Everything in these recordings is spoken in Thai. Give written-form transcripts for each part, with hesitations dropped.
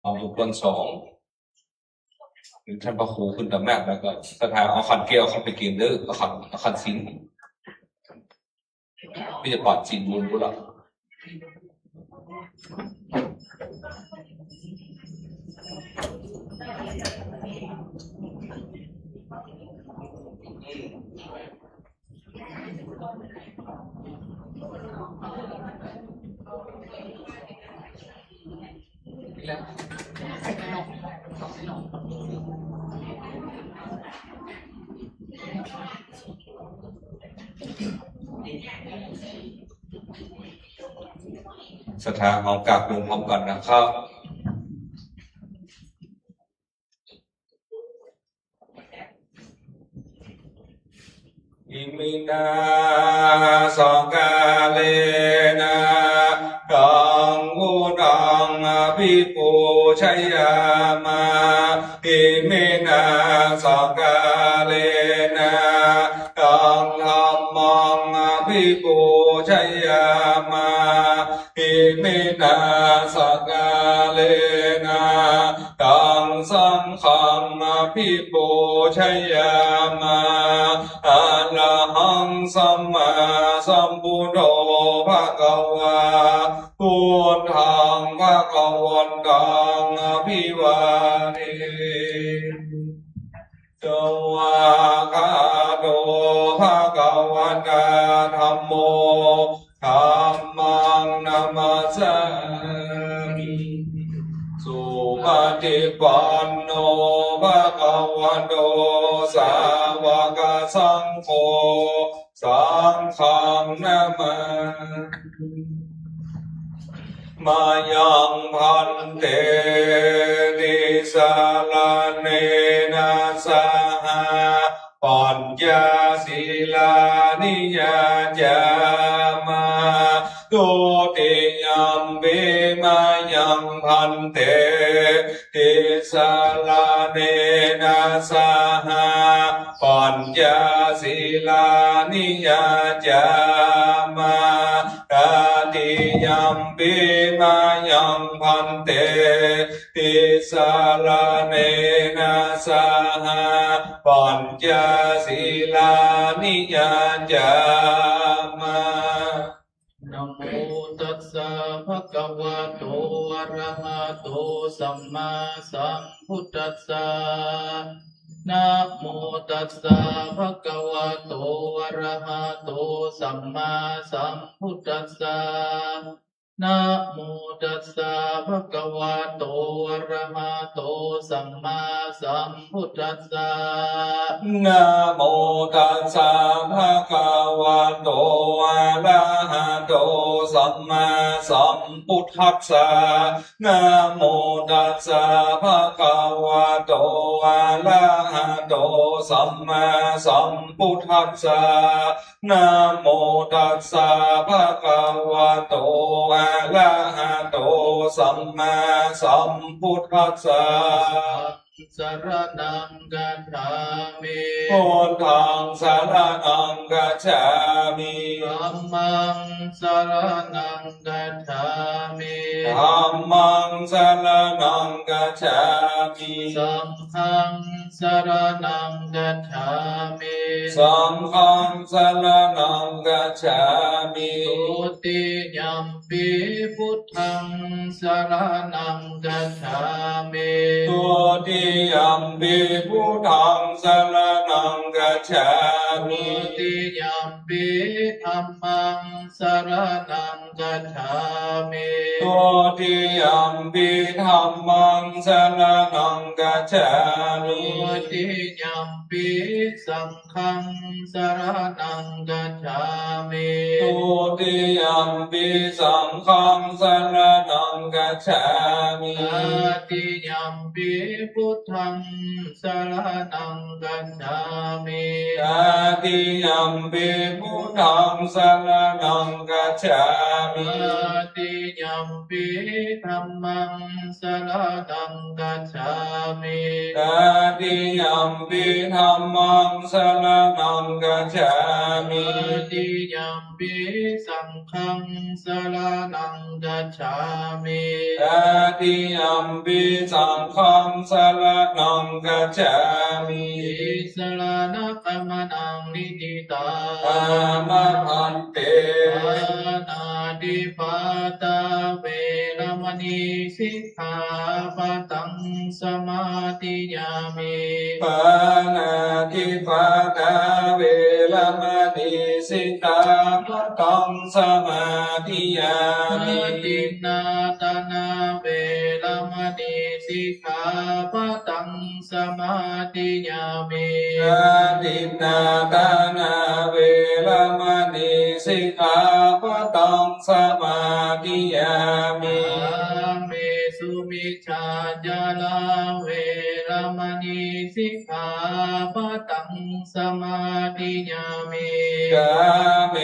เอาบุคคลสองท่านพระครูขึ้นตำหนักแล้วก็สถานเอาขันเกลียวเข้าไปกินเด้อเอาขันสินไม่จะปอดสินบุญบุญละสถานเอากราบลงพร้อมกันนะครับอิมินาสังกาเลนะกังวุตังอภิปูชยามาอิมินาสังกาเลนะกังธัมมังอภิปูชยามาอิมินาสังกาเลนะกังสังฆังอภิปูชยามาอะระหังสัมมาสัมพุทโธภะคะวาพุทธังภะคะวันตังอภิวาเทสวากขาโตภะคะวะตาธัมโมธัมมังนัมมัสสามิสุปฏิปันโนภะคะวะโตสาวกสังโฆสังฆังนะมามายังพันเตติสาลาเนนะสหะปัญญาศิลานิยาจามาตุติยัมปิมายังพันเตติสาลาเนนะสหะปัญญาศิลานิยาจามาตติยัมปิมายังพันเตติสาลาเนนะสหะปัญญาศิลานิยาจามานะโมตัสสะภะคะวะโตอะระหะโตสัมมาสัมพุทธัสสะนะโมตัสสะภะคะวะโตอะระหะโตสัมมาสัมพุทธัสสะนะโมตัสสะภะคะวะโตอะระหะโตสัมมาสัมพุทธัสสะนะโมตัสสะภะคะวะโตอะระหะโตสัมมาสัมพุทธัสสะนะโมตัสสะภะคะวะโตอะระหะโตสัมมาสัมพุทธัสสะนะโมตัสสะภะคะวะโตอะระหะโตสัมมาสัมพุทธัสสะสรณังกัจฉามิพุทธังสรณังกัจฉามิธัมมังสรณังกัจฉามิธัมมังสรณังกัจฉามิสังฆังสรณังกัจฉามิสังฆังสรณังกัจฉามิตุติยัมปิพุทธังสรณังกัจฉามิตุติยัมปิพุทธังสรณังกัจฉามิตุติยัมปิธัมมังสรณังกัจฉามิตุติยัมปิธัมมังสรณังกัจฉามิตุติยัมปิสังฆังสรณังกัจฉามิตุติยัมปิสังฆังสรณังกัจฉามิตติยัมปิพุทธังสรณังกัจฉามิตติยัมปิพุทธังสรณังกัจฉามิตติยัมปิธัมมังสรณังกัจฉามิตติยัมปิธัมมังสรณังกัจฉามิตติยัมปิสังฆ ฆังสรณังกัจฉามิ ตติยัมปิสังฆังสรณังกัจฉามิ ติสรณกัมมังนิติตา อามะพันเต ปานาติปาตาเวรมณีสิกขาปะทังสมาธิยามิ ปานาติปาตาเวรมณีสิกขาปะทังสมาธิยา อา มิ ทินนาตนาเวรมณีสิกขาปะทังสมาธิยามิ อาทินนาทานาเวรมณีสิกขาปะทังสมาธิยามิ อาเมสุมิชาจาลาเวรมณีสิกขาปะทังสมาธิยามิ กาเม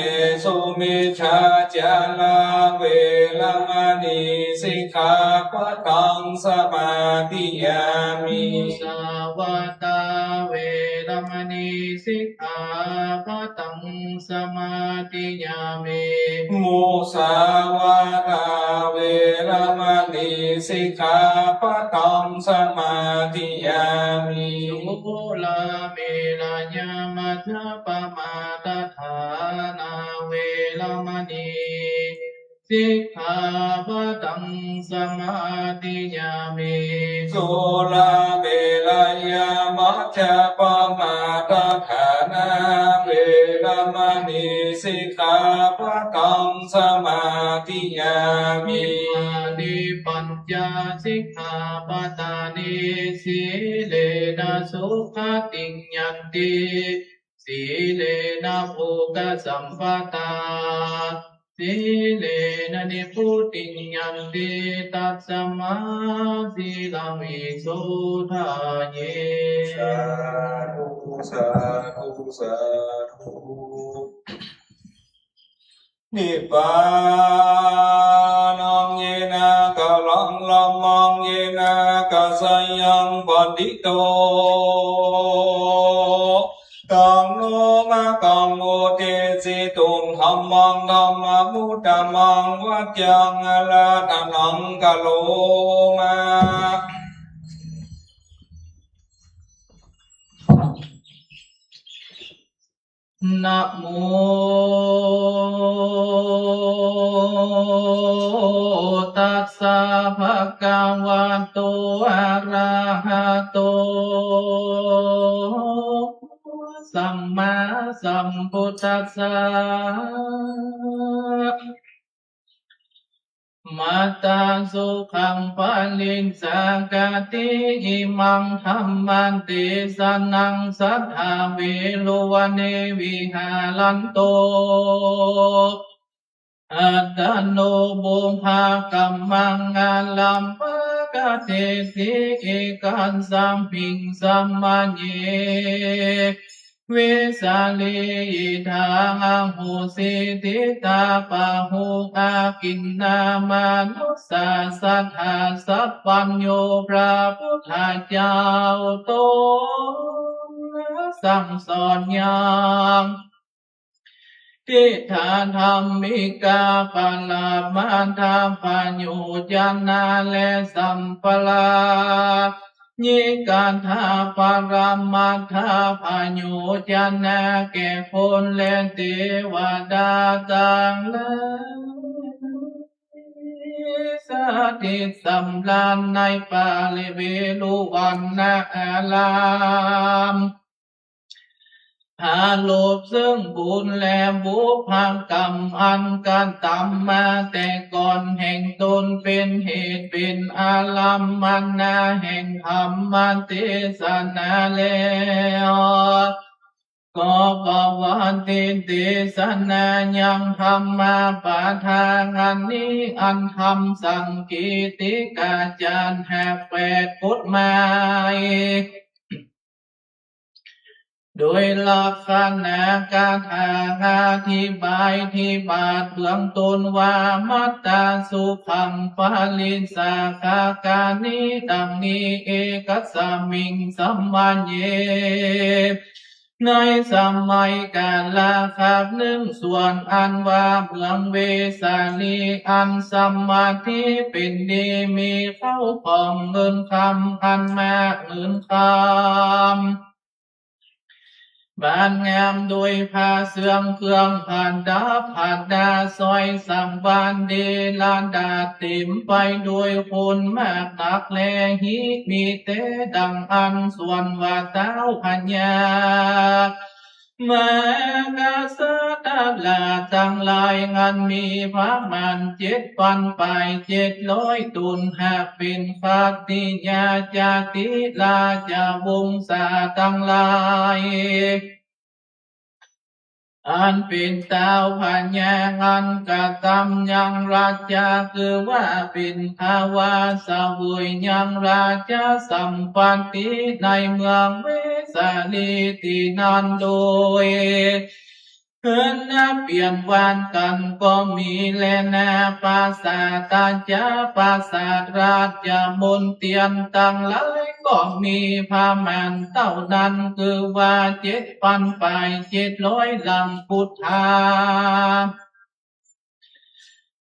สุมิชาจาลาเวรมณีสิกขาปะทังสมาธิยามิ มุสาวาตาเวรมณีสิกขาปะทังสมาธิยามิ มุสาวาทาเวรมณีสิกขาปะทังสมาธิยามิ สุลาเมรยามัจจปมาตฐานาเวรมณีสิกขาปะทังสมาธิยามิ สุราเมรยามัจจปมาทฐานาเวรมณีสิกขาปะทังสมาธิยามิ อาดิปัญจสิกขาปทานิสีเลนะสุขติงยันติสีเลนะภูกสัมปตาสีเลนะนิพุติงยันติตัสมาสีลังวิโสทาเย สาธุสาธุสาธุนิพพานังเยนะกะลังลัมมังเยนะกะสยังปันติโตกังโนมะกังโมเตสิตุงธัมมังธัมมะมุตตะมังวัจยังอะระตะนังกะโลมา นะโมตัสสะภะคะวะโตอะระหะโตสัมมาสัมพุทธัสสะมัตตาสุขังปลินสากติอิมังธัมมันติสนังสัทธาเวโลวเนวิหารันโตอัตตโนบุภากัมมังอาลัมปะกะเทสิเอกันสัมปิงสัมมัญเยเวสาลีทางหูสิติตาปะหูอากินนามานุสาสัทธาสัพพัญโยพระพุทธเจ้าโตสั่งสอนอย่างทิฏฐานธรรมิกาปลามาธรรมปัญญูญาณาและสัมปลายิการทาปรามาธาปัญญูญาณาแก่คนและเทวดาต่างและสาธิตสำราญในปาลิเวลุวันนาอารามหาโลภซึ่งบุญและบุพพังกรรมอันการตามมาแต่ก่อนแห่งตนเป็นเหตุเป็นอาลัมมันนาแห่งธรรมมันเทศนาแล้วก็ปวันติเทศนายังธรรมาปาทางอันนี้อันธรรมสังกิติกาจารย์แห่แปดกฎหมายโดยลักษณะการอธิบายที่บาทเบื้องต้นว่ามัตตาสุขังปาลินสาขากานิดังนี้เอกสามิงสัมมัญเย ในสมัยกาลาครับหนึ่งส่วนอันว่าเมืองเวสาลีอันสมาธิเป็นดีมีเข้าของเงินคำอันมากเงินคำบ้านงามโดยผ้าเสื่อมเครื่องผ่านดาผ่านดาซอยสังวานเดลานดาเต็มไปด้วยคนมากหนักแลหิมีเตดังอันส่วนว่าเต้าพัญญามากาสตาลาตั้งหลายงานมีพระมัน7,000 ไป700 ตุนหากเป็นฟาติญาจาติลาจาวงศาตั้งหลายอันเป็นเต้าพันยางอันกะตำยังราชาคือว่าเป็นทาวาสาวุยยังราชาสัมปันติในเมืองเวสาลีที่นันโดยเฮินนับเปลี่ยนวันกันก็มีแลนาปราสาทตาจาปราสาทราชมนเตียนตั้งหลายก็มีพามันเต้านั้นคือว่า7,000 ไป700 ลำพุทธา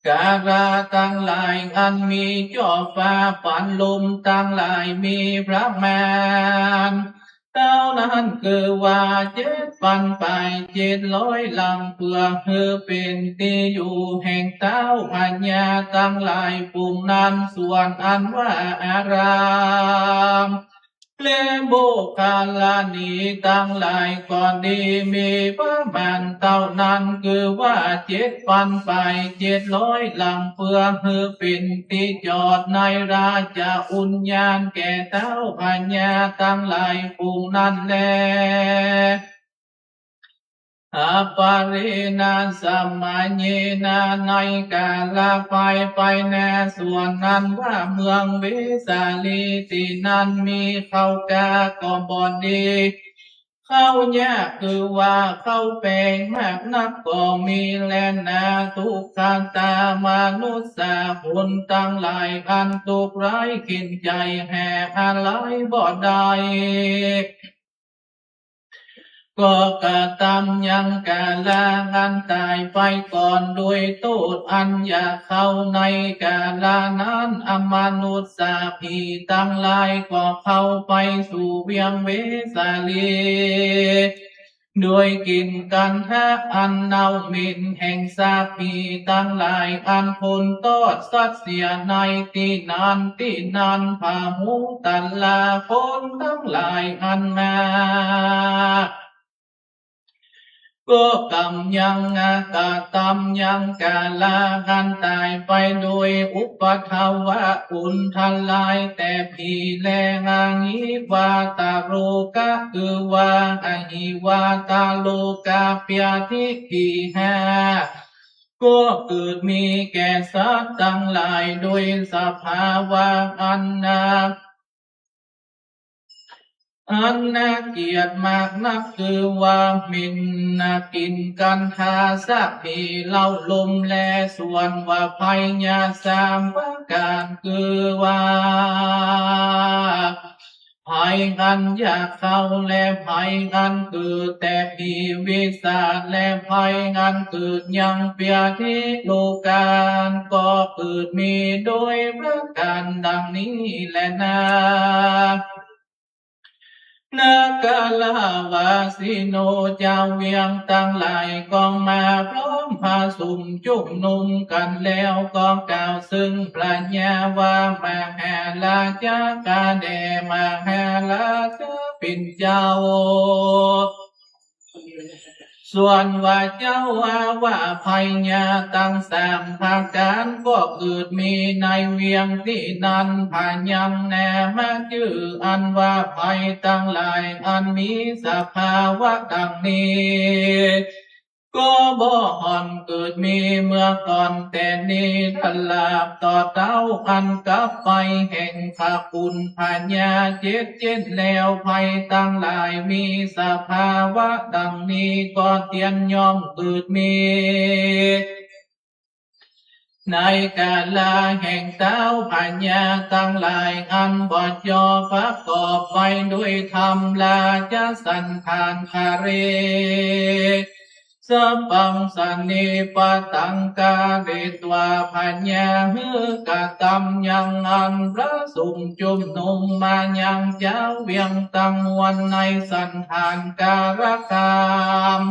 การาตั้งหลายอันมีจ่อฟ้าปันลมตั้งหลายมีพระมารเต้านั้นคือว่า7,000 ไป700 ลำเพื่อเฮือเป็นที่อยู่แห่งเต้าพัญญาตั้งหลายปุ่มนั้นส่วนอันว่าอารามเลโบกาลานีตั้งหลายก่อนดีมีพระมันเท่านั้นคือว่า7,000 ไป700 ลำเพื่อเฮือเป็นที่จอดในราชอุญญาณแก่เท้าพัญญาตั้งหลายปุงนั้นแลอาปารินาสัมมาเยนาในกาลาไปแน่ส่วนนั้นว่าเมืองเวสาลีที่นั้นมีเขากาก็บอดีเข้ายากคือว่าเข้าแปลงมากนักก็มีแลนาทุกขันตามนุษย์สาคนตั้งหลายอันทุกข์ร้ายขินใจแห่อะไรบ่ได้ก็กะตำยังกะลางันตายไปก่อนโดยโทษอันอยากเข้าในกาลานั้นอมนุษย์สาพีตั้งหลายก็เข้าไปสู่เวียงเวสาลีโดยกินกันแท้อันเนาหมิ่นแห่งสาพีตั้งหลายอันคนตอดสัตว์เสียในที่นั้นพาหูตันลาคนทั้งหลายอันมาก็กำยังกะตำยังกะลากันตายไปโดยอุปทาวะอุนทันลายแต่พีแลงางิวาตาโรกะคือว่าอหิวาตาโลกาเปียทิกีหาก็เกิดมีแก่สัตว์ทั้งหลายโดยสภาวะอันอันน่าเกียรติมากนักคือว่ามินนากินกันทาสักพีเล่าลมแลส่วนว่าภัยญาสามประการคือว่าภัยกันอยากเข้าและภัยกันคือแต่ปีวิสาและภัยกันเกิดยังเปียทิโลกานก็เกิดมีโดยประการดังนี้แหละนะนากาลาวาสิโนเจ้าเวียงตั้งหลายกองมาพร้อมพาสุมจุ่มนุมกันแล้วก็กล่าวซึ่งปรัญญาว่ามาหาลาจากาเดมาหาลาจะเป็นเจ้าส่วนว่าเจ้าว่าภัยญาตั้งสามภาการก็เกิดมีในเวียงที่นั้นพายังแน่มาชื่ออันว่าภัยตั้งหลายอันมีสภาวะดังนี้ก็บ่อ่อนเกิดมีเมื่อก่อนแต่นี้ทลาบต่อเต้าอันกับไปแห่งภาคุณพัญญาเจ็ดแล้วภัยตั้งหลายมีสภาวะดังนี้ก็เตียนย่อมเกิดมี ในกาลาแห่งเต้าปัญญาตั้งหลายอันบอดยอประกอบไปด้วยธรรมลาจะสันทานคาเรสัพพังสันนิปตังกาเรตวาปัญญาหือกะตำยังอันพระสุมจุมนุมมายังเจ้าเวียงตังวันในสันทานการกาม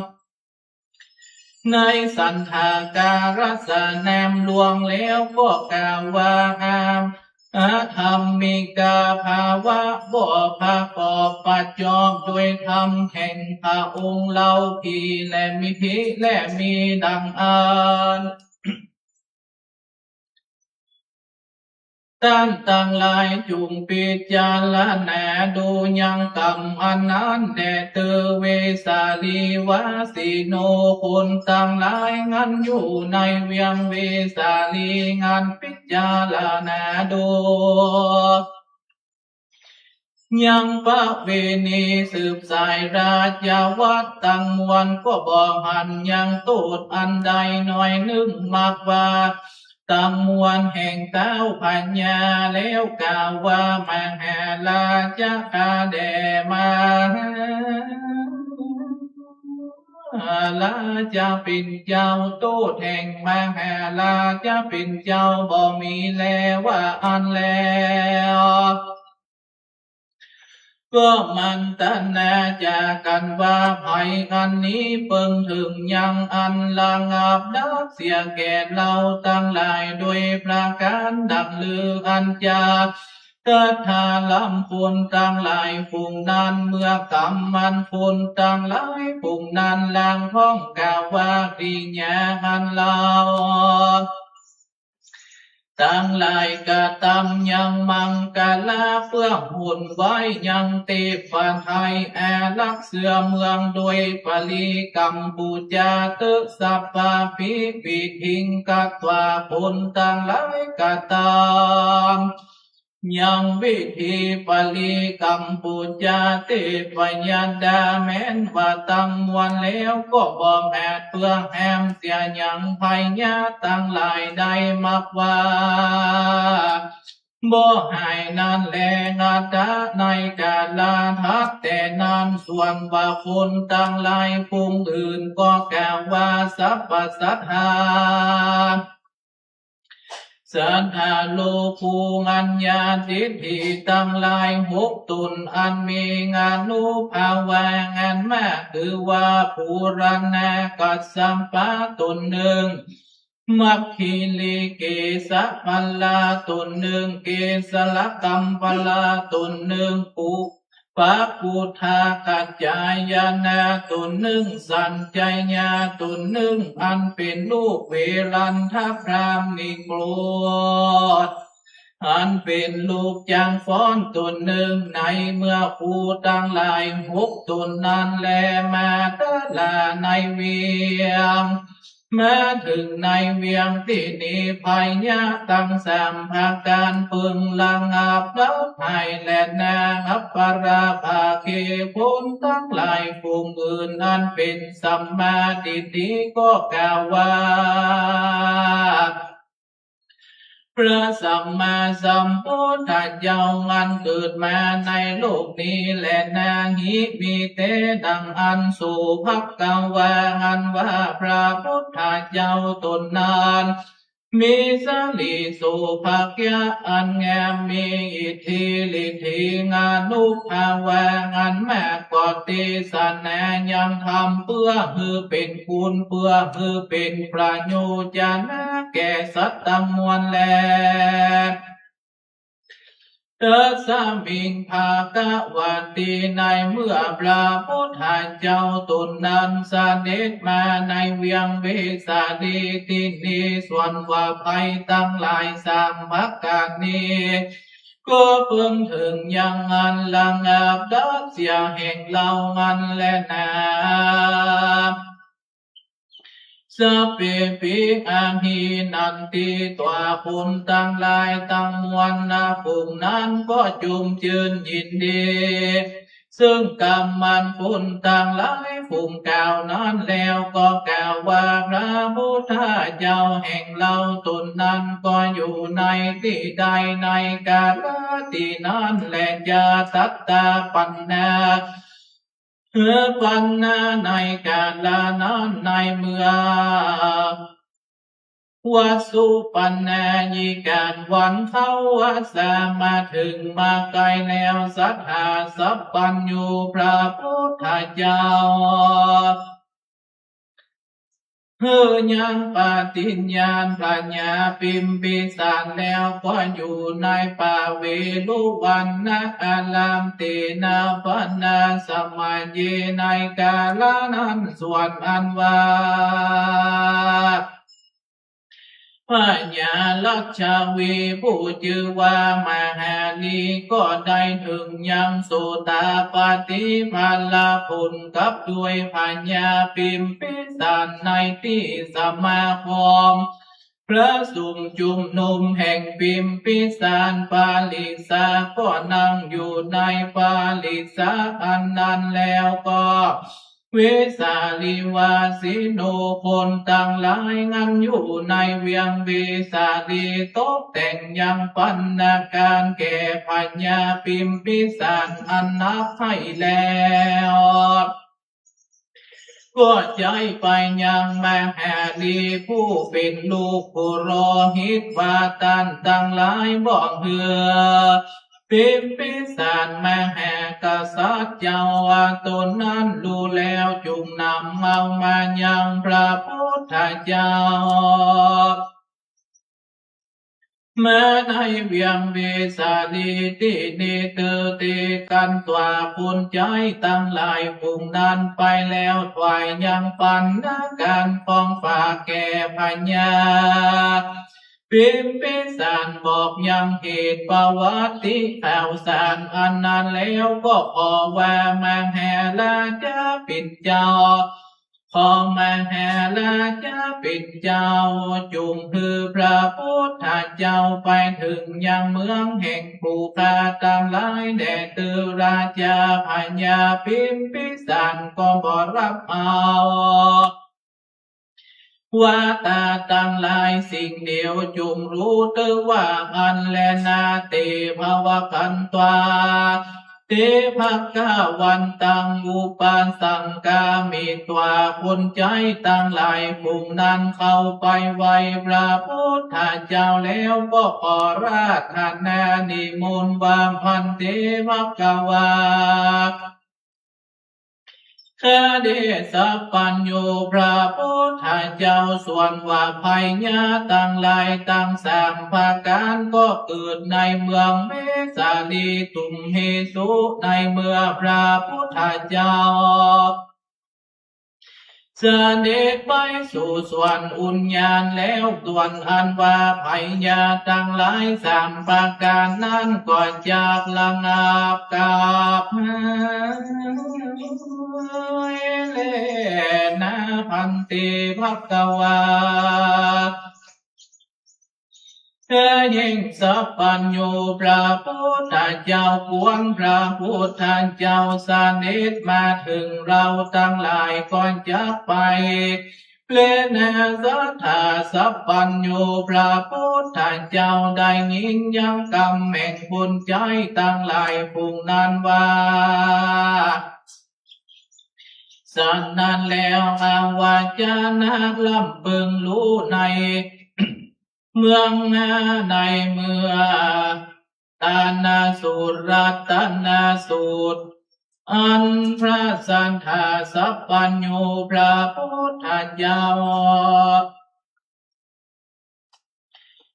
ในสันทาการสะแนมลวงแล้วก็กล่าวว่าอามอาธรรมิกาภาวะบ่ภาปอบปัจจอบด้วยธรรมแห่งพระองค์เราพีและมีพิและมีดังอันท่านตั้งหลายจุงปิจารณาดูยังกรรมอันนั้นแด่เตเวสาลีวาสิโนคนตั้งหลายงั้นอยู่ในเวียงเวสาลีงานปิจารณาดูยังพระเวณีสืบสายราชวัตรตั้งมวลก็บอกหันยังตูดอันใดหน่อยนึงมากว่าตั้งมวลแห่งเต้าปัญญาแล้วกล่าวว่ามหาลาจะกาเดมาลาจะเป็นเจ้าตูดแห่งมหาลาจะเป็นเจ้าบ่มีแล้วว่าอันแล้วก็มันตนาจากันว่าภัยอันนี้เพิ่งถึงยังอันละงับดับเสียแก่เราตั้งหลายโดยประการดังลืออันจาตัทธาลำคุณตั้งหลายฝูงนั้นเมื่อกำมันคุณตั้งหลายฝูงนั้นลางท้องกาวว่าปิญญาหันเราตั้งหลายกะตำยังมังกะลาเพื่อหุ่นไว้ยังเตปันไทยแอลักเสือเมืองโดยปลีกัมพูจาตึกสัพพะปิปิทิงกัตวาคนตั้งหลายกะตำยังวิธีปลีกัมพูจาเตปยันดาแม้นว่าตั้งวันแล้วก็บอกแอดเพื่อแหมเสียยังภัยญาตั้งหลายได้มักว่าบ่หายนานแลงาตาในกาลาทักแต่นานส่วนว่าคนตั้งหลายพุงอื่นก็กล่าวว่าสัพพสัทธาสัทธาโลภูงัญญาทิฏฐิตั้งหลายหกตนอันมีงานุภาวะงานมากคือว่าภูรณากัสสัมปะตนหนึ่งมัคคิลิเกสะพัลลาตนหนึ่งเกสลกัมพัลลาตนหนึ่งปุปะปุทากัจจายนาตนหนึ่งสัญจญาตนหนึ่งอันเป็นลูกเวรันทพรามณิโกรธอันเป็นลูกจางฟ้อนตนหนึ่งในเมื่อผู้ตั้งหลายหกตนนั้นแลมาตลาในเวียงมาถึงในเวียงที่นี้ภัยญาตั้งสามภาการพึงละงับแล้วภัยและนาอัปปราภาเคพ้นตั้งหลายฝูงอื่นนั้นเป็นสัมมาทิฏฐิก็กล่าวว่าพระสัมมาสัมพุทธเจ้างันเกิดมาในโลกนี้และนางหิมีเตดังอันสู่ภักกวางันว่าพระพุทธเจ้าตนนานมีสลีสุภักยะอันงามมีอิทธิฤทธิงานุภาวะงันแม่กอติสนายังทำเพื่อฮือเป็นคุณเพื่อฮือเป็นประโยชน์นะแก่สัตว์ทั้งมวลแลเตสามิงภาควันตีในเมื่อพระพุทธเจ้าตนนั้นเสด็จมาในเวียงเวสาลีที่นี้ส่วนว่าภัยตั้งหลายสามภักการนี้ก็เพิ่งถึงยังงันละงับดับเสียแห่งเหล่างันและนาสัพเพปิอาหินันติตัวคุณตั้งหลายตั้งมวลนาฝูงนั้นก็จุมจืนยินดี ซึ่งกรรมมันปุ่นต่างหลายฝูงกล่าวนั้นแล้วก็กล่าวว่าพระพุทธเจ้าแห่งเราตนนั้นก็อยู่ในที่ใดในกาลที่นั้นแลจะสัตตาปัญนาปัญนาในกาลนั้นในเมืองวัสุปันนายิการวันเขาวัสามาถึงมาไกลแล้วสัทธาสัพพัญญูพระพุทธเจ้ายังปฏิญญาณปรัญญาปิมปิสารแล้วก็อยู่ในป่าเวลุวันนะอาลามเตนะปนาสมัยเยในกาลนั้นส่วนอันว่าพญาลักชาวีผู้ชื่อว่ามหาลีก็ได้ถึงยังโสตาปฏิปัลลผลกับด้วยพญาปิมพิสารในที่สมาคมพระสุมจุมนุมแห่งปิมพิสารปาลิสาก็นั่งอยู่ในปาลิสาอันนั้นแล้วก็เวสาลิวาสิโนคนต่างหลายงั้นอยู่ในเวียงเวสาลีตกแต่งยังปันนาการแก่พญาปิมพิสารอันนับให้แล้วก็ใจไปยังมหาลีผู้เป็นลูกผู้โรหิตวาตันต่างหลายบอกเหือปิมพิสารมหากษัตริย์เจ้าว่าตนนั้นรู้แล้วจุงนำเอามายังพระพุทธเจ้าแม้ในเวียงเวสาลีที่นิเตเตกันตัวปุญใจตั้งหลายภูมินั้นไปแล้วถวายยังปันนาการฟองฝากแก่พญาปิมพิสารบอกยังเหตุประวัติข่าวสารอันนั้นแล้วก็ขอว่ามังแหลาจะปิดเจ้าขอมาแห่ราชาปิดเจ้าจุงคือพระพุทธเจ้าไปถึงยังเมืองแห่งผู้ฆ่าตามหลายแด่ตือราชาพญาพิมพิสารก็บ่รับเอาว่าตาตั้งหลายสิ่งเดียวจุงรู้ตือว่าอันแลนาเตภวกันตวาเตภะกะวันตังอุปาสังกามิตวาคนใจตั้งหลายผู้นั้นเข้าไปไว้พระพุทธเจ้าแล้วก็ขอราธนานิมนต์วามพันเตภะกะวาเดสัพปัญโยพระพุทธเจ้าส่วนว่าภัยญาตั้งหลายตั้งสามภาการก็เกิดในเมืองเมสาลีตุมเฮสุในเมื่อพระพุทธเจ้าเสด็จไปสู่สวนอุญญาณแล้วส่วนอันว่าภัยญาตั้งหลายสามประการนั้นก็จากระงับกับเลนะพันติภควายิ่งสัพพัญญูพระพุทธเจ้าควรพระพุทธเจ้าเสด็จมาถึงเราทั้งหลายก่อนจะไปเลนะสัทธาสัพพัญญูพระพุทธเจ้าได้ยินยังกำแห่งบุญใจตั้งหลายผู้นั้นว่าสันนั้นแล้วอาวาจานาลำพึงรู้ในเมืองในเมืองตานาสูตรรัตนาสูตรอันพระสันทาสัพพัญญูพระพุทธเจ้า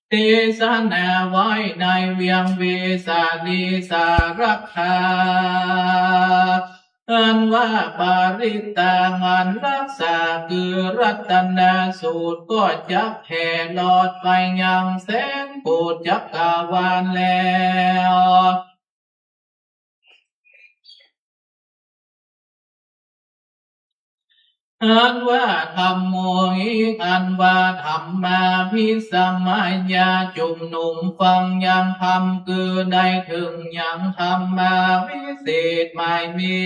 เทศนาไว้ในเวียงเวสาลีสารักขาอันว่าปาริตางานรักษาคือรัตนสูตรก็จักแผ่หลอดไปยังแสนโกฏจักรวาลแล้ว อันว่าธรรมโมหิอันว่าธรรมาพิสัมมาญาจุมนุมฟังยังธรรมคือได้ถึงยังธรรมาวิเศษไม่มี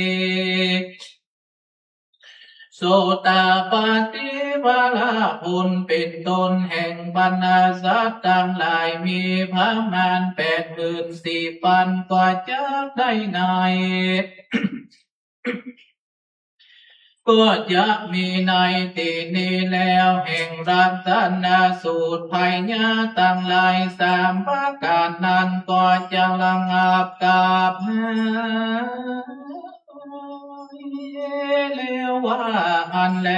โสตาปฏิภาลาภุเป็นตนแห่งบรรดาสัตว์ทั้งหลายมีพระมาร84,000กว่าจะได้ใน ก็จะมีในที่นี้แล้วแห่งรัตนสูตรภัยญาตั้งหลายสามประการนั้นก็จะระงับกับแล้วว่าอันแล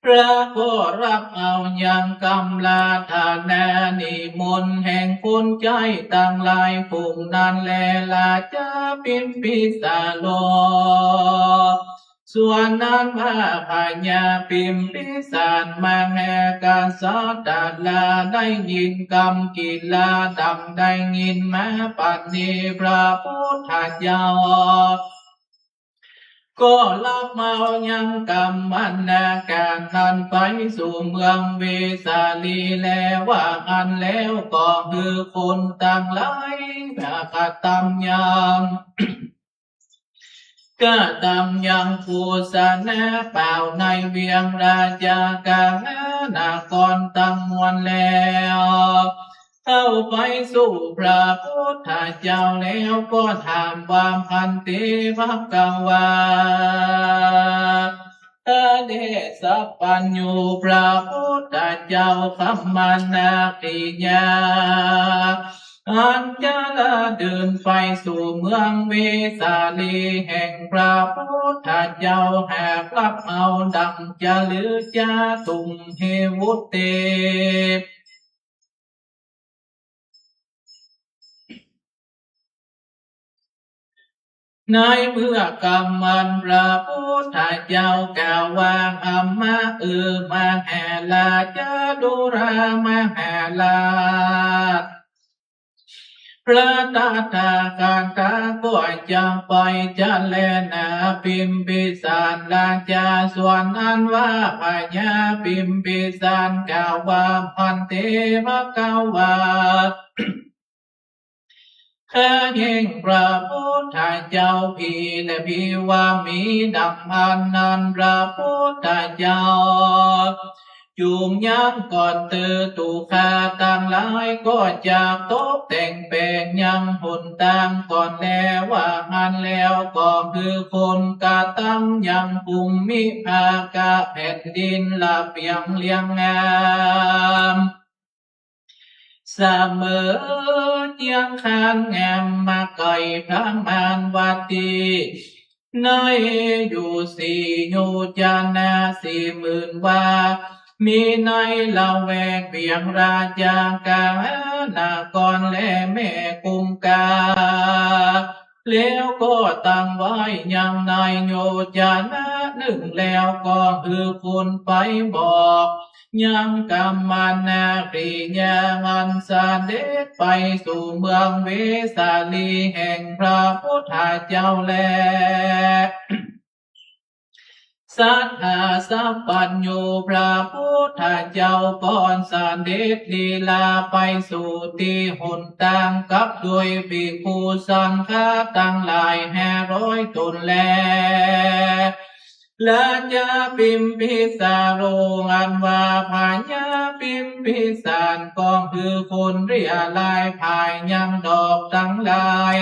พระก็รับเอายังกำลาฐานานิมนต์แห่งคนใจตั้งหลายฝูงนั้นแลลาจะปิมพิสาโลส่วนนั้นพระพญาปิมพิสารมาแห่กาสตาลาได้ยินกรรมกิลาดังได้ยินมาปัจนิพระพุทธเจ้าก็รับเมายังกรรมมันนาการนั้นไปสู่เมืองเวสาลีแล้วว่าอันแล้วก็คือคนต่างหลายกะตำยังก็ตำยังภูสนาเปล่าในเวียงราชากาณากรตั้งมวลแล้วเข้าไปสู่พระพุทธเจ้าแล้วก็ถามความพันติภกวาเดสัพพัญญูพระพุทธเจ้าคัมมานาติยาอันจะละเดินไปสู่เมืองเวสาลีแห่งพระพุทธเจ้าแหกรับเอาดังจะลือจาตุมเฮวุตเตในเมื่อกรรมมันพระพุทธเจ้ากล่าวว่าอัมมามาแห่ลาจะดุรามาแห่ลาพระตาตาการตาก็จะไปจะแลนาปิมพิสารลาจาส่วนอันว่าพญาปิมพิสารกล่าวว่าพันเทวกาวาข้าแห่งพระพุทธเจ้าพี่และพี่ว่ามีดังพันนันพระพุทธเจ้าจุมย้ำก่อนเตือตุคาต่างหลายก็จากตกแต่งแปลงยังหนต่างก่อนแล้วว่าหันแล้วก็คือคนกะตั้งยังภูมิภากะแผ่นดินละเปียงเลียงงามเสมอยังคานงามมาไก่พระมารวัตีในอยู่สี่โยจานา40,000ว่ามีในละแวกเบียงราชากาณากรและแม่กุมกาแล้วก็ตั้งไว้ยังในโยจานะหนึ่งแล้วก็คือคุณไปบอกยังกรรมนาปริญาอันสเด็จไปสู่เมืองเวสาลีแห่งพระพุทธเจ้าแลสัทธาสัพพัญญูพระพุทธเจ้าก่อนสเด็จลีลาไปสู่ที่หนต่างกับด้วยภิกขุสังฆาตั้งหลาย500 ตนแลลาจาปิมพิสาโรงอันว่าพญาปิมพิสารก็คือคนเรียลายภายยังดอกทั้งหลาย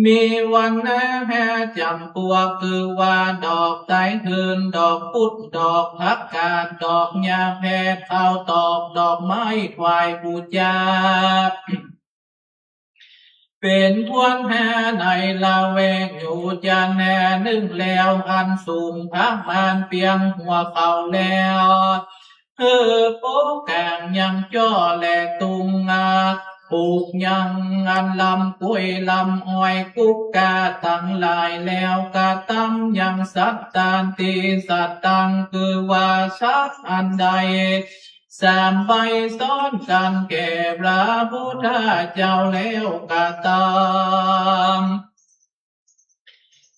มีวันนะแห่จำพวกคือว่าดอกไตรเทินดอกพุทธดอกพักกาดดอกยาแพทย์ข้าวตอกดอกไม้ถวายบูชาเป็นทวนแห่ในละแวกอยู่จาแน่นึ่งแล้วอันสูงพักมานเปียงหัวเขาแล้วโป๊กแกงยังจ่อแหลตุงปลูกยังอันลำกล้วยลำอ้อยกุกกาตั้งหลายแล้วกะตั้งยังสัตตานติสัตตังคือว่าสัตอันใด3 ใบซ้อนกันแก่พระพุทธเจ้าแล้วกะตาม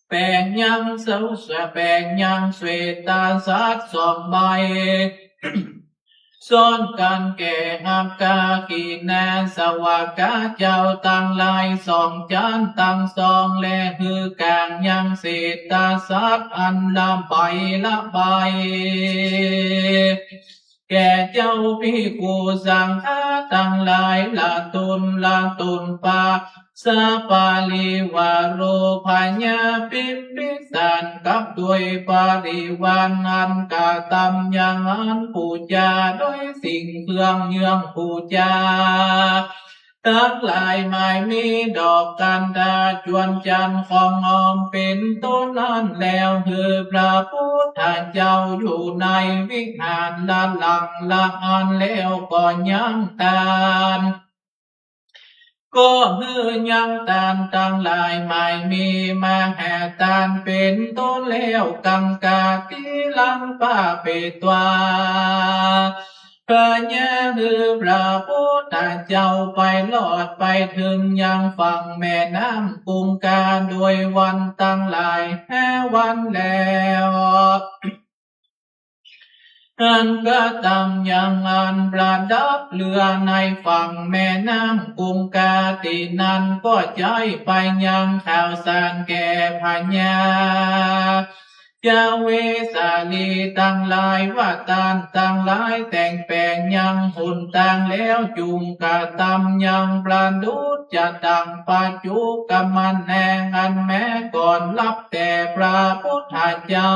แปลงยังเสาสะแปลงยังเสวตาสัตสองใบ ซ้อนกันแก่หับกากีนาสวากาเจ้าตั้งลายสองจานตั้งสองและคือกลางยังเศษตาสัตอันลำไปละใบแก่เจ้าพิกูสังฆาตั้งหลายละตุนปาสาปาลิวาโรปัญญาปิมปิสันกับด้วยปาริวานันกาตำยังอันปูจาด้วยสิ่งเครื่องเยื่องปูจาทั้งหลายไม่มีดอกกันดาจวนจันทร์ของออมเป็นต้นนั้นแล้วคือพระพุทธเจ้าอยู่ในวิหารละหลังละอันแล้วก็ยังตานก็ฮือยังตานตั้งหลายไม่มีมาแห่ตานเป็นต้นแล้วกังกาติลังป้าเปตวาพระยาคือพระพุทธเจ้าไปลอดไปถึงยังฝั่งแม่น้ำกุงกาโดยวันตั้งหลายแห่วันแล้วอันก็ตำยังอันประดับเรือในฝั่งแม่น้ำกุงกาตินั้นก็ใจไปยังข่าวสารแก่พญาจาเวสาลีตั้งหลายว่าตานตั้งหลายแต่งแปลงยังหุ่นตั้งแล้วจุงกะตำยังประดุจจะดังปัจจุกมันแห่งอันแม้ก่อนรับแต่พระพุทธเจ้า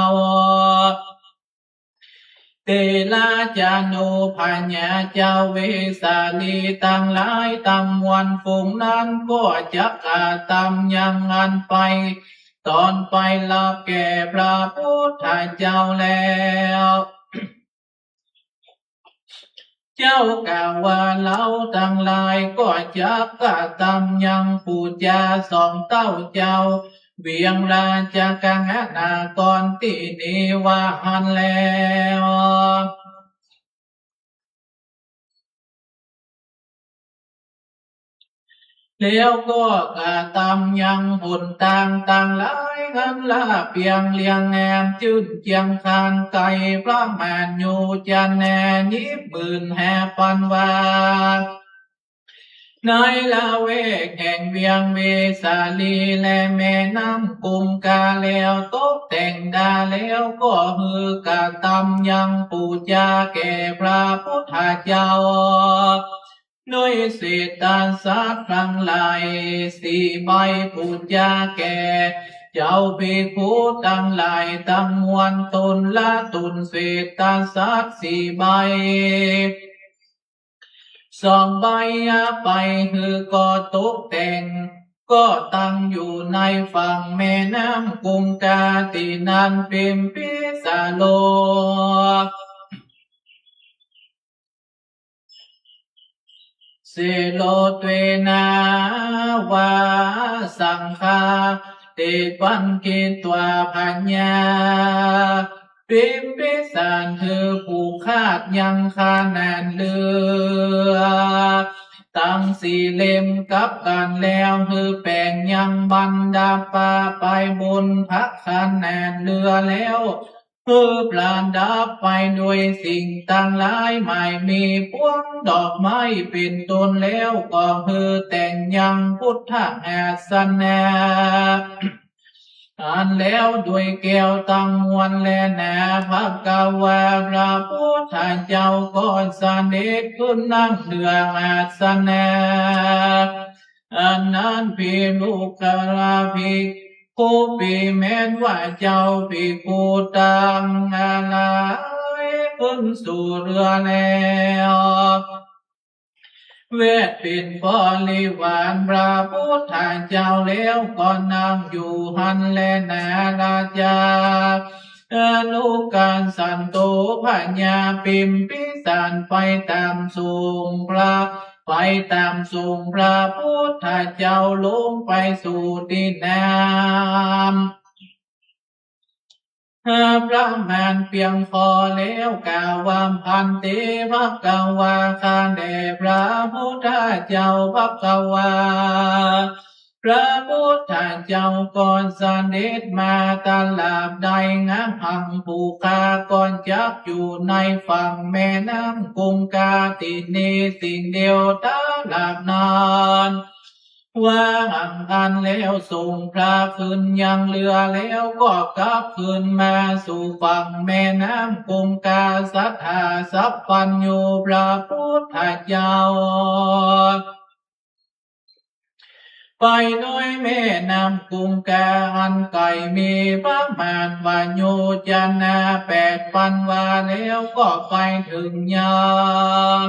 เตลาจานุปัญญาเจ้าเวสาลีตั้งหลายตั้งมวลฝูงนั้นก็จะกะตำยังอันไปตอนไปลับแก่พระพุทธเจ้าแล้วเจ้ากล่าวว่าเราทั้งหลายก็จะกะตำยังปูจาสองเต้าเจ้าเวียงราชกังหนากรตินิวาหันแล้วแล้วก็กะตำยังหุ่นต่างหลายหันลาเปียงเลียงแงมจื้นเจียงคานไก่พระแมนโยจันแนยิบมื่นแห่ปันวาในละเวกแห่งเวียงเวสาลีและแม่น้ำกุมกาแล้วตกแต่งดาแล้วก็ฮือกะตำยังปูจาแก่พระพุทธเจ้าด้วยเศษตาสัตว์ทั้งหลายสี่ใบปูจาแก่เจ้าภิกขุทั้งหลายตั้งมวลตนละตุนเศษตาสัตว์สี่ใบสองใบไปคือก็ตกแต่งก็ตั้งอยู่ในฝั่งแม่น้ำกุงกาตินันปิมพิสาโลเสโลเตนาวาสังฆาติปันกิตวาพัญญาปิมพิสารคือผูกขาดยังคาแนนเรือตั้งสี่เล่มกับกันแล้วคือแปลงยังบรรดาปาไปบนพักคันแนนเรือแล้วคือปราณดับไปด้วยสิ่งต่างหลายไม่มีพวงดอกไม้เป็นต้นแล้วก็คือแต่งยังพุทธอาสนะอ่านแล้วด้วยแก้วตั้งมวลและแนาภาพกาวาพระพุทธเจ้าก็เสด็จขึ้นนั่งเรืออาสนะอันนั้นพิลูกราภิกขุปีแม้นว่าเจ้าภิกขุตังอะไรขึ้นสู่เรือแล้วเวทเป็นบริวารพระพุทธเจ้าแล้วก็นั่งอยู่หันและนาราชาอนุการสันโตปัญญาปิมพิสารไปตามสูงพระไปตามสูงพระพุทธเจ้าลงไปสู่ดินน้ำพระมารเพียงพอแล้วกล่าวว่าพันเตภะกวาคาแด่พระพุทธเจ้าภะกวา พระพุทธเจ้าก่อนเสด็จมาตลาดใดงะหังผูกาก่อนจักอยู่ในฝั่งแม่น้ำกุงกาตินีสิ่งเดียวตลาดนานว่าหังอันแล้วส่งพระขึ้นยังเรือแล้วก็กลับขึ้นมาสู่ฝั่งแม่น้ำกุงกาสัทธาสัพพัญโยพระพุทธเจ้าไปด้วยแม่น้ำกุงกาอันไก่มีประมาณว่าโยจนา8,000 วาแล้วก็ไปถึงยัง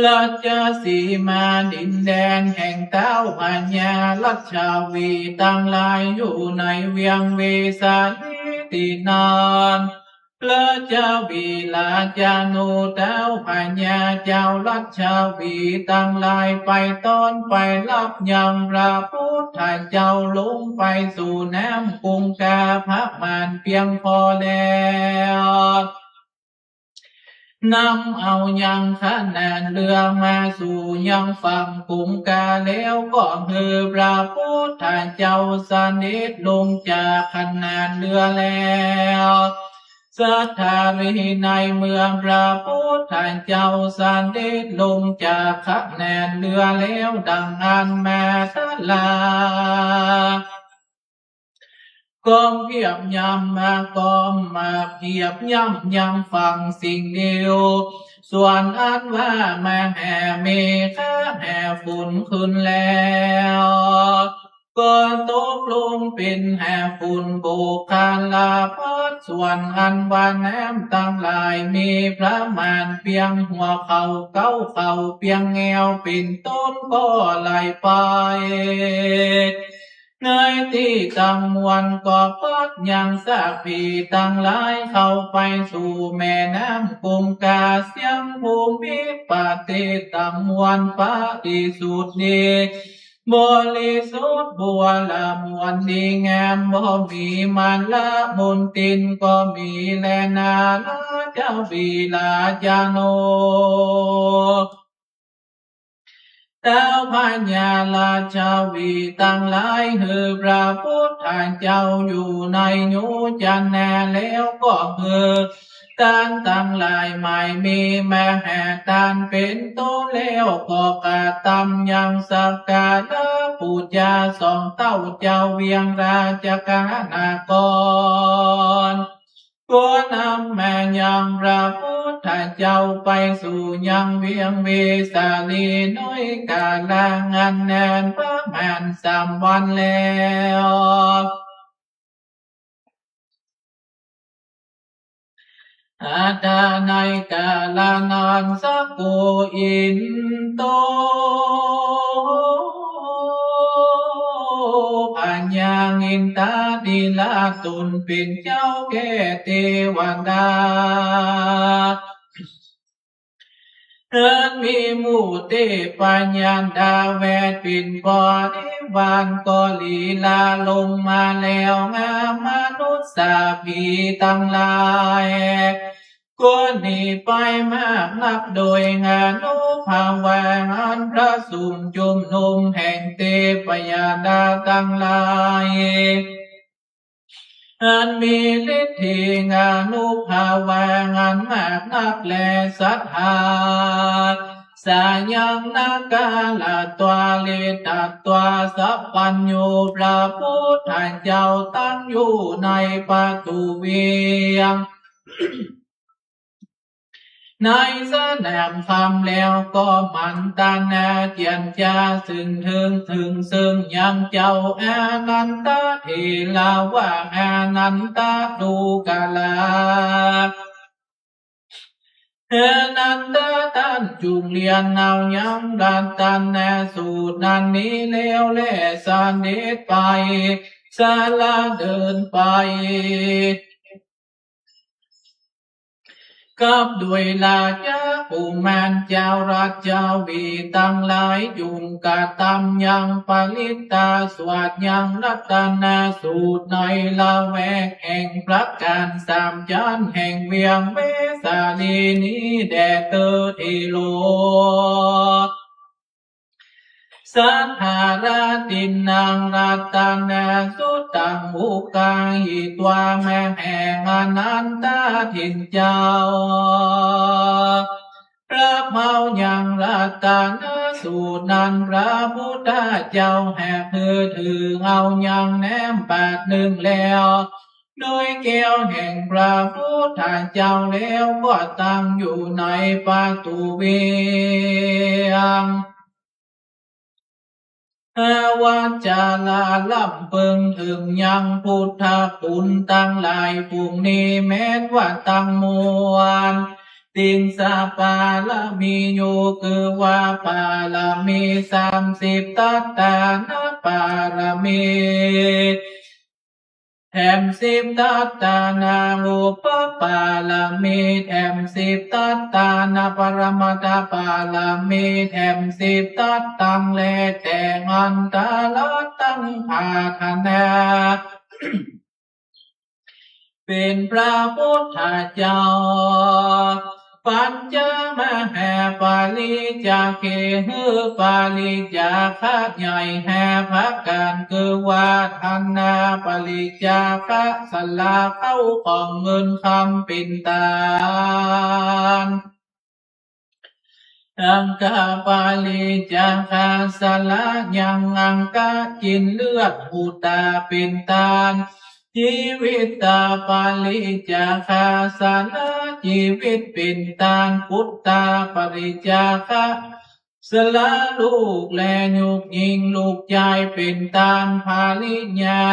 ราชสีมาดินแดนแห่งเท้าพญาลัชาวีตั้งหลายอยู่ในเวียงเวสาลีตินานพระเจ้าวีลาจานุเท้าพญาเจ้าลัชาวีตั้งหลายไปต้อนไปรับยังพระพุทธเจ้าลงไปสู่น้ำกุงกาพระมานเพียงพอแล้วนำเอายังขนานเรือมาสู่ยังฝั่งกุงกาแล้วก็คือพระพุทธเจ้าเสด็จลงจากขนานเรือแล้วสถานีในเมืองพระพุทธเจ้าเสด็จลงจากขนานเรือแล้วดังอันมาตลาก้มเพียบยำมาก้มมาเพียบย่ำยังฟังสิ่งเดียวส่วนอันว่ามาแห่เมฆแห่ฝุ่นขึ้นแล้วก็ตกลงเป็นแห่ฝุ่นโบกคาลาพัดส่วนอันว่าน้ำตั้งหลายมีประมาณเพียงหัวเขาเก้าเขาเพียงแงวเป็นต้นก็ไหลไปในที่ตั้งมวลก็พัดยังสักปีตั้งหลายเข้าไปสู่แม่น้ำกุงกาเสียงภูมิปฏิตั้งมวลปฏิสุทธิบริสุทธิ์บัวละมวลดีงามบ่มีมันละมนตินก็มีแลนาละเจ้าวีลาจาโนเท้าพญาราชาวีตั้งหลายคือพระพุทธเจ้าอยู่ในยุจันนาแล้วก็คือตานตั้งหลายไม่มีแม้แห่ตานเป็นต้นแล้วก็กาตำยังสักการะปูจาสองเต้าเจ้าเวียงราชกานากรก็นำแม่ยังพระพุทธเจ้าไปสู่ยังเวียงเวสาลีน้อยกาลางานแนนประมาณ3 วันแล้วอาตาในกาลานานสักโกอินโตปัญญางินตาดิลาตุนเป็นเจ้าแก่เทวดามีมูเตปัญญาดาแวดปินบอนิวานก็ลีลาลงมาแล้วงามมนุษย์สาพีตั้งหลายก็หนีไปมากนับโดยงานุภาวางอันพระสุมจุมนุมแห่งเทพยดาตั้งหลายอันมีฤทธิงานุภาวางอันมากนักแลสัทธาสายังนาคาลาตัวเลตัตตัวสัพพัญโยพระพุทธเจ้าตั้งอยู่ในประตูเวียงในสนามคำแล้วก็มันตานาเจียนจาซึ่งถึงซึ่งยังเจ้าอานันตเทลาว่าอานันตดูกาลาอานันตท่านจุงเรียนเอายังดันตันนาสูตรนั้นนี้แล้วแลสันเดชไปสาลาเดินไปกับด้วยลาจาปุมานเจ้ารัชเจ้าวีตั้งหลายจุงกะตำยังปลิตาสวัสดยังรัตนาสูตรในละแวกแห่งพระการ3 จันแห่งเวียงเวสาลีนี้แด่เตอทีโล สัทธาราตินังรัตนาสุตังบุกังหิตวาแม่แห่งอนันตทินเจ้าพระเมายังรัตนาสูตรนั้นพระพุทธเจ้าแห่ถือเอายังแนมบาทหนึ่งแล้วโดยแก้วแห่งพระพุทธเจ้าแล้วก็ตั้งอยู่ในประตูเวียงวัจจาลาล่ำเปิงถึงยังพุทธคุณตั้งหลายภูมินี้แม้นว่าตั้งมวลติงสาปาลมีอยู่คือว่าปาลมี30ตัตตานะปาลมีแถม10ตัตตานารูปปาลมีแถม10ตัตตานาปรมัตถปาลมีแถม10ตัตตังเลแต่งันตาลตังภาคนา เป็นพระพุทธเจ้าปัญจมหาปาลิจาเกหือปาลิจาคะใหญ่แห่พระการคือว่าทันนาปาลิจาคะสลาเข้าของเงินคำปินตาอังกาปาลิจาคาสละยังอังกากินเลือดอุตาเป็นตาลชีวิตตาปาลิจาคาสละชีวิตเป็นตาลพุทธาปริจาคะสละลูกและยุกยิงลูกชายเป็นตาลภาลิญา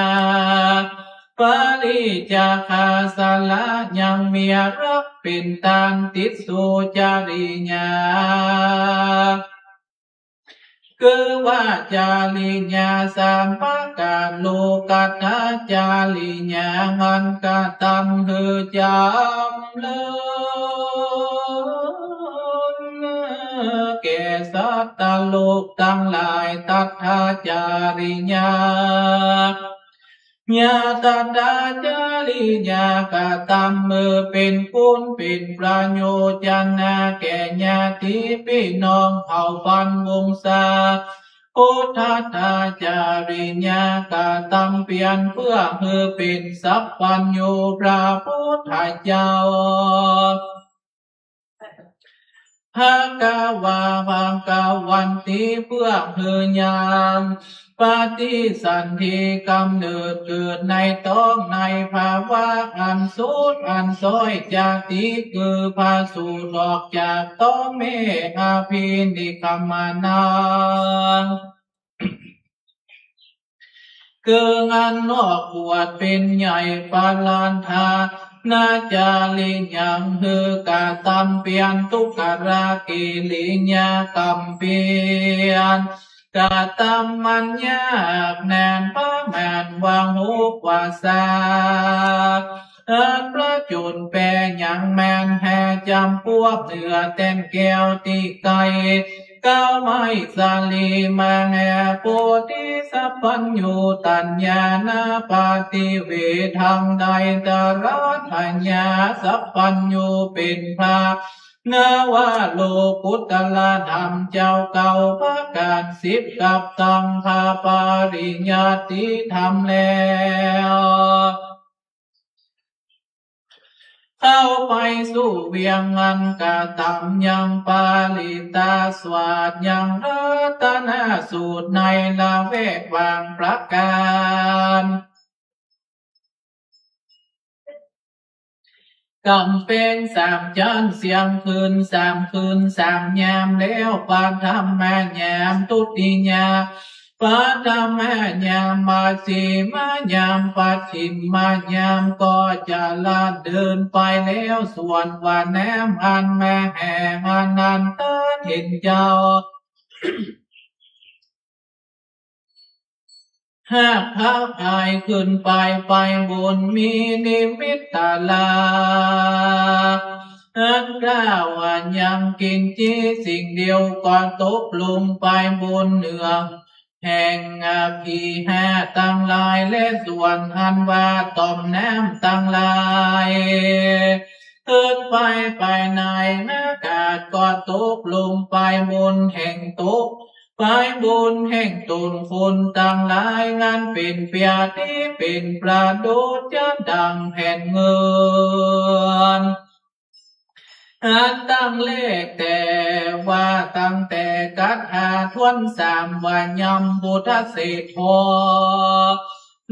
ปาลิจาคาสละยังเมียรักเป็นตาลติดสุจาริญาคือว่าจาริญาสามปะการโลกัตถาจาริญางันกตัมหือจำเลยแก่สัตตโลกทั้งหลายตัทธาจาริญาญาตตาจาริญากตัมมือเป็นคุณเป็นประโยชนะแก่ญาติพี่น้องเผ่าพันธุ์วงศาพุทธทาจาริญากตัมเปลี่ยนเพื่อเพื่อเป็นสัพพัญญูพระพุทธเจ้าภากาวาภังกาวันติเพื่อเพื่อยามปฏิสันธิกำเนิดเกิดในต้องในภาวะอันสุดอันซ้อยจากติคือพาสูดออกจากต้องเมฆาพินิกรรมานังเกิงอันนอกบวชเป็นใหญ่ปาลานธานาจาลิยังหือกาตัมเปียนทุกขรากิลิญากัมเปียนกาตัมมัญญาแนนพระแมนวังหุกวาสาพระจุนแปรยังแมนแห่จำพวกเสือเต้นแก้วตีไก่ก้าวไม้สาลีมาแห่โพธิสัพพัญญูตัญญาณปาติเวทังใดตระทัญญาสัพพัญญูเป็นพระนาวาโลกุตลธรรมเจ้าเก่าพระการ10กับตังคาปาริญญาติธรรมแล้วเข้าไปสู่เวียงอันกาตัมยังปาลิตาสวาดยังรัตนาสูตรในละเวกวางประการกำเป็น3 จันเสียงคืน3 คืน3 ยามแล้วปาธรรมยามตุติยาปาธรรมยามมาสีมายามปัจฉิมมายามก็จะลาเดินไปแล้วส่วนวันแนมอันแม่แห่งอนันตถิ่นเจ้าหากพระพายขึ้นไปบนมีนิมิตตาลาอันกล่าวว่ายังกินจีสิ่งเดียวก่อนตกลงไปบนเนื้อแห่งพีแห่ตั้งลายและส่วนอันว่าต่อมน้ำตั้งลายขึ้นไปในอากาศก็ตกลงไปบนแห่งตก ไปบุญแห่งตนคนต่างหลายงานเป็นเปียที่เป็นประโดดจะดังแผ่นเงินอันตั้งเลขแต่ว่าตั้งแต่กัดหาทวนสามวันยำบุตรเศรษฐ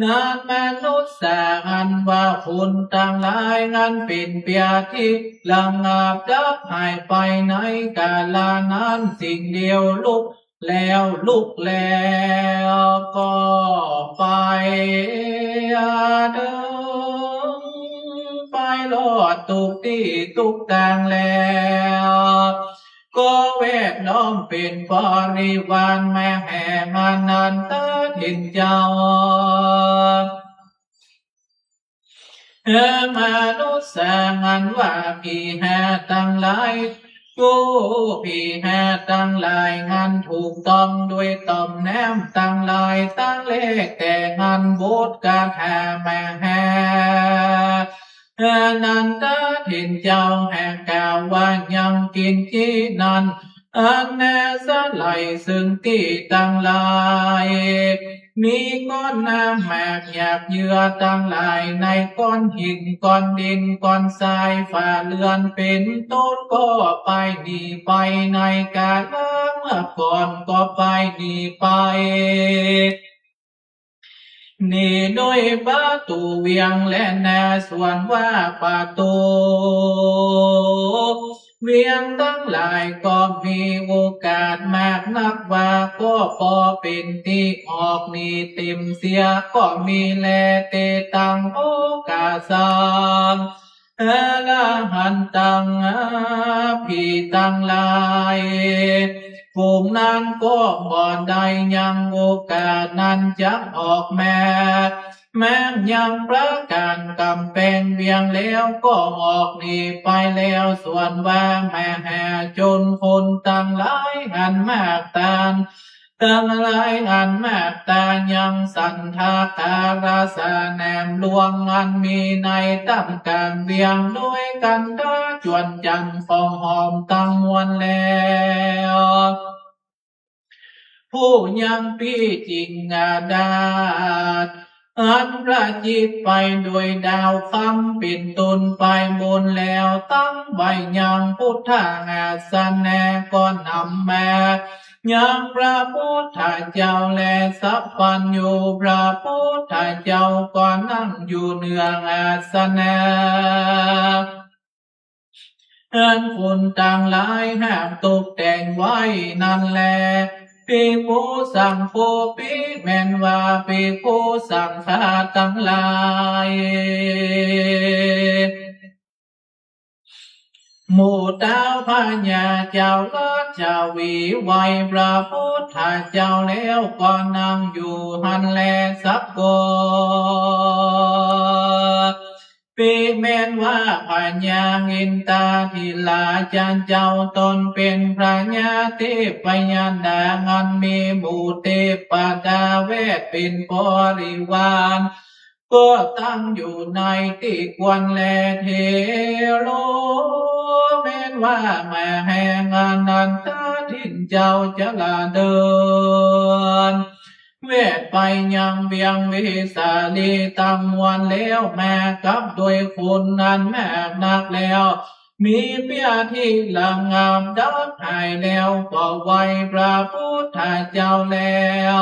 นานมนุษย์สาอันว่าคุณต่างหลายงานเป็นเปียที่ลังอาบดับหายไปในกาลานั้นสิ่งเดียวลุกแล้วลุกแล้วก็ไปเดินไปรอดตุกที่ตุกต่างแล้วก็เวทน้อมเป็นบริวารแม่แห่งอนันตถิ่นเจ้า มนุษย์สร้างอันว่าผีหาตั้งหลายกูผีหาตั้งหลายงานถูกต้องด้วยต่อมแนมตั้งหลายตั้งเลขแต่งานโบสการหาแม่แห่นันตถิ่นเจ้าแห่งกาวว่ายังกินที่นั้น อันแน่สลายซึ่งที่ตั้งหลายมีก้อนน้ำแมกหยาบเยื่อตั้งหลายในก้อนหินก้อนดินก้อนทรายฝ่าเรือนเป็นต้นก็ไปดีไปในกาลเมื่อก่อนก็ไปดีไปนี่โดยประตูเวียงและนาส่วนว่าประตูเวียงทั้งหลายก็มีโอกาสมากนักว่าก็พอเป็นที่ออกนี่เต็มเสียก็มีแลเตตังโอกาสังอรหันตังผีตั้งหลายฝูงนั้นก็บ่ได้ยังโอกาสนั้นจะออกแม้ยังประการกำแพงเวียงแล้วก็ออกหนีไปแล้วส่วนว่าแม่แห่จนคนตั้งหลายอันมากตานตั้งหลายอันมากตายังสันทาการาสาแนมลวงอันมีในตั้งการเวียงด้วยกันดาจวนจันฟองหอมตั้งมวลแล้วผู้ยังปีจิงอาดาษอันประจิตไปโดยดาวคำเป็นตนไปบนแล้วตั้งใบยังพุทธาสแนก็นำมายังพระพุทธเจ้าและสัพพัญญูพระพุทธเจ้าก็นั่งอยู่เนืองอาสนะอันคนต่างหลายห้ามตกแต่งไว้นั่นแลภิกขุสังโฆภิกแม่นว่าภิกขุสังฆาทั้งหลายหมู่เต้าพญาเจ้าละเจ้าวีไวพระพุทธเจ้าแล้วก็นั่งอยู่หันแลสักกปีแม่นว่าพญางินตาทิลาจันเจ้าตนเป็นพระญาเทพยดางันมีหมู่เทพดาเวทเป็นบริวารก็ตั้งอยู่ในที่ควรแลเทโลแม้นว่าแม่แห่งอนันตถิ่นเจ้าจะลาเดินเวทไปยังเบียงวิสาลีตั้งมวลแล้วแม่กับโดยคุณนั้นแม่นักแล้วมีเปียที่ลังงามดับหายแล้วก็ไว้พระพุทธเจ้าแล้ว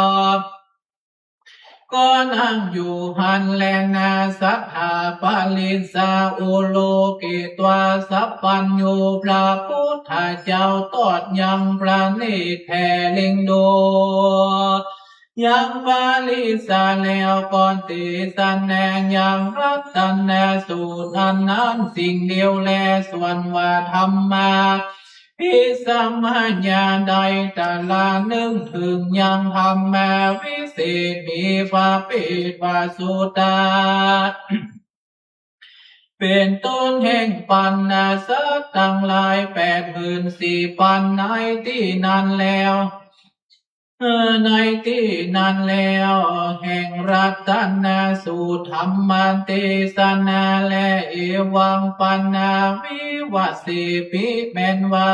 ก็นั่งอยู่หันแลนาสัทธาปาลิสาอุโลกิตวาสัพพัญญูพระพุทธเจ้าตอดยังพระนิแทลิงโดยังปาลิสาแล้วก่อนติสันแนยังรัตนแนสูตรอันนั้นสิ่งเดียวแลส่วนว่าธรรมาพิสัมมัญญาใดแต่ละนึงถึงยังธรรมแม้วิเศษมีฟาปิวาสุตาเป็นต้นแห่งปัญญาสัตว์ทั้งหลาย84,000ในที่นั้นแล้วในที่นั้นแล้วแห่งรัตนสูตรธรรมเทศนาและเอวังปัญญาวิวัสสิปิเป็นว่า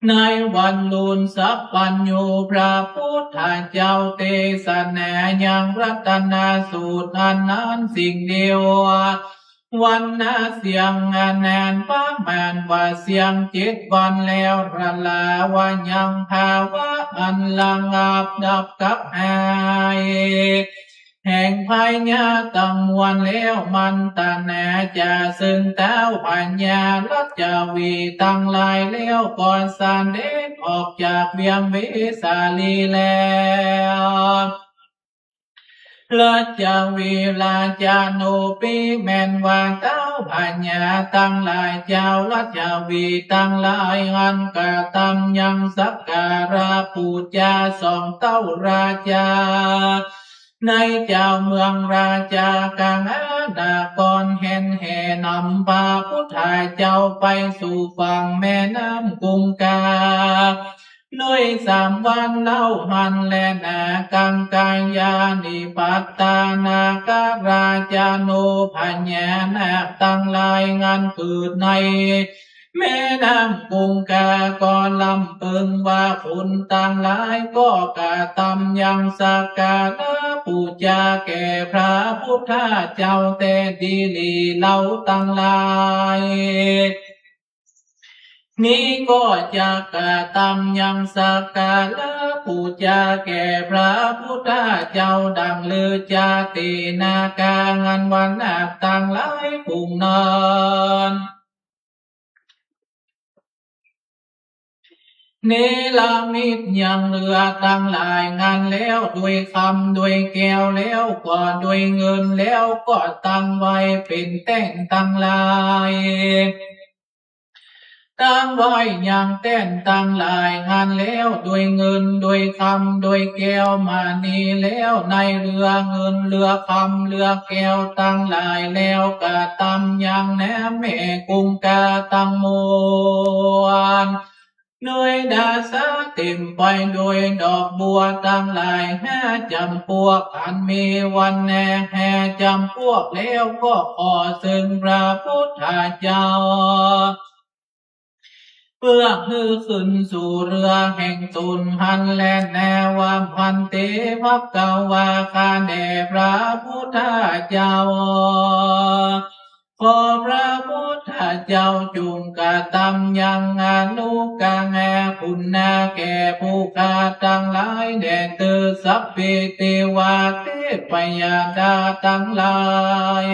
ในวันลุนสัพพัญญูพระพุทธเจ้าเทศนายังรัตนสูตรอันนั้นสิ่งเดียววันนาเสียงงานแนนป้าแมนว่าเสียงจิตวันแล้วระลาวันยังภาวะอันลังอาบดับกับหายแห่งภายญาตังวันแล้วมันตาแนาจะซึ่งเต้าปัญญาลัจจวีตังลายแล้วก่อนสานเด็กออกจากเวียงวิสาลีแล้วลัจจวีลาจาโนปิแมนวางเต้าปัญญาตังลายเจ้าลัจจวีตังลายอันกะตำยังสักการะปูจาสองเต้าราชาในเจ้าเมืองราชากางอาดากรเห็นแห่นำพาพุทธาเจ้าไปสู่ฝั่งแม่น้ำกุงกาด้วย3 วันเล่าหันแลนากังกายานิปัตตานาการาจาโนพัญญานาตั้งลายงานเกิดในแม่น้ำกุงกาก็ลำเปิงว่าคนต่างหลายก็กะตำยังสักการะปูจาแก่พระพุทธเจ้าแต่ดีลีเล่าตั้งหลายนี้ก็จะกะตำยังสักการะปูจาแก่พระพุทธเจ้าดังลือจาตินากางันวันนาคต่างหลายปุ่งนอนเนลามิตยังเรือตั้งหลายงานแล้วด้วยคำด้วยแก้วแล้วก็ด้วยเงินแล้วก็ตั้งไว้เป็นแต่งตั้งหลายตั้งไว้อย่างเต้นตั้งหลายงานแล้วด้วยเงินด้วยคำด้วยแก้วมานีแล้วในเรือเงินเรือคำเรือแก้วตั้งหลายแล้วกะตำอย่างแนแม่กุงกาตั้งมวนด้วยดาสาเต็มไปด้วยดอกบัวตั้งหลาย5 จำพวกอันมีวันแน่แห่จำพวกแล้วก็ขอซึ่งพระพุทธเจ้าเพื่อฮือขึ้นสู่เรือแห่งตุนหันแลแนวามพันเตภักกวาคาแด่พระพุทธเจ้าขอพระพุทธเจ้าจุงกะตำยังอนุกังคุณนาแก่ผู้ขาตั้งหลายแด่เตอสัพเพเทวาเทพยดาตั้งหลาย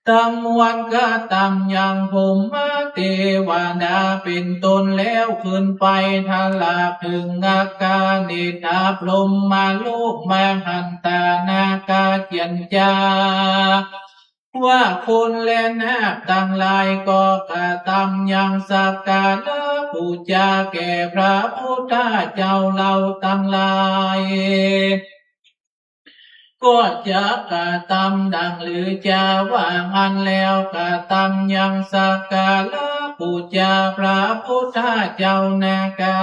ตั้งวันกะตำยังภูมิเทวดาเป็นตนแล้วขึ้นไปทลาถึงอากานิทาพรหมมาลูกมาหันตานากาเจียนจาว่าคนแลนาคตั้งหลายก็กะตำยังสักการะปูจาแก่พระพุทธเจ้าเราตั้งหลายก็จะกะตำดังหรือจะว่างันแล้วกะตำยังสักการะปูจาพระพุทธเจ้านากา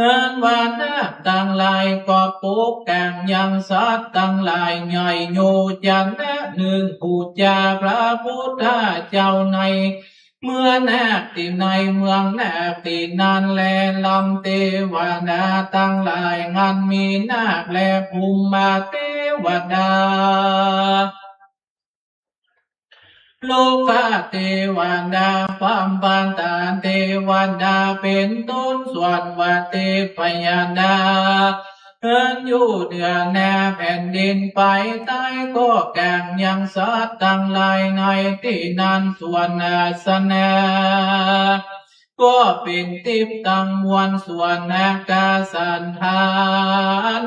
อันวานาตั้งหลายก็ปุกแกงยังสัตว์ตั้งหลายใหญ่โยจันนะหนึ่งปูจาพระพุทธเจ้าในเมื่อนาคที่ในเมืองนาคที่นั้นแลลำเทวดาตั้งหลายงานมีนาคและภูมิมาเทวดาโลกาเทวดาความปานตาเทวดาเป็นต้นส่วนวัตเทพยดาเอินอยู่เหนือแนแผ่นดินไปใต้ก็แก่งยังสัตว์ตั้งหลายในที่นั้นส่วนอาสนะก็เป็นทิพย์ตั้งมวลส่วนอากาสันธาน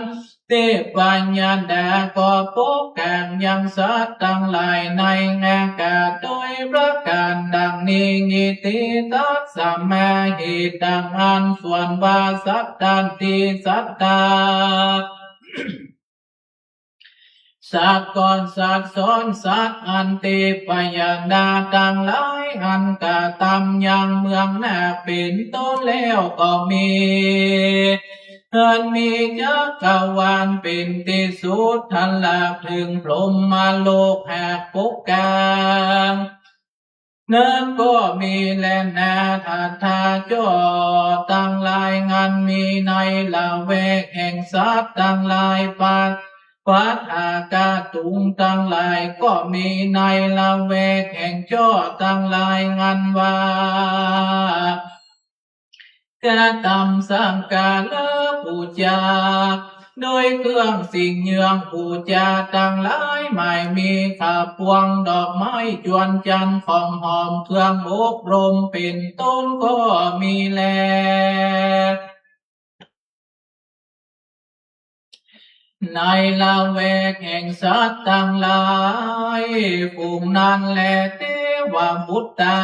เทปัญญาดาก็ปกแก่งยังสัตว์ตั้งหลายในอากาศโดยประการดังนี้นิติตัสสะมาหิดังอันส่วนวาสัตตันติสัตตาสัตว์ก่อนสัตว์ซ้อนสัตว์อันติปยดาตั้งหลายอันกะตำยังเมืองนาคเป็นต้นแล้วก็มีอันมีจักรวาลเป็นที่สุดทันลาภถึงพรหมโลกแหกปกกลาง นั้นก็มีแลนาทัตถาจอตั้งหลายงานมีในละเวกแห่งสัตว์ตั้งหลายปัดอากาตุงตั้งหลายก็มีในละเวกแห่งจอตั้งหลายงานว่ากะตำสังกาละปูจาโดยเครื่องสิ่งเยืองปูจาตั้งหลายไม่มีขับพวงดอกไม้จวนจันทร์ของหอมเครื่องอบรมเป็นต้นก็มีแลในละเวกแห่งสัตว์ตั้งหลายภูมินั้นแลเทวบุตตา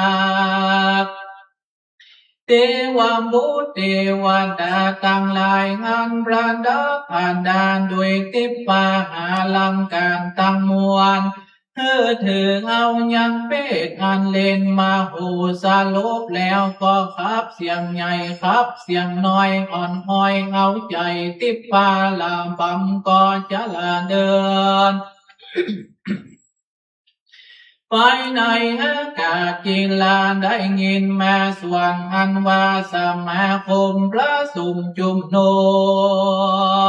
เทวบุตรเทวดาตั้งหลายงานประดับผ่านดานด้วยทิพย์ปาหาลังการตั้งมวลถือเอายังเป็ดอันเล่นมาหูสลบแล้วก็ขับเสียงใหญ่ขับเสียงน้อยอ่อนห้อยเอาใจทิพย์ปาลาบำก็จะละเดิน ไปในอากาศกีฬาได้ยินมาส่วนอันว่าสมาคมประสุมจุมนุ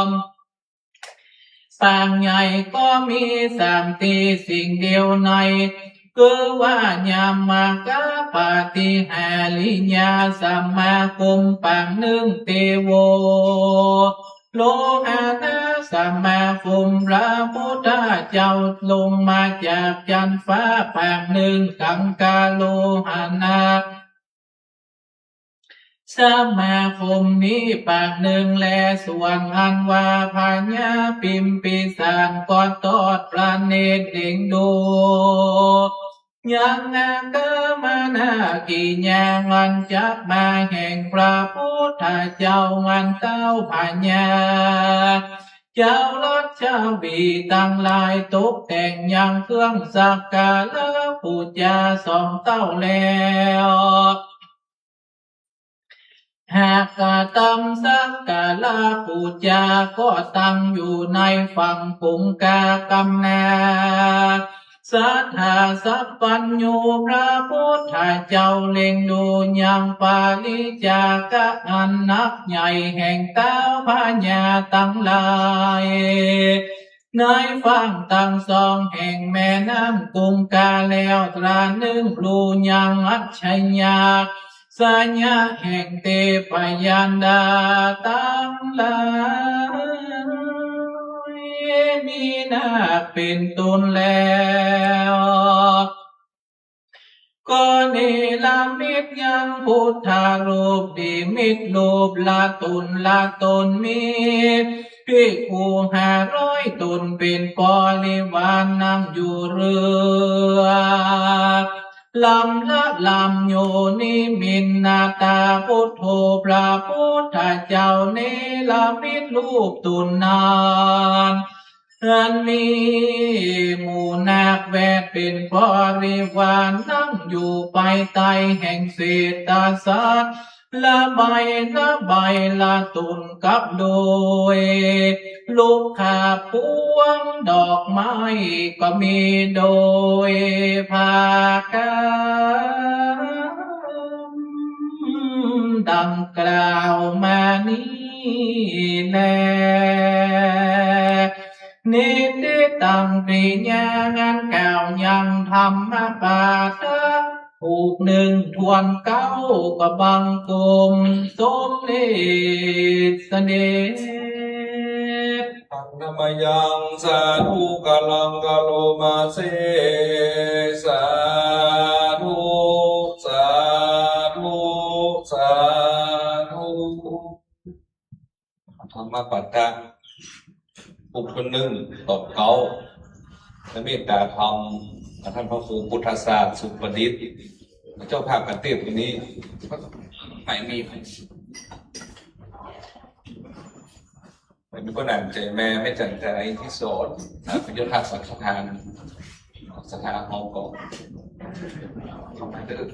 มปางใหญ่ก็มีสามตีสิ่งเดียวในคือว่ายามากะปาติหาลิญาสมาคมปางหนึ่งเตโวโลหะนะสมาคมพระพุทธเจ้าลงมาจากจันทร์ฟ้าปางหนึ่งกังกาโลหะนะสมาคมนี้ปากหนึ่งแลส่วนอันว่าพญาปิมปิสารก่อนตอดประเนตรเด่งดูยังงากะมานากิญางันจักมาแห่งพระพุทธเจ้างันเต้าพญาเจ้าลัดเจ้าบีตั้งลายตกแต่งยังเครื่องสักการะปูจาสองเต้าแล้วหากกะตำสักกะลาปูจาก็ตั้งอยู่ในฝั่งปุงกากำนาสัทธาสัพพัญญูพระพุทธเจ้าเล็งดูยังปาลิจากะอันนักใหญ่แห่งเต้าพญาตั้งหลายในฝั่งตั้งสองแห่งแม่น้ำกุงกาแล้วตราหนึ่งปลูยังอัจฉญาสัญญาแห่งเทพยันดาตั้งหลายมีนาคเป็นตุนแล้วก็เนลามิตยังพุทธารูปดีมิตรรูปละตนมีภิกขุ500 ตนเป็นบริวารนั่งอยู่เรือลำละลำโยนิมินนาตาพุทโธพระพุทธเจ้าเนลามิตรรูปตุนนานอันมีหมู่นาคแวดเป็นบริวารนั่งอยู่ไปใต้แห่งเศรษฐศาสตร์ละใบละตุนกับโดยลูกขาพวงดอกไม้ก็มีโดยภากันดังกล่าวมานี้แลนิติตังปิญญางานกล่าวยังธรรมปาทะผูกหนึ่งทวนเก้าก็บังกลมสมเด็จเสด็จอันนมยังสาธุกาลังกาโลมาเสสาธุสาธุสาธุธรรมปัตตะปุถุหนึ่งตบเก้าและเมตตาธรรมท่านพระครูพุทธศาสตร์สุประดิษฐ์เจ้าภาพกันเทพวันนี้ไม่มีก็หนักใจแม่ไม่จันใจที่โสดเป็นยศศักดิ์สถานห้องกงเข้ามาเดิน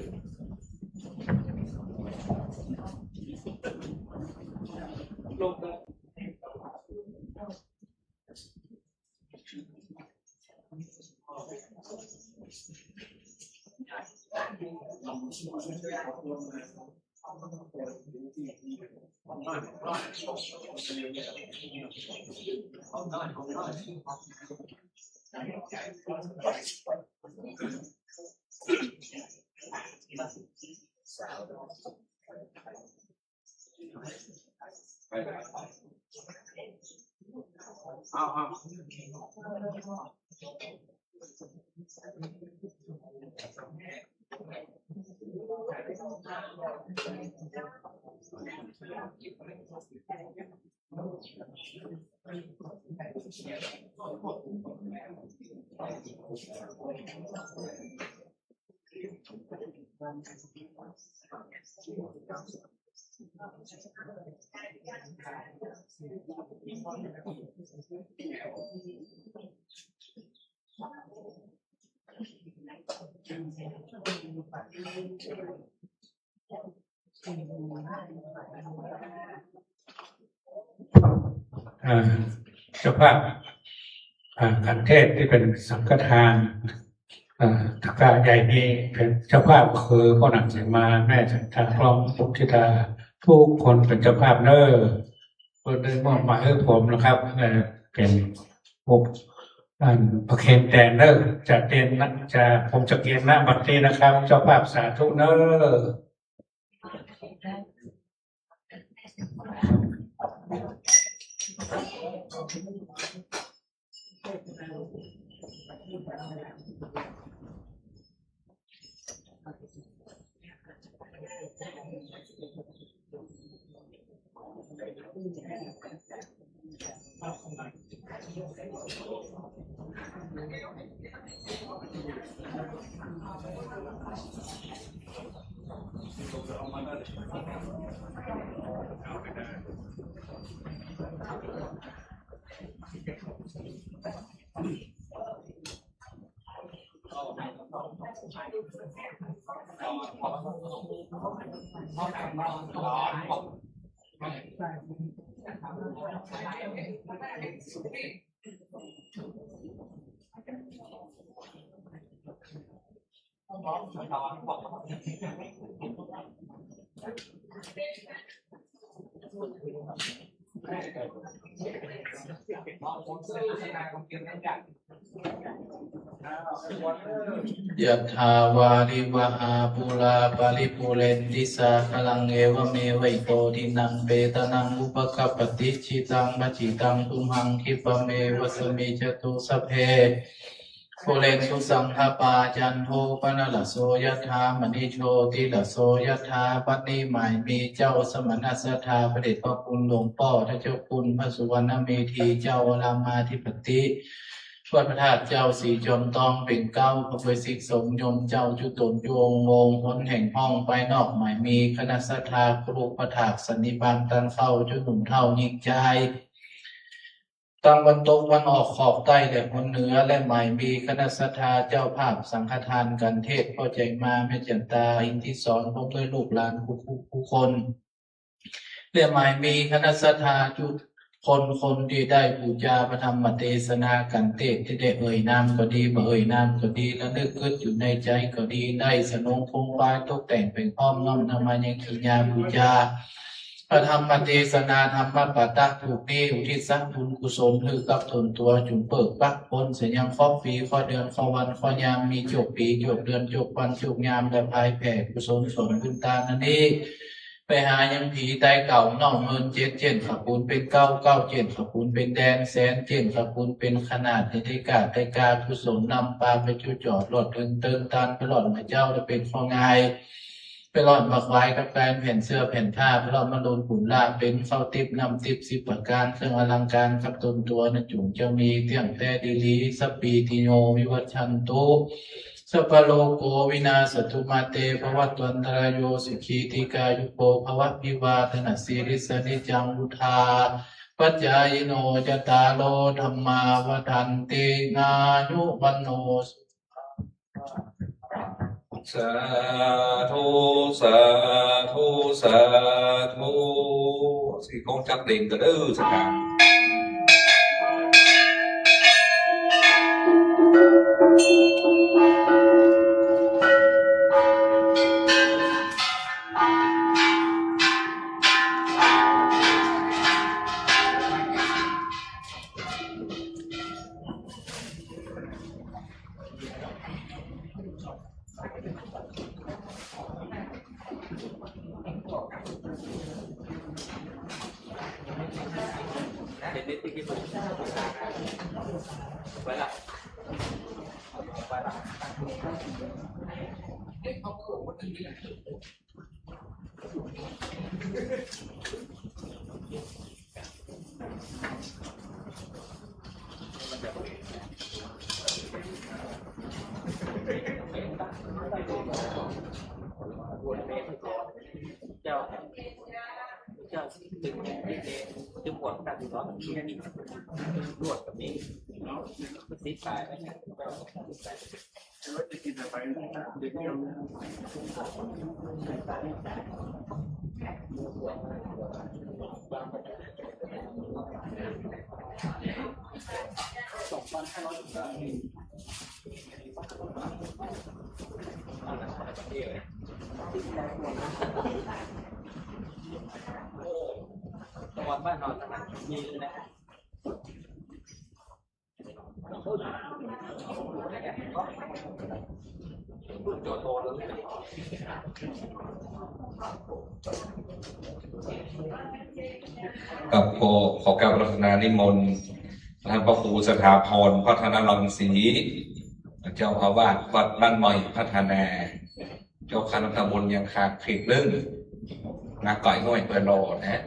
เจ้าภาพขันเทศที่เป็นสังฆทานตะกร้าใหญ่นี้เป็นเจ้าภาพคือพ่อหนักเสมาแม่จันทาพร้อมพุทธิดาทุกคนเป็นเจ้าภาพเนอเพื่อได้มอบหมายให้ผมนะครับเป็นผมประเคนแดนเนอจะเรียนนักจะผมจะเรียนหน้าบัดนี้นะครับ เจ้าภาพสาธุเนอยะถาวาริวหาปุราปาริปุเรนติสาคลังเอวเมวัยโตทินังเปตนังอุปกัปปติจิตังมัจจิตังตุมหังคิปะเมวะสมิจตุสัพเพปุเรนตุสังฆปาจันโทปนะละโสยะถามณิโชติละโสยะถาปัตติหมายมีเจ้าสมณสัทธาพระเดชพระคุณหลวงพ่อพระเจ้าคุณพระสุวรรณเมธีเจ้ารามาธิปติวัดพระธาตุเจ้าสีจอมทองเป็นเก้าพระเวสสิกสงฆ์ยมเจ้าจุตนโยงงงพ้นแห่งห้องไปนอกหมายมีคณะสัทธาครูประถากสันนิบาตตันเข้าจุหนุ่มเท่ายิ่งใจตั้งวันตกวันออกขอบใต้และคนเหนือและหมายมีคณะสัทธาเจ้าภาพสังฆทานกันเทศเข้าใจมาแม่จันตาอินทิสอนพบด้วยลูกหลานผู้คนและหมายมีคณะสัทธาจุคนที่ได้บูชาพระธรรมเทศนากันเทศที่ได้เอ่ยนามก็ดีบ่เอ่ยนามก็ดีและนึกคิดอยู่ในใจก็ดีได้สนองพงฟ้าตกแต่งเป็นอ้อมน้อมนำมายังขีญาบูชาพระธรรมเทศนาธรรมปาตะถูกนี้อุทิศสักบุญกุศลคือกับตนตัวจุ่มเปิกปักพ้นเสียยังข้อปีข้อเดือนข้อวันข้อยามมีจบปีจบเดือนจบวันจบยามและภายแผ่กุศลสมบุญตานั่นเองไปหายังผีตายเก่าน่องเมินเจ็ดขับปูนเป็นเก้าเจ็ดขับปูนเป็นแดนแสนเจ็ดขับปูนเป็นขนาดในที่กาไตกากุศลนำปลาไปจุจอดหลอดเติงตานไปหลอดมาเจ้าจะเป็นข้องายไปหลอดมาควายกับแฟนแผ่นเสื้อแผ่นผ้าไปหลอดมาโดนขุนลาเป็นเข้าติบนำติบ10ประการเครื่องอลังการกับตนตัวนะจุ่มจะมีเที่ยงแต่ดีลีสัปปีติโยวิวัชชันตุสัพพโลโกวินาศตุมาเตภวัตวันตรายโยสุขีติกายุโกภวะพิวาทนาสิริสนิจังวุธาปัจจายโนจตารโลธรรมาวทันตินายุวันโนสาธุสาธุสาธุสิcon chắc tiền từ đó sẽ cả เห็นนิดที่สุดไว้ละไว้ละเจ้าถึงถึงหัวการติดต่อกับที่นี่รวดกับนี้เนาะติดสายไปเนี่ยจะกินอะไรดึงเดียวตอนบ้านนอนทั้งนั้นมีเลยนะโจโตแล้วกับขอการรัตนานิมนต์ท่านพระครูสถาพรพัฒนารังสีเจ้าอาวาสวัดบ้านใหม่พัฒนาเจ้าคณะตำบลยังขาดเพียงนึงนักก่อยง่อยเปิดโลนะ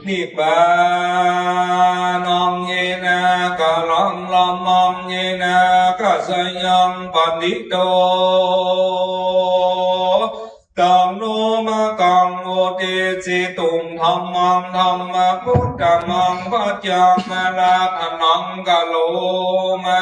นิบานองเยนากะลองลอมมองเยนากะสยังปันติโตตังโนมะกังโอเตจิตุงธรรมังธรรมพุทธมังปัจจังมาลาภนังกะโลมา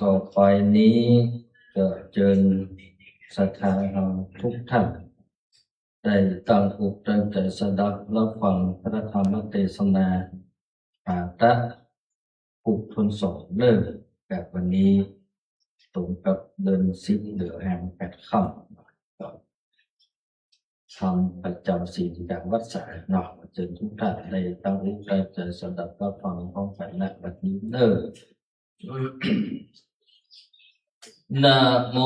ต่อไปนี้จะเชิญศรัทธาเราทุกท่านได้ตั้งอกตั้งใจสดับรับฟังพระธรรมเทศนาตะปุกทนสองเลิกแบบวันนี้ตรงกับเดือน10เหลือแห่ง8 ค่ำทำประจำศีลแบบวัดสายเนาะเชิญทุกท่านได้ตั้งอกตั้งใจสดับรับฟังพร้อมกันณบัดนี้เด้อ นะโม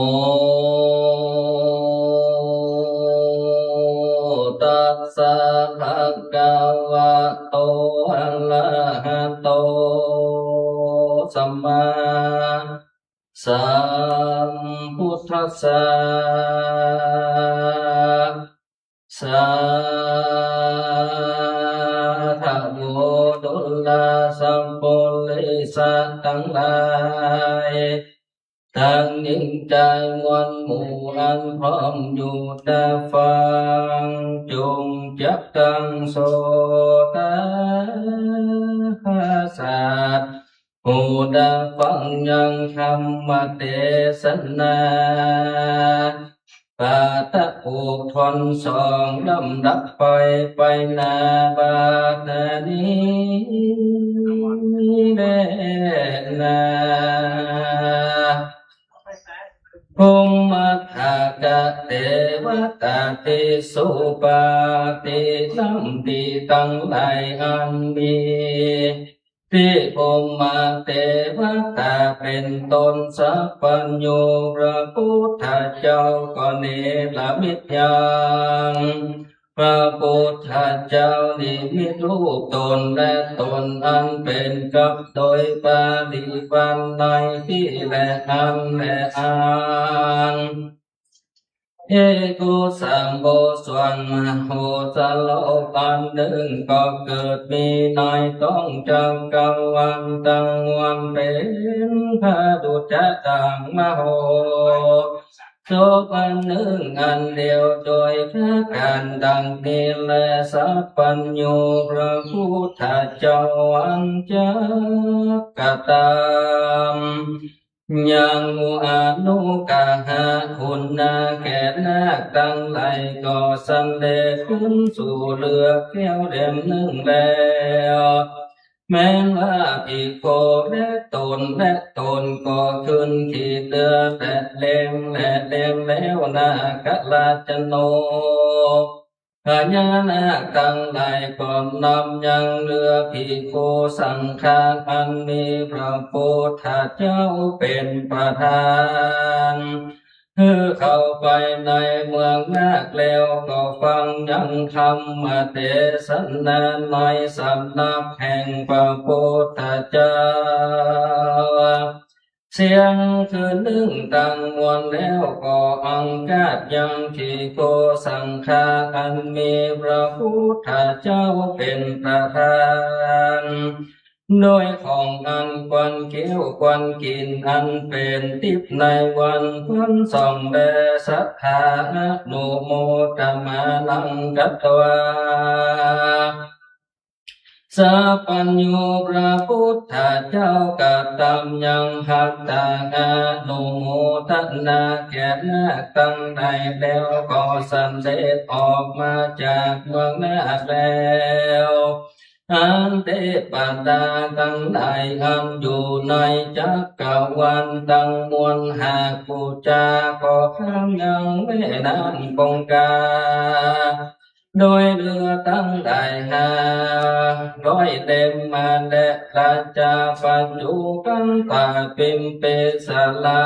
ตัสสะภะคะวะโตอะระหะโตสัมมาสัมพุทธัสสะสัทธะโมดุลลาสัมปุริสัตทั้งหลายทั้งยิ่งใจมวลหมู่อันพร้อมอยู่ได้ฟังจงจักกังโสตศาสตร์ผู้ได้ฟังยังธรรมเทศนาปาตะผูกทนสองลำดับไปนาบาดนี้เดนาภูมิทากะเทวตาติสุปาติสัมติตั้งหลายอันมีที่ภูมิเทวตาเป็นตนสัพพัญญูพระพุทธเจ้าก็เนรมิตยัง พระพุทธเจ้านิมิตรูปตนและตนอันเป็นกับโดยปาฏิปันในที่และอันและอันเอกุสัมโฆส่วนมโหสโลกอันหนึ่งก็เกิดมีในต้องจักกังวันตังวันเป็นพระดุจตังมโหโสปันหนึ่งอันเดียวโดยพระการดังนี้และสัพพัญญูพระพุทธเจ้าอันจักกตามยังอนุกาหาคุณนาแก่นาคตั้งหลายก็สันเดชขึ้นสู่เรือแก้วเด่มหนึ่งแล้วแม้ว่าภิกขุและตนก็ขึ้นที่เรือและเล่มแล้วนาคราชโนพญานาคตั้งหลายก็นำยังเรือภิกขุสังฆาอันมีพระพุทธเจ้าเป็นประธานเข้าไปในเมืองนาคแล้วก็ฟังยังธรรมเทศนาในสำนักแห่งพระพุทธเจ้าเสียงคือหนึ่งตั้งมวลแล้วก็อังคาดยังที่โกสังฆาอันมีพระพุทธเจ้าเป็นประธานโดยของอันควันเกี้ยวควันกินอันเป็นทิพย์ในวันพ้นส่องแดศรัทธาโนโมตัมมานังกัตวาสัพพัญญูพระพุทธเจ้ากัตตัมยังหัตถาโนโมทันนาแก่นาคตั้งใดแล้วก็สันเสด็จออกมาจากเมืองนาคแล้วอันเทพดาตั้งหลายอันอยู่ในจักรวาลตั้งมวลหากปูจาก็ข้างยังไม่นานคงกาโดยเรือตั้งได้ร้อยเต็มมาและราชาปัจจุบันตาปิมเปสลา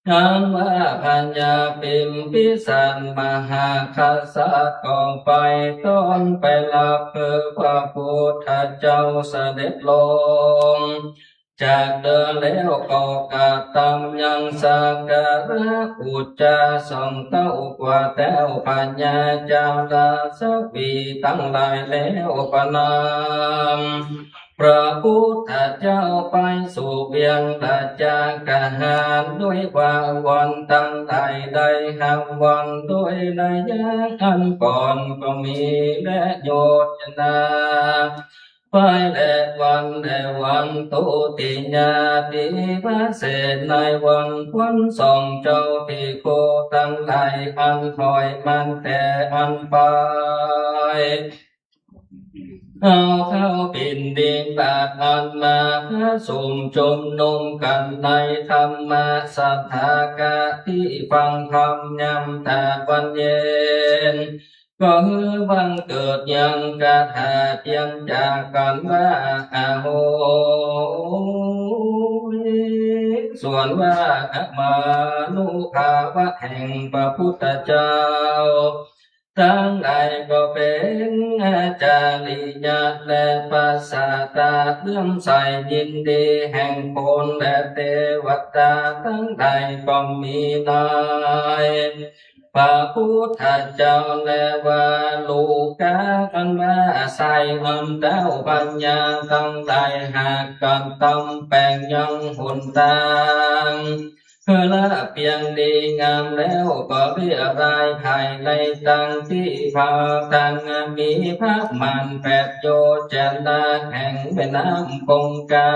อันว่าพัญญาปิมพิสันมหาคัสสะก็ไปต้อนไปรับพระพุทธเจ้าเสด็จลงจากเดินแล้วก็กาตำยังสักการะอุจจาสองเต้ากว่าแต้วปัญญาจาลาสวีทั้งหลายแล้วปนามพระพุทธเจ้าไปสู่เบียงราชกาหารด้วยว่าวันตั้งใดหาวันด้วยระยะอันก่อนก็มีและโยชนาไปและวันตุติญาติภาเศษในวันควันส่องเจ้าภิกขุทั้งหลายอันถอยมันแต่อันไปเอาเข้าปิ่นดินบาทอันมาสุ่มชุมนุมกันในธรรมสัทธากะที่ฟังธรรมยำแต่วันเย็นก็บังเกิดยังกระถาเทียงจากกันว่าโหส่วนว่ามานุภาวะแห่งพระพุทธเจ้าทั้งหลายก็เป็นอาจาริยะและปัสสาตาเลื่อมใสยินดีแห่งโคนและเทวตาทั้งหลายก็มีนายพระพุทธเจ้าและว่าลูกาอันว่าใส่อันเต้าปัญญาทั้งหลายหากกันตำแปลงยังหุนทางละเพียงดีงามแล้วก็เรียรายภายในตังที่พาตังมีพระมันแปดโยชนะแห่งแม่น้ำคงคา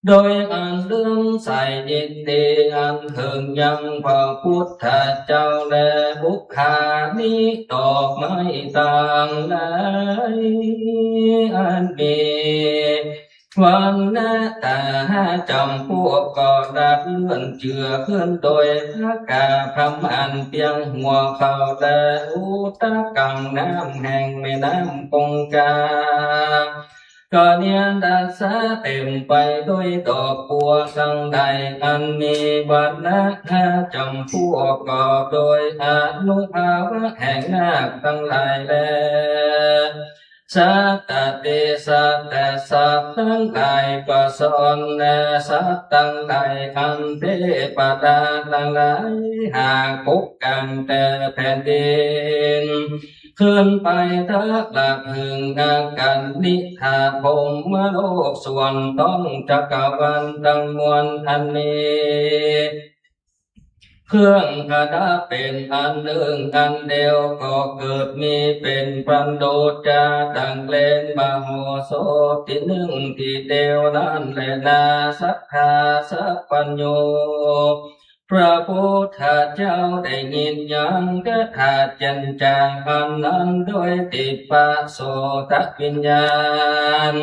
โดยอันเลื่อมใสยินดีอันเถิงยังพระพุทธเจ้าและบุคคานี้ดอกไม้ต่างหลายอันมีวันนาตาจำพวกก็ดัดเลื่อนเจือขึ้นโดยพระกาพำอันเพียงหัวเขาแต่อุตกังน้ำแห่งแม่น้ำคงคา ก็เนียนดัสะเต็มไปด้วยดอกบัวทั้งใดอันมีวันนะจำพวกกอบโดยอนุภาวะแห่งนาคทั้งหลายแลสัตตติสัตตสัตว์ทั้งหลายก็สอนสัตว์ทั้งหลายอันเทปดาทั้งหลายหากพบกันแต่แผ่นดินขึ้นไปทักหลักหึงกันนิทาพมมโลกส่วนต้องจักรวาลทั้งมวลอันนี้เครื่องกระดับเป็นอันหนึ่งอันเดียวก็เกิดมีเป็นปันโดจาดังเลนมโหสถที่หนึ่งที่เดียวนั้นแหละนาสัทธาสัพพัญโยพระพุทธเจ้าได้ยินยังกระถาจันจางอันนั้นด้วยติปะโสตวิญญาณ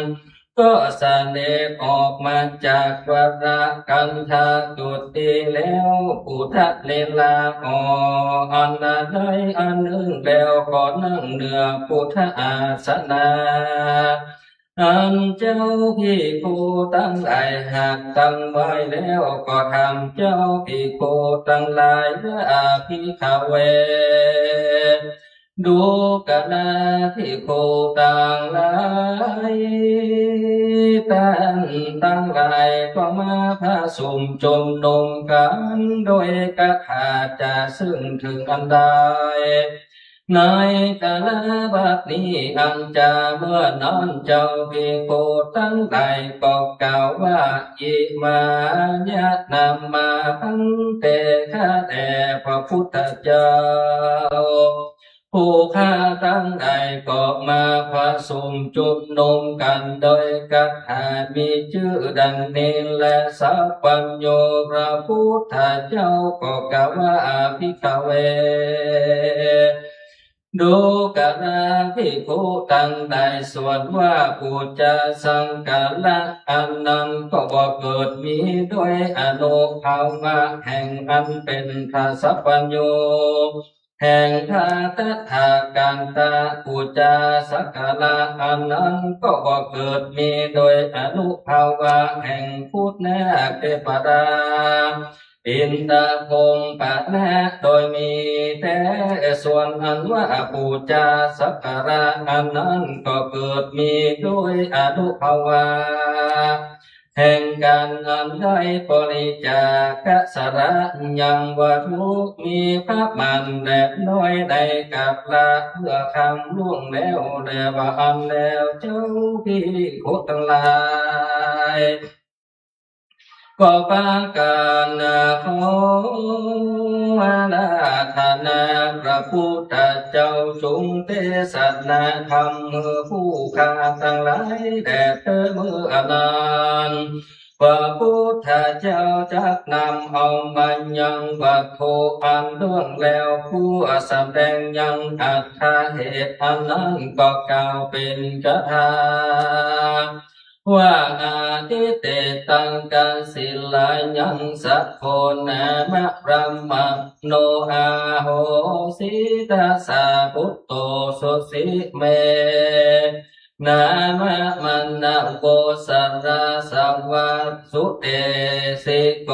ก็แสดงออกมาจากวรกันธาตุติแล้วปุถะเลลาออันใดอันหนึ่งแล้วก็นั่งเหนือปุถะอาสนะอันเจ้าพี่โคตั้งหลายหากตั้งไว้แล้วก็ทำเจ้าพี่โคตั้งหลายอาภิขเวดูกะนาที่โคต่างหลายตั้งหลายก็มาพาสุ่มจมนมกันโดยกะขาดจะซึ่งถึงอันใดในกาลบัดนี้อันจะเมื่อนอนเจ้าพิโกตั้งหลายก็กล่าวว่าอิมายะนามาพันเตข้าแต่พระพุทธเจ้าผู้ข้าตั้งใดก็มาผสมจุมนุมกันโดยกัตถามีชื่อดังนี้และสัพพัญโยพระพุทธเจ้าก็กล่าวว่าอภิขเวดูกะนาภิกขุตั้งใดส่วนว่าปูจาสังกาละอันนั้นก็บ่เกิดมีด้วยอนุภาวะแห่งอันเป็นพระสัพพัญโยแห่งทาตถากันตาปูจาสักการะอันนั้นก็บ่เกิดมีโดยอนุภาวะแห่งพุทธนาเทปดาอินทพงปะนะโดยมีแต่ส่วนอันว่าปูจาสักการะอันนั้นก็เกิดมีด้วยอนุภาวะแห่งการอันได้บริจาคสระยังวัตถุมีพระมันแดดน้อยในกับละเพื่อคำล่วงแล้วแลว่าอันแล้วเจ้าพี่โคทั้งหลายก็ปาการขออาราธนาพระพุทธเจ้าจงเทศนาธรรมผู้ข้าทั้งหลายแด่เธอเมื่อนานพระพุทธเจ้าจักนำเอามายังวัตถุอันล่วงแล้วผู้แสดงยังอัตถาเหตุอันนั้นก็กล่าวเป็นคาถาว่าอาทิเตตังกัสิลายังสัพโพนามะพระมะโนอาโหสิตาสาพุตโตสุสิเมนามะมันนะโกสัรราสวัสสุเตสิโก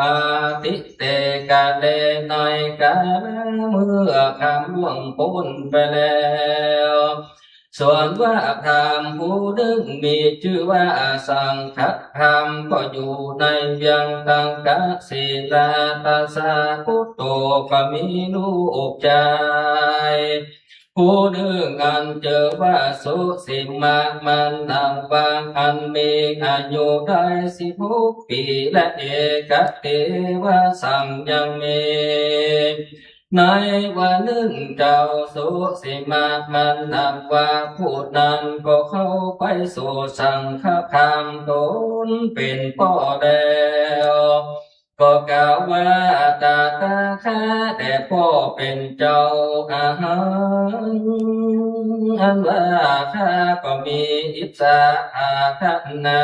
อาทิเตกาเลนอยกาเมื่อคำล่วงพ้นไปแล้วส่วนว่าพรามผู้ดึงมีชื่อว่าสังฆพรามก็อยู่ในเวียงตังกศิลาตาสาพุตโตก็มีลูกใจผู้ดึงอันเจอว่าสุสิมามันนางบางอันมีอายุได้16 ปีและเอกเทวสังยังมีในวันหนึ่งเจ้าสุสิมามันนางว่าผู้นั้นก็เข้าไปสู่สังฆพรามตนเป็นพ่อแล้วก็กล่าวว่าตาข้าแต่พ่อเป็นเจ้าอาหารอันว่าข้าก็มีอิจฉาอาฆนา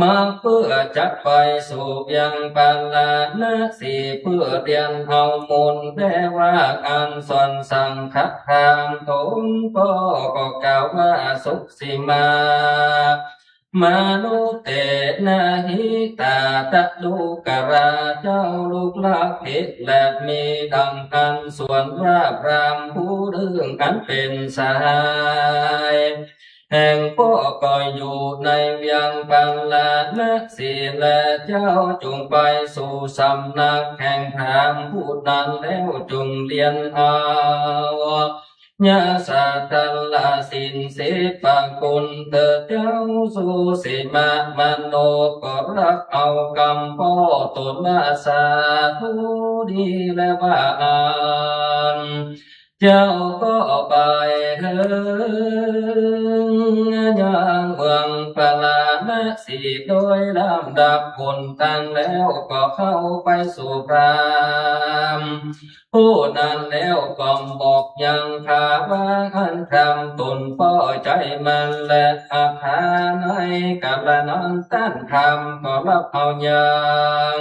มาเพื่อจะไปสู่ยังปัลลานะสีเพื่อเรียนเอามูลแต่ว่าการสอนสังฆทานตนก็กล่าวว่าสุขสิมามานุเตนะหิตาตะลูกราเจ้าลูกลักเพชรและมีดังกันส่วนราบรามผู้เรื่องกันเป็นสาย แห่งพ่อก็อยู่ในเวียงปัลลานะสีและเจ้าจงไปสู่สำนักแห่งพรามผู้นั้นแล้วจงเรียนเอาญาสาทัลลาสินสิปะกุลเถิดเจ้าสู่สิมามโนก็รักเอากรรมพ่อตนมาสาธุดีและว่าอันเจ้าก็ไปเถิดยังเมืองปลาณสีโดยลำดับคนตั้งแล้วก็เข้าไปสู่พรามผู้นั้นแล้วก็บอกยังข้าว่าอันทำตนป้อใจมันและอาคาในกับละนั้นตั้นคำก็รับเอายัง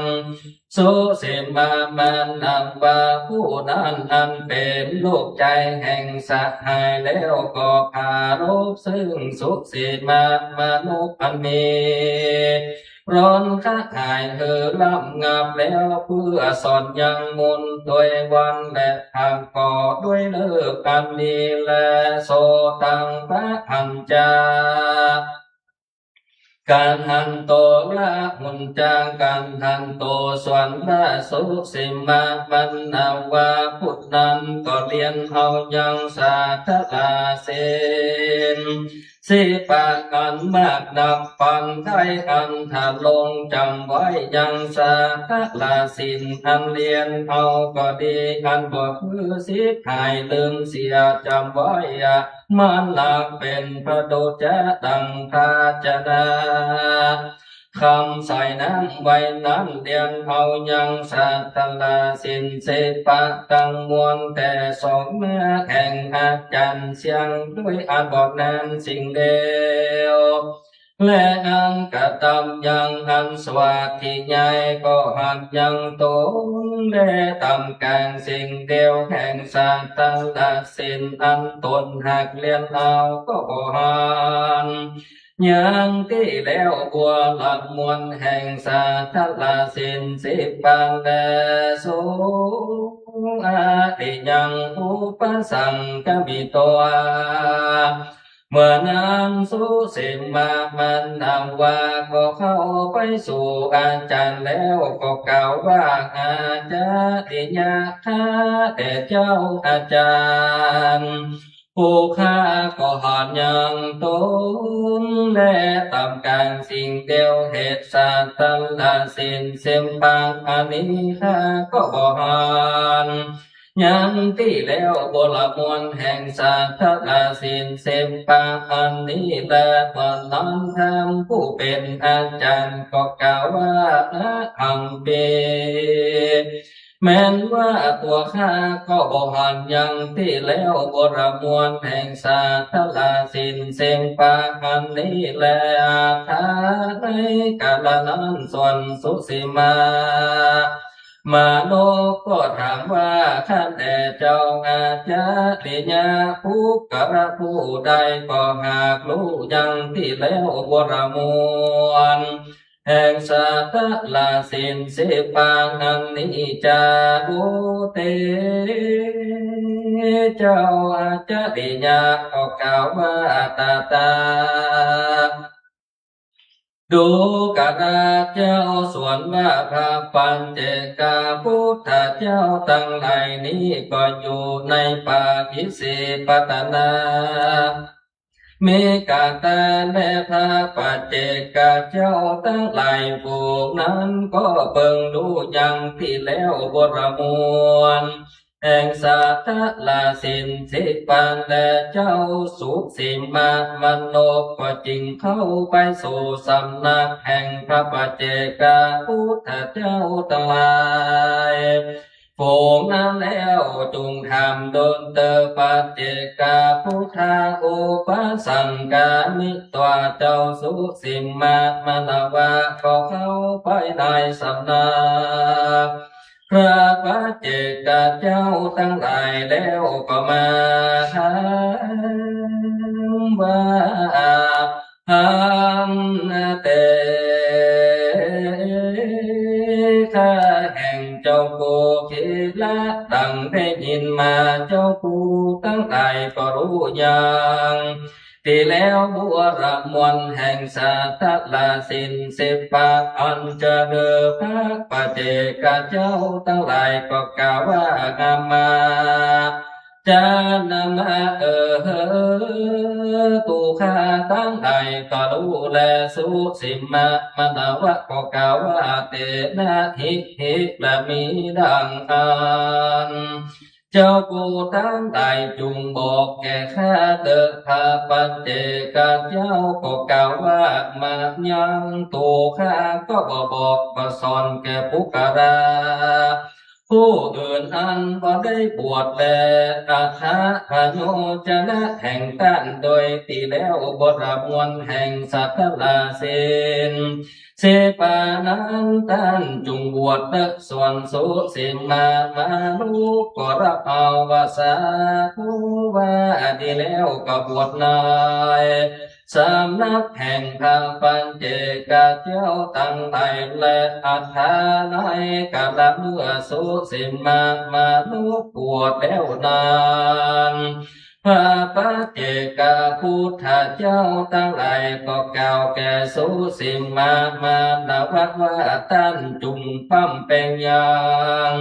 สุสิมามันอันว่าผู้นั้นอันเป็นลูกใจแห่งสหายแล้วก็พารบซึ่งสุสิมามนุษย์อันมีร้อนข้าหายเธอลำงับแล้วเพื่อสอนยังมุนโดยวันและทางก่อด้วยเลิกกันดีและโสตังพระอัญจาการหันโตละหุนจางการหันโตส่วนพระสุสิมาปันนาวาพุทธนั้นก็เรียนเอายังสาธลาเสนสิปากันมากนับปันไทยอันถาลงจำไว้ยังสาธลาสินอันเรียนเอาก็ดีอันบ่คือสิหายลืมเสียจำไว้มันหลักเป็นพระโดจดังพาจนาคำใส่น้ำไว้นั้นเดียนเอายังสัตลาสินเสปะตังมวลแต่สองแม่แห่งอาจารย์เสียงด้วยอาบอกนั้นสิ่งเดียวและอันกระทำยังอันสวัสดิ์ใหญ่ก็หักยังตนและทำการสิ่งเดียวแห่งสัตลาสินอันตนหักเลียนเอาก็หันยังที่แล้วบัวหลักมวลแห่งสาธลาสินสิปันเดสุอาติยังอุปสังกมิตัวเมื่อนั้นสุสิมามันนำว่าก็เข้าไปสู่อาจารย์แล้วก็กล่าวว่าอาจารย์ยะท่าแต่เจ้าอาจารย์ผู้ข้าก็หอนยังตนและตามการสิ่งเดียวเหตุสัตตลสินเสมปังอันนี้ข้าก็บ่หอนยังที่แล้วบลมวลแห่งสัตตลสินเสมปังอันนี้และวันนั้นทำผู้เป็นอาจารย์ก็กล่าวว่าอังเปแม้นว่าตัวข้าก็บ่หันยังที่แล้วบรมวลแห่งสาธลาสินเสมปาอันนี้แลอาทาในกาลนั้นส่วนสุสิมามาโนก็ถามว่าท่านแต่เจ้าอาจารย์ญาผู้กระผู้ใดก็หากรู้ยังที่แล้วบรมวลแห่งสัตลาสินสิปังอันนิจาอุเตเจ้าอาจารย์ญาก็กล่าวว่าตาดูกราเจ้าส่วนว่าพระปัญเจกาพุทธเจ้าตั้งหลายนี้ก็อยู่ในปากิสิปตนาเมกาตาและพระปัจเจกาเจ้าตั้งหลายพวกนั้นก็เบิ่งดูยังที่แล้วบรมวลแห่งสัตตลาสินสิปันและเจ้าสุสิมามโนก็จึงเข้าไปสู่สำนักแห่งพระปัจเจกพุทธเจ้าทั้งหลาย ฝูงนั้นแล้วจุงทำดนเตอปัจเจกาพุทธาอุปสังกามิตัวเจ้าสุสิมมามนาวะก็เข้าไปในสำนักพระปัจเจกเจ้าทั้งหลายแล้วก็มาถามว่าหันเตข้าแห่งเจ้าผู้คิดละดังได้ยินมาเจ้าผู้ทั้งหลายก็รู้อย่างที่แล้วบัวระมวลแห่งสัทธลาสิน10 ปากอันเจริญพระปัจเจกเจ้าทั้งหลายก็กล่าวว่างามมาจานมาตุข้าตั้งใดก็รู้แลสุสิมามนาวะก็กล่าวว่าเตนะหิและมีดังอันเจ้าผู้ทั้งใดจุงบอกแก่ข้าเถิดพระปัจเจกเจ้าก็กล่าวว่ามายังตัวข้าก็บอกก็สอนแก่ผู้กราผู้อื่นอันบ่ได้บวชแต่อาคาพโยจนะแห่งต้านโดยตีแล้วบทมวลแห่งสัตตลาเสนเสปานั้นท่านจุงบวชเลิกส่วนสุสิมาลูกก็รับเอาวาสาผู้ว่าดีแล้วก็บวชนายสำนักแห่งพระปัญเจกเจ้าตั้งใจและอัฏฐานายกะละเมื่อสุสิมาลูกบวชแล้วนานพระปัจเจกพุทธเจ้าตั้งหลายก็กล่าวแก่สุสิมาดาวัดว่าท่านจุงพัมเป็นอย่าง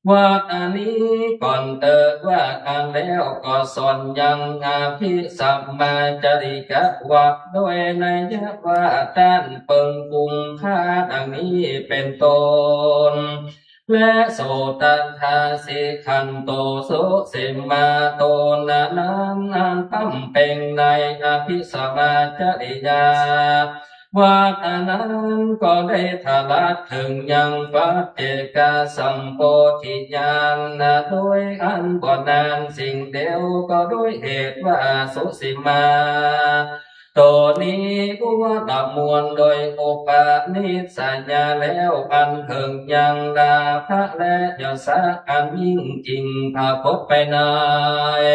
ว่าอันนี้ก่อนเติดว่ากันแล้วก็สอนยังอาภิสัมมาจริกะวัดด้วยในยะว่าท่านเปิงกุงค่าดังนี้เป็นต้นและโสตัทธาสิขันโตโสสิมาโตนานั้นอันตั้มเป็นในอภิสัมมาจริยาว่าอันนั้นก็ได้ทลัดถึงยังปัจเจกสัมโพธิญาณโดยอันบ่นานสิ่งเดียวก็ด้วยเหตุว่าสุสิมาตัวนี้ผู้ว่าดำมวลโดยโอปานิสัญญาแล้วอันเถิงยังดาพระและยศอันยิ่งจริงพาพบไปนาย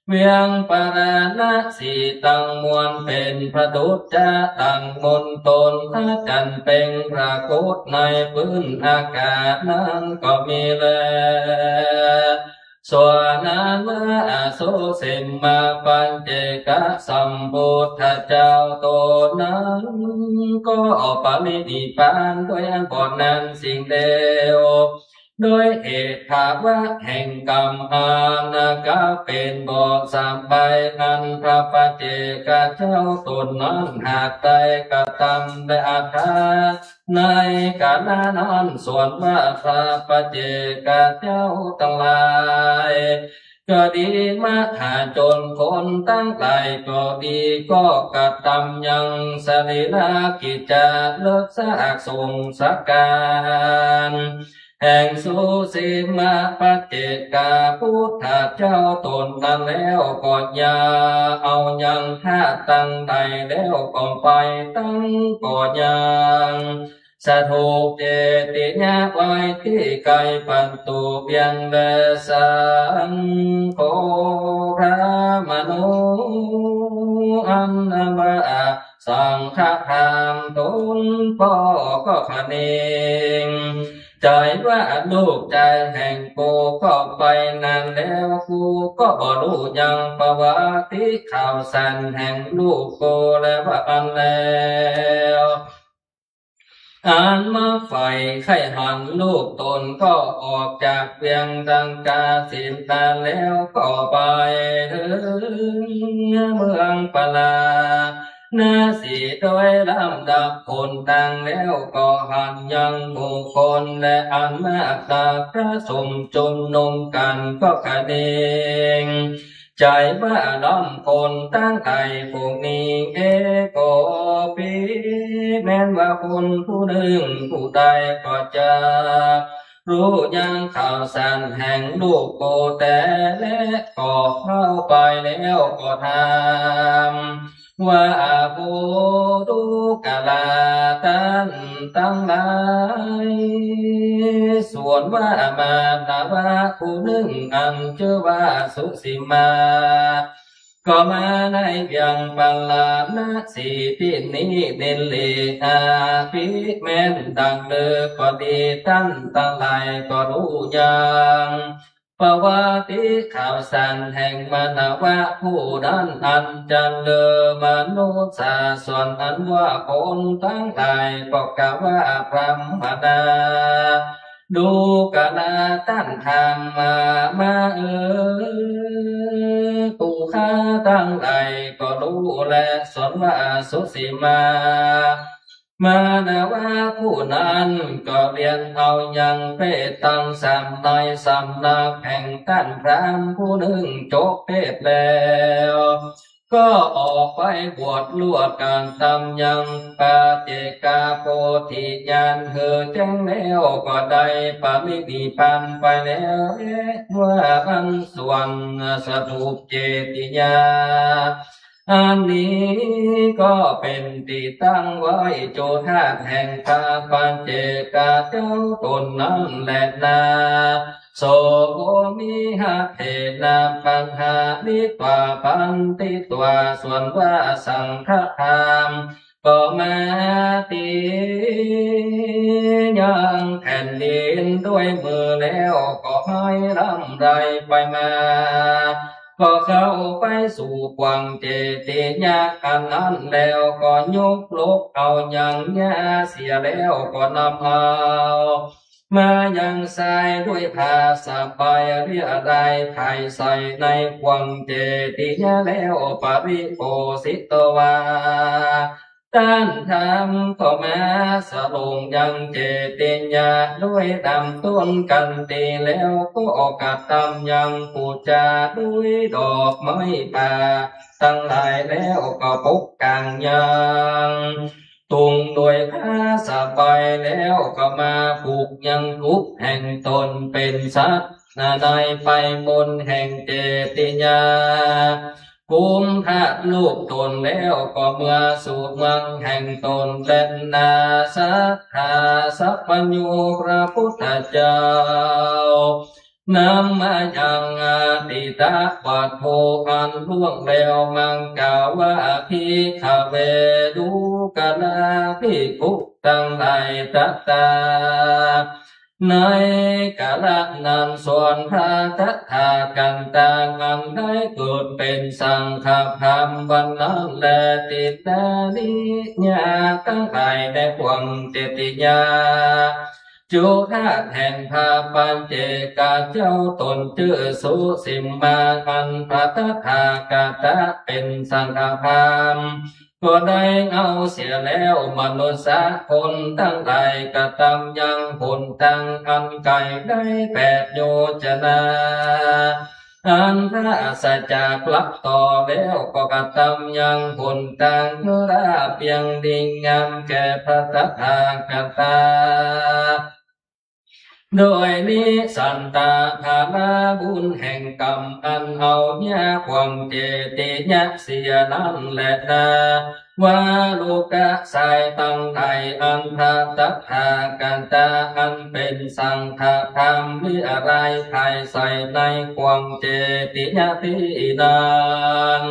เวียงปาราณสีตังมวลเป็นพระดุจจะตังมนตนพระจันเป็นปรากฏในพื้นอากาศนั้นก็มีแลส่วนนั้นว่าสุสิมาปัญเจกสัมพุทธเจ้าตนนั้นก็ปรินิพพานด้วยอันก่อนนั้นสิ่งเดียวโดยเหตุภาวะแห่งกรรมอานาคาเป็นบ่อสามใบอันพระปัจเจกเจ้าตนนั้นหากใดกระทำได้อาคาในกาลนั้นส่วนว่าพระปัจเจกเจ้าทั้งหลายก็ดีมาหาจนคนตั้งหลายก็ดีก็กระทำยังสรีระกิจจาเลิกซากทรงสักการแห่งสุสิมาปัจเจกพุทธเจ้าตนนั้นแล้วก็อย่าเอายังท่าตั้งใดแล้วก็ไปตั้งก็ยังสะถูกเจติญาไว้ที่ไกลปันตุเพียงเดสังโฆพระมโนอันนวะสังฆทานตนพ่อก็ขะเนงใจว่าลูกใจแห่งกูก็ไปนานแล้วกูก็บ่รู้ยังประวัติข่าวสารแห่งลูกกูและว่าอันแล้วอันมาไฟไข่หันลูกตนก็ออกจากเวียงดังกาสินตาแล้วก็ไปถึงเมืองปลานาสีโดยลำดับคนดังแล้วก็หันยังหมู่คนและอันมากตาพระสมจุมนุมกันก็กระเดงใจว่าล้อมคนตั้งใจพวกนี้โกปีแม้นว่าคนผู้หนึ่งผู้ใดก็จะ รู้ยังข่าวสารแห่งลูกโกแต่และก็เข้าไปแล้วก็ทำว่าผู้ดูกาลาตันตั้งหลายส่วนว่ามาตาว่าผู้หนึ่งอันชื่อว่าสุสิมาก็มาในเพียงปัลลานะสีที่นี้เด่นเลอาภิแม้นดังเดิมก็ดีตั้นตั้งหลายก็รู้ยังปวัติข่าวสารแห่งมนาวะผู้นั้นอันจันเลอมนุษย์ส่วนอันว่าคนทั้งหลายก็กล่าวว่าพระมดาดูกาลาตั้นทางมาตูข้าตั้งหลายก็รู้และสอนว่าสุสีมานาวาผู้นั้นก็เรียนเอายังไปตั้งสามในสำนักแห่งท่านพรามผู้หนึ่งจบเพศแล้วก็ออกไปบวชลวดการทำยังปาเจกาโพธิญาณเหือแจ้งแล้วก็ได้ปามินิพพานไปแล้วว่าอันสวงสถูปเจติยาอันนี้ก็เป็นที่ตั้งไว้โจธาแห่งพาปัญเจกาเจ้าตนนั้นแหละนาโสโภมิหะเทนาปัญหานิตวาปันติตวาส่วนว่าสังฆธรรมก็มาตียังแผ่นดินด้วยมือแล้วก็ให้ร่ำไรไปมาก็เข้าไปสู่กวางเจติยาอันนั้นแล้วก็ยกลกเอาอย่างยาเสียแล้วก็นำเอามายังใส่ด้วยผ้าสบายเรียดายไทยใส่ในกวางเจติยาแล้วปริโภสิตวาต้านทำก็มาสลงยังเจติญาด้วยดำต้นกันตีแล้วก็ออกกัดตำยังปูจาด้วยดอกไม้ป่าตั้งหลายแล้วก็ปกกลางยังตุงด้วยผ้าสบายแล้วก็มาผูกยังทุกแห่งตนเป็นสัตว์ในไปบนแห่งเจติญากุมทะลูกตนแล้วก็เมื่อสู่เมืองแห่งตนเล่นนาสัทธาสัพพัญญูพระพุทธเจ้านำมายังอาติตาปัตโทอันล่วงแล้วมังกาวะพิขเวดูกาลาภิกขุตั้งหลายตัตตาในกาลนั้นส่วนพระทัตถากันตาอันได้เกิดเป็นสังฆธรรมวันนั้นและติดานิญาตั้งหลายได้หวังเจติยาจุธาแห่งพาปัญเจกาเจ้าตนชื่อสุสิมมาอันพระทัตถากาตะเป็นสังฆธรรมก็ได้เอาเสียแล้วมนุษย์คนทั้งหลายกระทำยังผลตั้งอันไกลได้แปดโยชนาอันพระสัจจากลับต่อแล้วก็กระทำยังผลตั้งราเพียงดิ่งงามแก่พระทัตถากาตาโดยนิสันตาภาลาบุญแห่งกรรมอันเอาญาควังเจติยะเสียนั้นแหละนาว่าลูกะสายตั้งไทยอันทาตัทธากันตาอันเป็นสังฆธรรมหรืออะไรไทยใส่ในควังเจติยะที่นั้น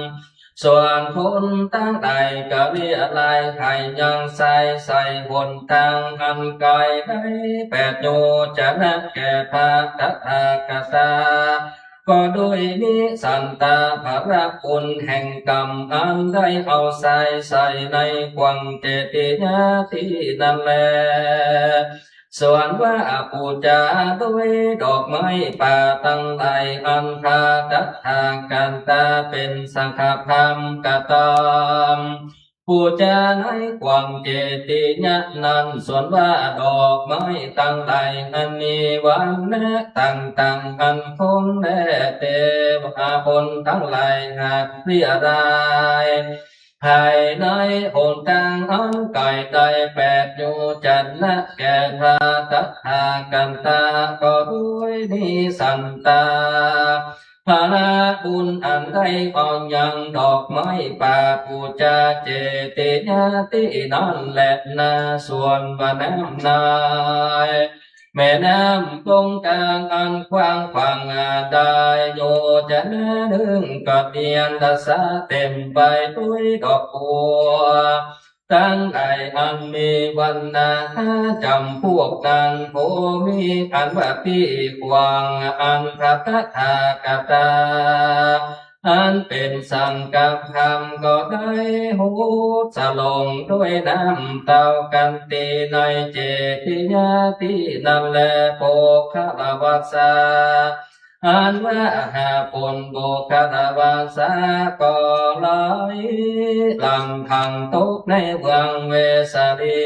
ส่วนคนตั้งใดก็เรียลายไข่ยังใส่หนทางอันไกลได้แปดโยจะนักแก่พระทัตถากตาก็ด้วยนิสันตาภรคุณแห่งกรรมอันได้เอาใส่ในกวังเจติยาที่นั่นแลส่วนว่าปูจาด้วยดอกไม้ป่าตั้งหลายอันพาทัตถากันตาเป็นสังฆธรรมกตามปูจาในกวังเจติยะนั้นส่วนว่าดอกไม้ตั้งหลายอันมีวันแม้ตั้งอันคงและเทวะพลทั้งหลายหากเรียราย ภายในหนทางอันไกลใดแปดอยู่จันนะแก่พระตถากันตาก็ด้วยนิสันตาภาณาบุญอันใดอ่อนยังดอกไม้ป่าปูจาเจติญาตินั่นแหละนาส่วนว่าน้ำนายแม่น้ำตรงกลางอันกว้างขวางได้โยจะน่าดึงก็เดียนทศะเต็มไปด้วยดอกบัวตั้งใดอันมีวันนาจำพวกนั้นโพมีอันว่าพี่กวางอันพระตถากตาอันเป็นสังกัปธรรมก็ได้หูสลงด้วยน้ำเต้ากันตีในเจติญาตินั่นแลโภคลวาสาอันว่าหาปนโบคลวาสาก็ไหลหลังขังตกในเมืองเวสาลี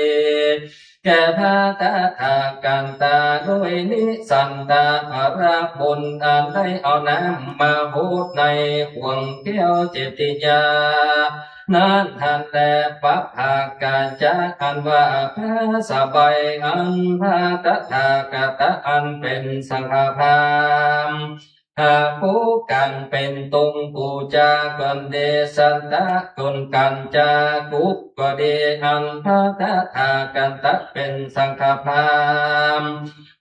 แก่พระตถากันตาด้วยนิสันตาพระบุญอันได้เอาน้ำมาพูดในห่วงแก้วเจติยานั้นทันแต่ปัปภากาจากอันว่าพระสบายอันพระตถากตาอันเป็นสังฆพรามหากผู้กันเป็นตุงปูจากนเดสันตะกนกันจากุกก็เดอันพระตถากันตะเป็นสังฆพราม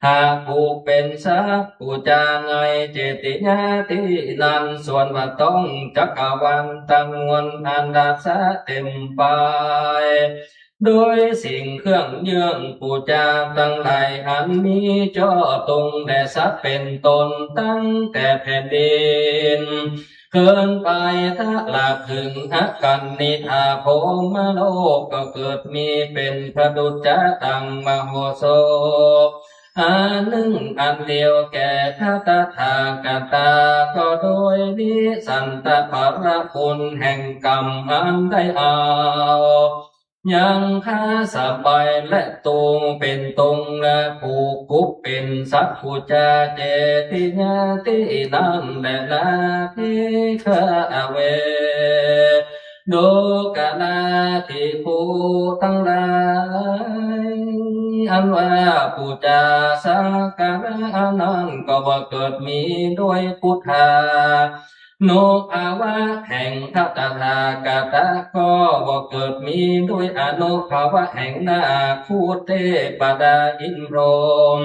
หากผู้เป็นสัพปูจาไงเจติญาตินันส่วนว่าต้องจักรวันตังมวลอันดาสะเต็มไปโดยสิ่งเครื่องเยื่องปูจาตั้งหลายอันมีจ่อตรงแด่สัตว์เป็นตนตั้งแต่แผ่นดินเกินไปถ้าหลับถึงหักกันนิทาโพมโลกก็เกิดมีเป็นพระดุจตังมโหสถอันหนึ่งอันเดียวแก่พระตถากตาก็โดยนิสันตภรคุณแห่งกรรมอันได้เอายังข้าสบายและตุงเป็นตุงและผูกกุบเป็นสัพพุจาเจติญาตินั่นแหละนาทิฆาเวโดกาลาทิภูทั้งหลายอันว่าปูจาสักการะนั้นก็ว่าเกิดมีด้วยพุทธาโนภาวะแห่งทัตตากตะก็บ่เกิดมีด้วยอนุภาวะแห่งนาคูเตปดาอินโรม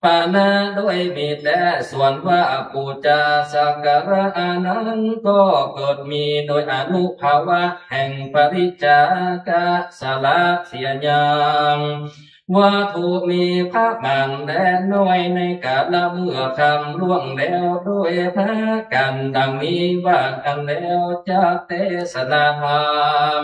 ปานาด้วยมีแต่ส่วนว่าปูจาสักการะนั้นก็เกิดมีโดยอนุภาวะแห่งปริจากะสละเสียยังว่าถูกมีพระมันแดนน้อยในกาลเมื่อคำล่วงแล้วด้วยพระกันดังนี้ว่ากันแล้วจากเทศนาธรรม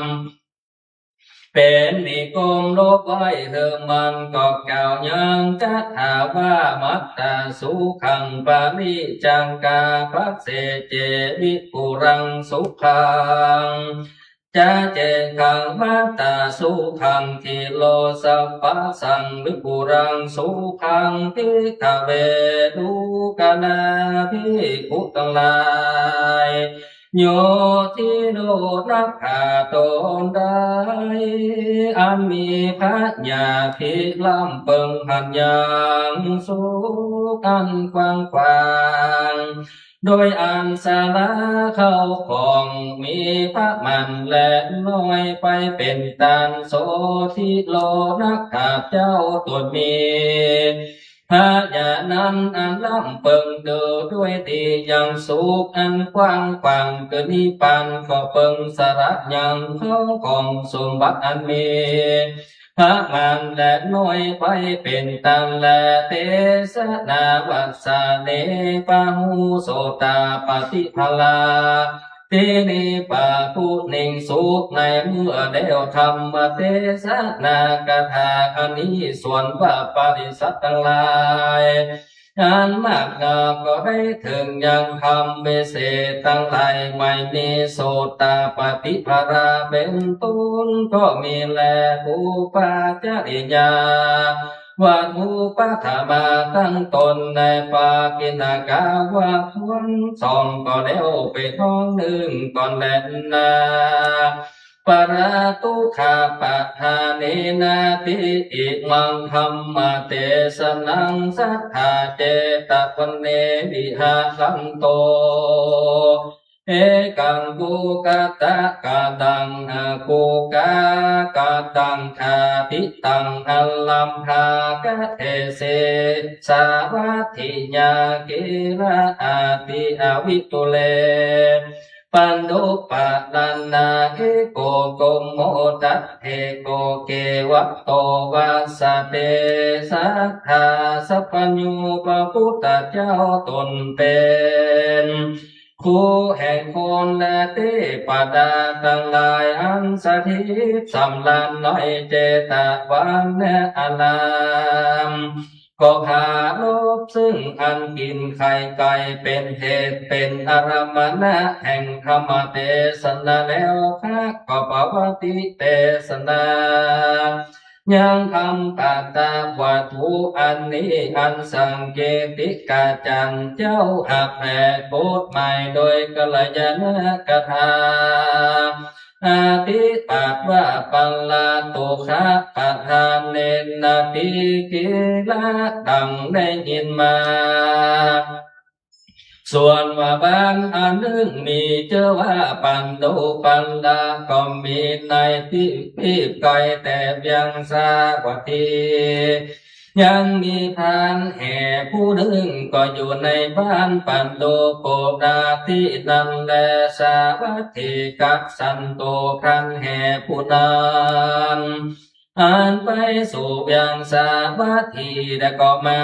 เป็นนิกรมโลกไว้เธอมันก็เก่ายังจะถาว่ามัตตาสุขังปาริจังกาพัสเสเจวิปุรังสุขังจะเจขังมัตตาสุขังทิโลสัพพสังวิปุรังสุขังทิกเวดุกานาภิกขุทั้งหลายโยที่โดนักขาตนได้อันมีพระญาภิลำเปิงหันยังสุขันกว้างขวางโดยอันสาระเข้าของมีพระมันและน้อยไปเป็นตันโสทิโลนักขาเจ้าตัวมีพระญานั้นอันล้ำเปิงเกิดด้วยดีอย่างสุขอันกว้างขวางเกิดนิพพานก็เปิงสาระอย่างเข้าของสมบัติอันมีพระมารและน้อยไปเป็นตันและเทศนาวัสสะเนปะหูโสตาปฏิภลาเทนิปะปุนิงสุขในเมื่อเดียวธรรมเทศนากถาอันนี้ส่วนว่าปริสัตทั้งหลายอันมากนาก็ได้ถึงยังคำเบเสตั้งหลายไม่มีโสตาปฏิภราเป็นตุนก็มีแลภูปาจาริยาวัดภูปาธรรมาตั้งตนในปากินากาวะวันสองก็เลี้ยวไปท้องหนึ่งก่อนแลนนา ปราตุขาปะทานินาติอิมังธรรมเตสนังสัทธาเจตวันเนวิหาสันโตเอกังกุกตะกะตังกุกะกะตังคาปิตังอัลลัมภากะเทเสสาวัตถิญากิระอาติอวิตุเลปันดุปะนันนาเอโกโกโมตัตเทโกเกวะโตวัสสะเตสัทธาสัพพัญญูปะพุทธเจ้าตนเป็นคู่แห่งคนและเทพดาทั้งหลายอันสถิตสำลันน้อยเจตวันเนอลามก็พาลบซึ่งอันกินไข่ไก่เป็นเหตุเป็นอารมณะแห่งธรรมเทศนาแล้วพระก็ปวัติเทศนายังคำตาตาวัตถุอันนี้อันสังเกติกาจันเจ้าหักแผ่โคตใหม่โดยกัลยาณกถาอาทิปาว่าปัลลาตุคะปะทานเนนาติกิละดังได้ยินมาส่วนว่าบางอันหนึ่งมีเจอว่าปันโดปันดาก็มีในที่ปีบไกลแต่เพียงสากว่าทียังมีทานแห่ผู้หนึ่งก็อยู่ในบ้านปันโดโกดาที่นั่นแลสาวัตถิกักสันโตคันแห่ผู้นั้นอ่านไปสู่ยังสาวัตถีแล้วก็มา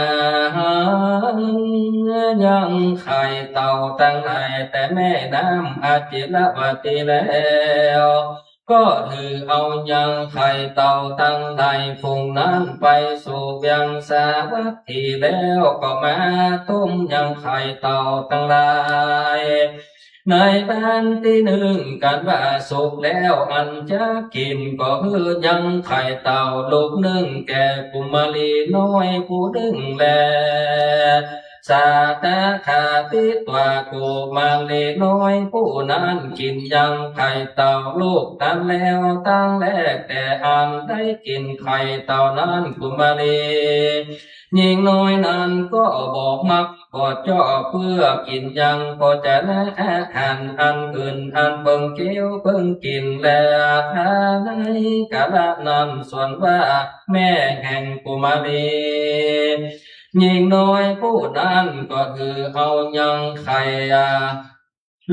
ยังไข่เต่าตั้งไหลแต่แม่น้ำอาจิรวตีแล้วก็ถือเอายังไข่เต่าตั้งใดฟุงนั้นไปสู่ยังสาวัตถีแล้วก็มาต้มยังไข่เต่าตั้งหลายในบ้านที่หนึ่งกันว่าสุกแล้วอันจะกินก็คือยังไข่เต่าลูกหนึ่งแก่กุมารีน้อยผู้หนึ่งแลสาตาขาติตัวกุมารีน้อยผู้นั้นกินยังไข่เต่าลูกนั้นแล้วตั้งแรกแต่อันได้กินไข่เต่านั้นกุมารีหญิงน้อยนั้นก็บอกมักก็เจาะเพื่อกินยังก็จะละอาหารอันอื่นอันเบิ่งเกี้ยวเบิ่งกินแล้วทาในกาลนั้นส่วนว่าแม่แห่งกุมารีหญิงน้อยผู้นั้นก็คือเอายังไข่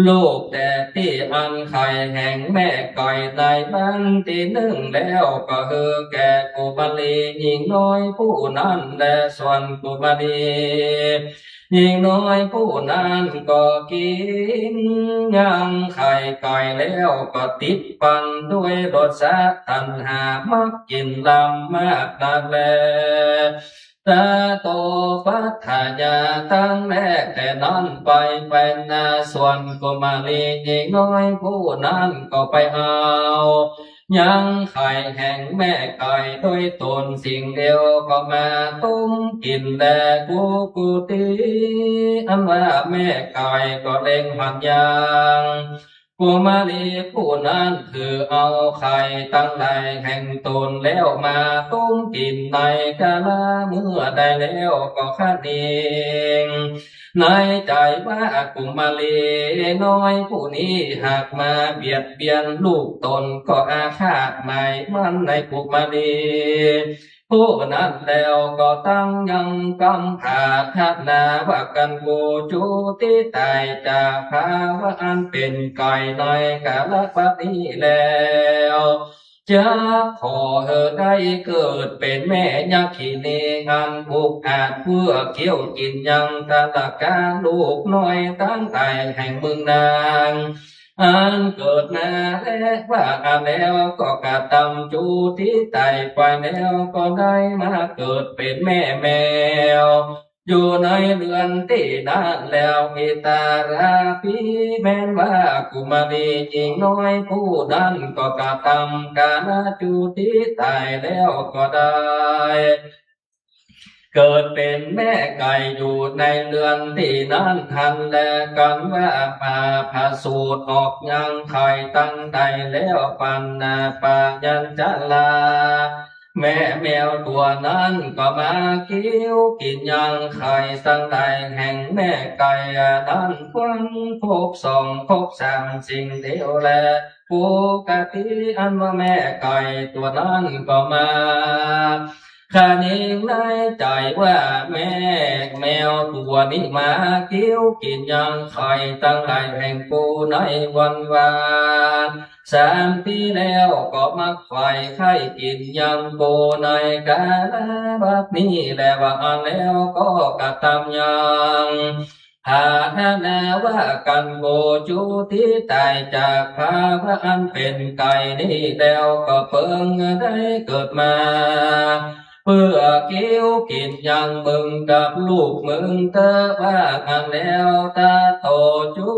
ลูกแต่ที่อันไข่แห่งแม่ไก่ในบ้านที่หนึ่งแล้วก็คือแก่กุมารีหญิงน้อยผู้นั้นและส่วนกุมารีหญิงน้อยผู้นั้นก็กินยังไข่ไก่แล้วก็ติดปันด้วยรสชาติตัณหามักกินลำมากนักแลตาโตปัฏฐายาตั้งแรกแต่นั้นไปเป็นนาส่วนกุมารีหญิงน้อยผู้นั้นก็ไปเอายังไข่แห่งแม่ไก่ด้วยตนสิ่งเดียวก็มาต้มกินแต่กุติอันว่าแม่ไก่ก็เล็งหักยางกุมารีผู้นั้นคือเอาไข่ตั้งใดแห่งตนแล้วมาต้มกินในกาลเมื่อได้แล้วก็ขัดเองในใจว่ากุมารีน้อยผู้นี้หากมาเบียดเบียนลูกตนก็อาฆาตหมายมันในกุมารีผู้นั้นแล้วก็ตั้งยังกำผาทัดนาว่ากันโกจุติตายจากภาวะอันเป็นไก่ในกาลปัจจุบันแล้วจะขอได้เกิดเป็นแม่ยักษ์ขีเนงันบุกอาจเพื่อเกี่ยวกินยังตาตะการลูกน้อยตั้งใจแห่งเมืองนางอันเกิดมาแล้วว่ากันแล้วก็กระทำจูที่ตายไปแล้วก็ได้มาเกิดเป็นแม่แมวอยู่ในเรือนที่นั้นแล้วอิตาราปีแม้นว่ากุมารีหญิงน้อยผู้นั้นก็กระทำการจูที่ตายแล้วก็ได้ เกิดเป็นแม่ไก่อยู่ในเรือนที่นั้นทันแลกันว่าป่าผาสูตรออกยังไข่ตั้งใดแล้วปันนาปายัญจะลาแม่แมวตัวนั้นก็มากิ้วกินยังไข่ตั้งใดแห่งแม่ไก่นั้นควันพบสองพบสามสิ่งเดียวแลปกติอันว่าแม่ไก่ตัวนั้นก็มาข้านิ่งในใจว่าแม่แมวตัวนี้มากิ้วกินยังไข่ตั้งหลายแห่งปูในวันวาน3 ปีแล้วก็มักไฟไข่กินยังปูในกาลบัดนี้แลว่าแล้วก็กระทำยังหานาว่ากันโกจุที่ตายจากภาวะอันเป็นไก่นี้แล้วก็เพิ่งได้เกิดมาเพื่อกิ้วกินยังมึงกับลูกมึงเตอว่ากันแล้วตาโตจุ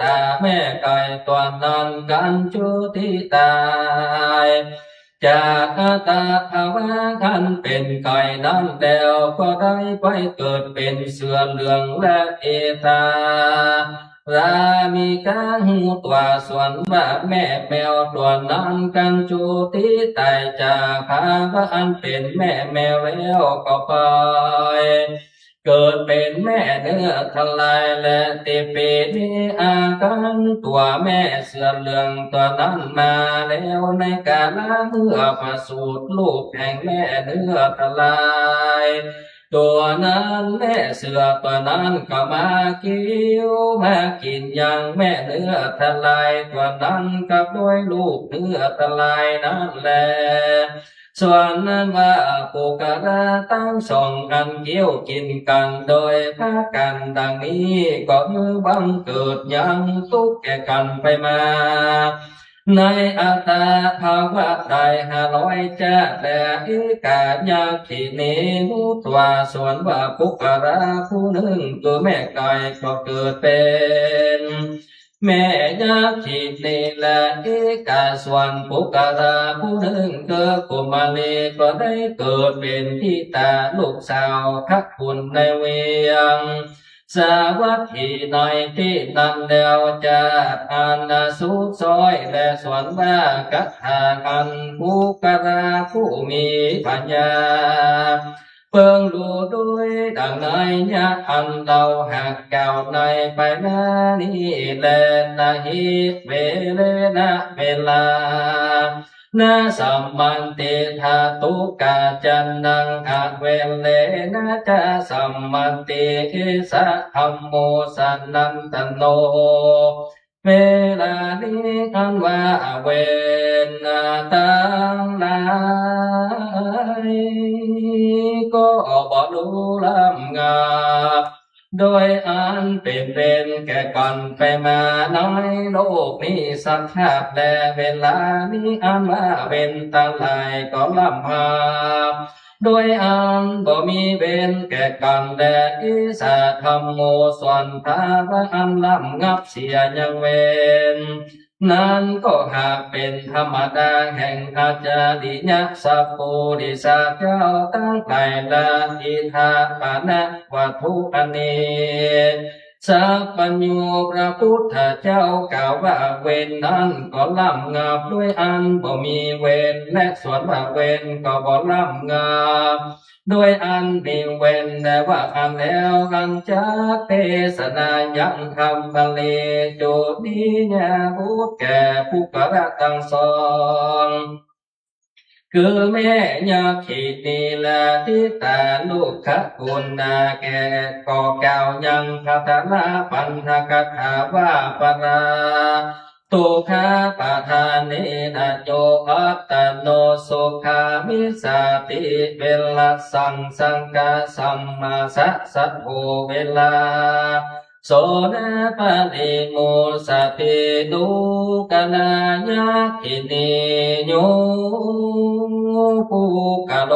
ตาแม่ไก่ตัวนั้นกันจุที่ตายจากตาภาวะอันเป็นไก่นั้นแล้วก็ได้ไปเกิดเป็นเสือเหลืองและเอตารามีกาหูตัวส่วนว่าแม่แมวตัวนั้นกันจุติตายจากภาวะอันเป็นแม่แมวแล้วก็ไปเกิดเป็นแม่เนื้อทลายและติเปนิอาการตัวแม่เสือเหลืองตัวนั้นมาแล้วในกาลเมื่อประสูติลูกแห่งแม่เนื้อทลายตัวนั้นแม่เสือตัวนั้นก็มากิ้วมากินยังแม่เนื้อทลายตัวนั้นกับด้วยลูกเนื้อทลายนั่นแหละส่วนนั้นว่าปุกระตั้งสองอันเกี่ยวกินกันโดยพากันดังนี้ก็มือบังเกิดยังทุกแก่กันไปมาในอัตตาภาวะใด500จะแต่อิกาญาขีนีนุตัวส่วนว่าปุกระผู้หนึ่งตัวแม่ไก่ก็เกิดเป็นแม่ยาขีนีและอิกาส่วนปุกระผู้หนึ่งเกิดกุมารีก็ได้เกิดเป็นทิตาลูกสาวพระคุณในเวียงสาวัตถีในที่นั้นแล้วจะอานาสุซอยและสวนว่ากัตถาอันปุกระผู้มีปัญญาเพิ่งรู้ด้วยดังในยะอันเราหักเก่าในไปนานี้แลนาหิเวเลนะเวลานาสัมมันติธาตุกาจันนังอาเวเลนะจะสัมมันติสัธรรมโมสันนันตโนเวลานี้อันว่าเวนาตังหลายก็บ่รู้ลำงาโดยอันเป็นเวรแก่กันไปมาน้อยโลกนี้สักขาดและเวลานี้อันว่าเว้นตั้งหลายก็ลำหาโดยอันบ่มีเวรแก่กันและอิสาธรรมโมส่วนภาวะอันลำงับเสียยังเวรนั้นก็หากเป็นธรรมดาแห่งอาจาริยสัพพุริสาเจ้าตั้งหลายละอิทาปานะวัตถุอเนกสัพพัญญูพระพุทธเจ้ากล่าวว่าเวรนั้นก็ล้ำงับด้วยอันบ่มีเวรและส่วนว่าเวรก็บ่ล้ำงับด้วยอันมีเวรแต่ว่าอันแล้วอันจักเทศนายังคำบาลีโจทย์นี้ญาพุทธแก่ผู้กระตั้งสอนคือแม่ยาขีนีละทิตาลูกขกุณนาแก่ก่อเก่ายังคาถาลาปันธกถาว่าปราตุขาปะทานเนนะโยอัตตโนสุขามิสาติเวลาสังกาสัมมาสัพโภเวลาโสนะปะริโมสติดุกนายาคินิโยปุกะโล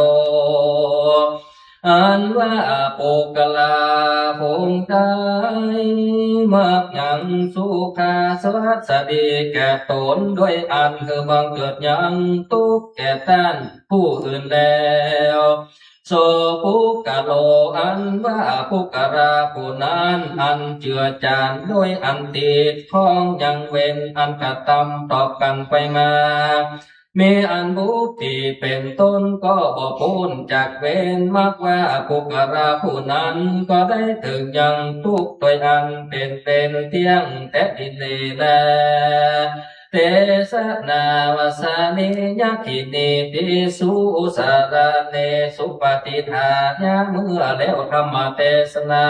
อันว่าปุกลาคงได้มักยังสุขาสวัสดีแก่ตนด้วยอันคือบังเกิดยังทุกข์แก่ท่านผู้อื่นแล้ว โสภุกะโลอันว่าภุกราผู้นั้นอันเจือจานด้วยอันติดข้องยังเว้นอันกระทำตอบกันไปมามีอันบุติเป็นต้นก็บ่พ้นจากเว้นมากว่าภุกราผู้นั้นก็ได้ถึงยังทุกตัวอันเป็นเที่ยงแต่ดินแลเตสนาวสานิยักขินีติสุสารเนสุปฏิทานยเมื่อแล้วธรรมเทศนา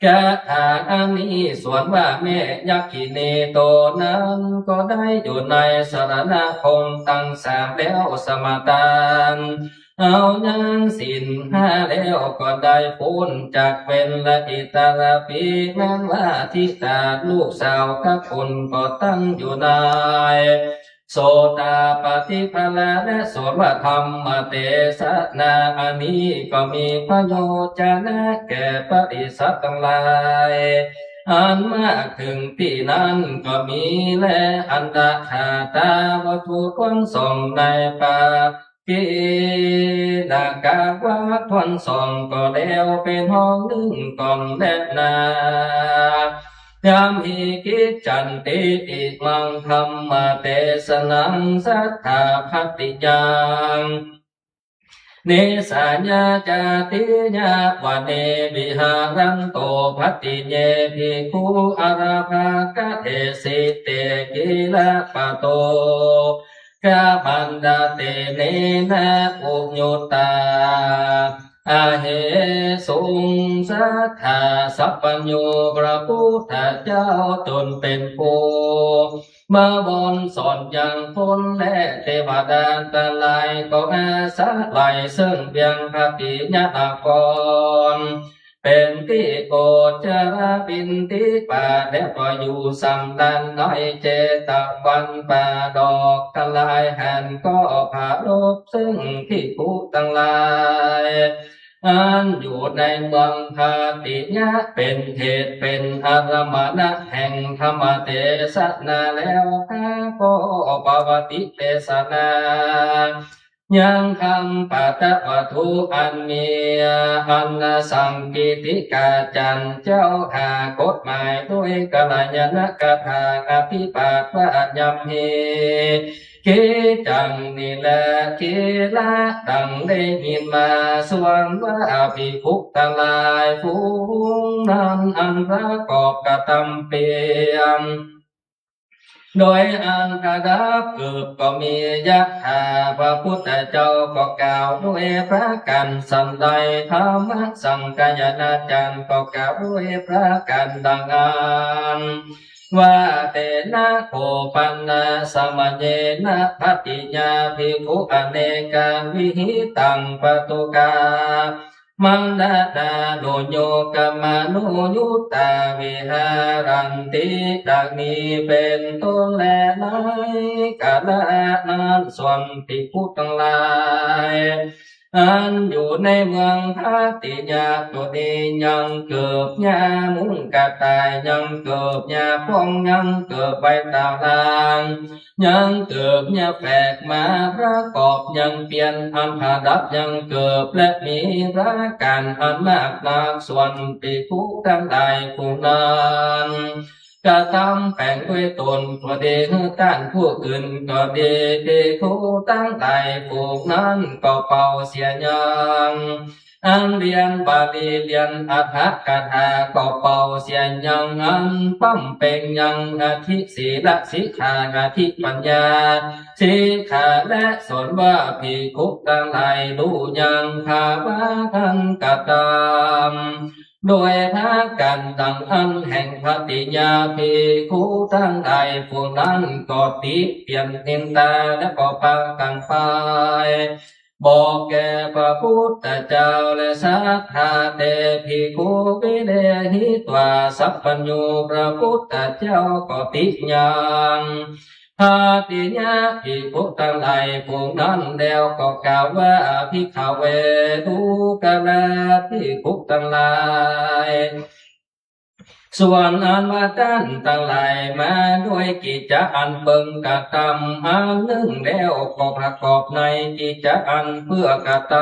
กะทางอันนี้ส่วนว่าแม่ยักขินีโตนั้นก็ได้อยู่ในสารณคมตั้งสามแล้วสมตานเอายังสินห้าแล้วก็ได้พ้นจากเป็นละอิตาราปีแม้ว่าทิตาลูกสาวกับคนก็ตั้งอยู่ในโสตาปฏิภลาและสวดธรรมเตสนาอันนี้ก็มีประโยชน์นะแก่ปริสัตทั้งหลายอันมากถึงที่นั้นก็มีและอันตะขาตาวัตถุควรส่งในป่ากินากาวาทวนส่งก็แล้วเป็นห้องหนึ่งก่อนแน่นายามหิกิจจันติอิมังธรรมเทศนังสัทธาภัตติยังเนสัญญาจาติญาวันเนวิหารันโตภัตติเยภิกขุอาราภากะเทสิเตกิลาปะโตกะปันดาเตเนนะอุญญตาอาเหสุงสัทธาสัพพัญโยพระพุทธเจ้าจนเป็นผู้มาบนสอนยังคนและเทวดาทั้งหลายก็อาศัยไหลซึ่งเบียงพระปิญญากรเป็นที่โกจราบินทิป่าและก็อยู่สัมดันน้อยเจตวันป่าดอกทั้งหลายแห่งก็ผาลบซึ่งที่ผู้ทั้งหลายอันอยู่ในเมืองพาติยะเป็นเหตุเป็นอารมณะแห่งธรรมเทศนาแล้วก็ปวติเทศนายังคำปัตตวัตถุอันมีอันสังกิติกาจันเจ้าหากฎหมายด้วยกัลยาณกถาอภิปาทะยมเหกิจังนิละกิละดังได้ยินมาส่วนว่าภิกขุทั้งหลายฟูงนั้นอันประกอบกระทำเปียมโดยอันกระดับเกิดก็มียักษ์าพระพุทธเจ้าก็กล่าวด้วยพระกันสันใดธรรมสังกายนาจารย์ก็กล่าวด้วยพระกันดังนั้นว่าเตนะโคปันนาสมเยนะภัตติญาภิกขุอเนกาวิหิตังปตุกามังดาดาโนโยกามานุยุตตาวิหารันติดังนี้เป็นต้นแลไลกาลนั้นส่วนภิกขุทั้งหลายอันอยู่ในเมืองพาติยาตัวนี้ยังเกิดญามุงกะตายยังเกิดญาพองยังเกิดใบตาลางยังเกิดญาแปลกมาพระกอบยังเปลี่ยนอันผาดับยังเกิดและมีพระการอันมากนักส่วนภิกขุทั้งหลายผู้นั้นกระทำแปลงด้วยตนตัวเดชต้านผู้อื่นก็ดีภิกขุตั้งหลายพวกนั้นก็เป่าเสียยังอันเรียนบาลีเรียนอัฏฐกถาก็เป่าเสียยังอันปั้มเป็นยังอาทิศีลสิกขาอาทิปัญญาสิกขาและสอนว่าภิกขุทั้งหลายรู้ยังภาวะทันกตามโดยพากันดังอันแห่งปฏิญาภิกขุทั้งหลายพวกนั้นก็ติเปลี่ยนนินตาและก็พากันไปบอกแก่พระพุทธเจ้าและสัทธาเตภิกขุวิเลหิตวาสัพพัญโยพระพุทธเจ้าก็ติยังปฏิญาภิกขุทั้งหลายพวกนั้นแล้วก็กล่าวว่าภิกขเวทุกขะภิกขุทั้งหลาย ส่วนอันว่าท่านทั้งหลายมาด้วยกิจอันเปิงกระทำอันหนึ่งแล้วก็ประกอบในกิจอันเพื่อกระท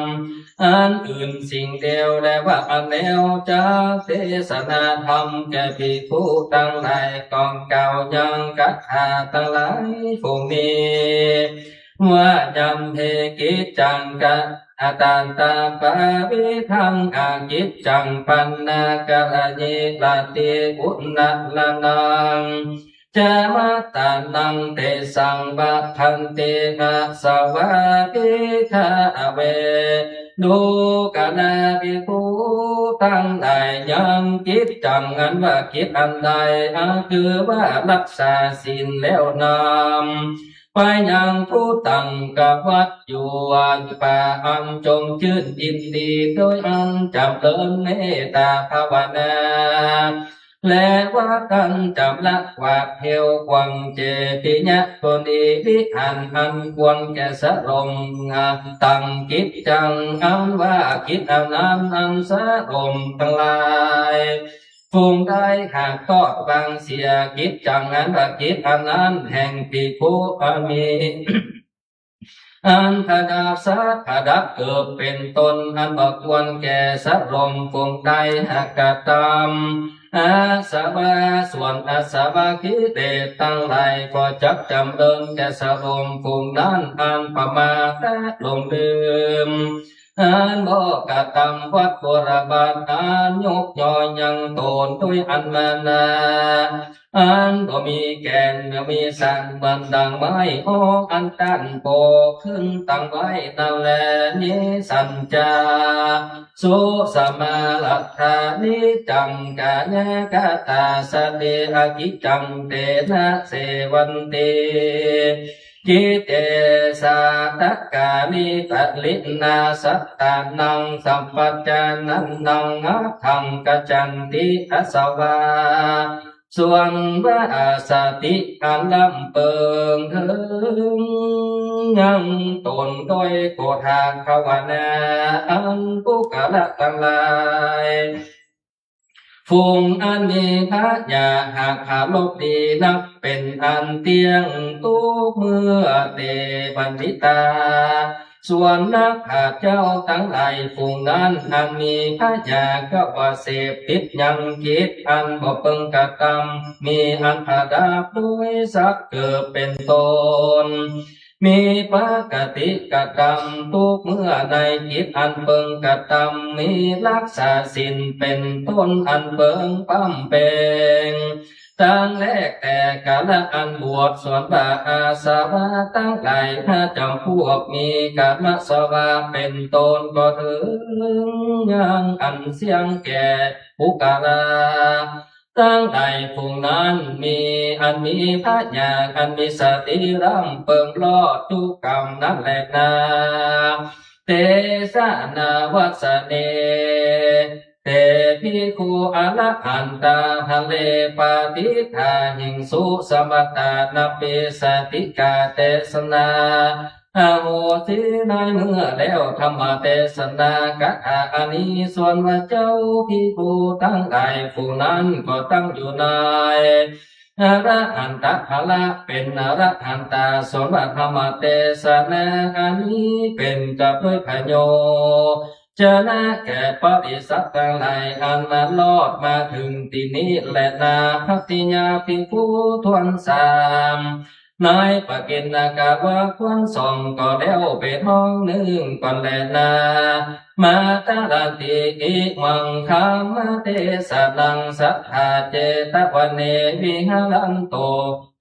ำอันอื่นสิ่งเดียวได้ว่าอันแล้วจะเทศนาธรรมแก่ภิกษุทั้งหลายกองเก่ายังกัตถาทั้งหลายพวกนี้ว่าจำเพกิจจังกะอาตานตาปะวิทังอากิจจังปันนากะละเยลาติอุณนะละนังจะมาตานังเตสังบะทันเตนะสวะปิทาเวดูกะนาภิกขุทั้งหลายยังกิจจังอันว่ากิจอันใดคือว่ารักษาศีลแล้วนำไปยังผู้ตั้งกับวัดอยู่อันป่าอันจงชื่นยินดีโดยอันจำเริญเมตตาภาวนาและว่ากันจำละกว่าเพียวควังเจติญะตนอีวิอันควรแก่สรมตั้งกิจจังอันว่ากิจอันนั้นอันสรมทั้งหลายฟูงได้หากทอดบางเสียกิจจังอันว่ากิจอันนั้นแห่งภิกขุมี อันพดาสัพพดับเกิดเป็นตนอันบักควรแก่สัรมฟงไตหักกตามอาสวะส่วนอาสวะคิเตตั้งหลายก็จักจำเดินแก่สรมฟงนั้นอันประมาทลงลืมอันบอกกตำวัดบุรบาทอันยกย่อยังตนด้วยอันมานาอันบ่มีแก่นบ่มีสังมันดังไม้ออกอันตันโปขึ้นตั้งไว้นั่นแลนิสัญจาสุสมาลัทธานิจังกาญกาตาสเตอกิจังเตนะเสวันเตกิเตสาตกาลิปะลินาสัตตานังสัมปัจจานันนังอัตถังกัจจันติอสวาส่วนว่าสติอันลำเปิงถึงยังตนโดยโกธาภาวนาอันปุกละทั้งหลายฟูงอันมีพระยาหากขาลบดีนักเป็นอันเตียงตุเมื่อเตปันติตาส่วนนักขาเจ้าทั้งหลายฟูงนั้นอันมีพระยาก็ว่าเสพติดยังคิดอันบ่เปิงกะตำมีอันผาดาบด้วยสักเกิดเป็นตนมีปกติกะกรรมทุกเมื่อในจิตอันเปิงกะตำมีรักษาศีลเป็นต้นอันเปิงปั้มเปงตั้งแรกแต่กาละอันบวชส่วนบาอาสาวะตั้งหลายถ้าจำพวกมีกามสวะเป็นตนก็ถึงยังอันเสียงแก่ผู้กาลาตั้งใดภูงนั้นมีอันมีพระญาณอันมีสติร่ำเปิงรอดทุกกรรมนั่นแหละนาเตสานาวัสเนเตภิกขุอรหันตาหะเลปาติทาหิงสุสมตานาเปสติกาเตสนาอาโหสิในเมื่อแล้วธรรมเทศนากะอานิส่วนว่าเจ้าภิกขุทั้งหลายผู้นั้นก็ตั้งอยู่ในอรหันตะภละเป็นอรหันตาส่วนว่าธรรมเทศนาอานิเป็นกับด้วยพโยจะนะแก่ปริสัตว์ทั้งหลายอันนั้นลอดมาถึงที่นี้แหละนาภัตติญาภิกขุทวนสามนายปกิณนากาว่าควรส่องก็แล้วไปท้องหนึ่งก่อนแลนามาตาลันติอิมังคามเทสนังสัทธาเจตวันเนวิหารันโต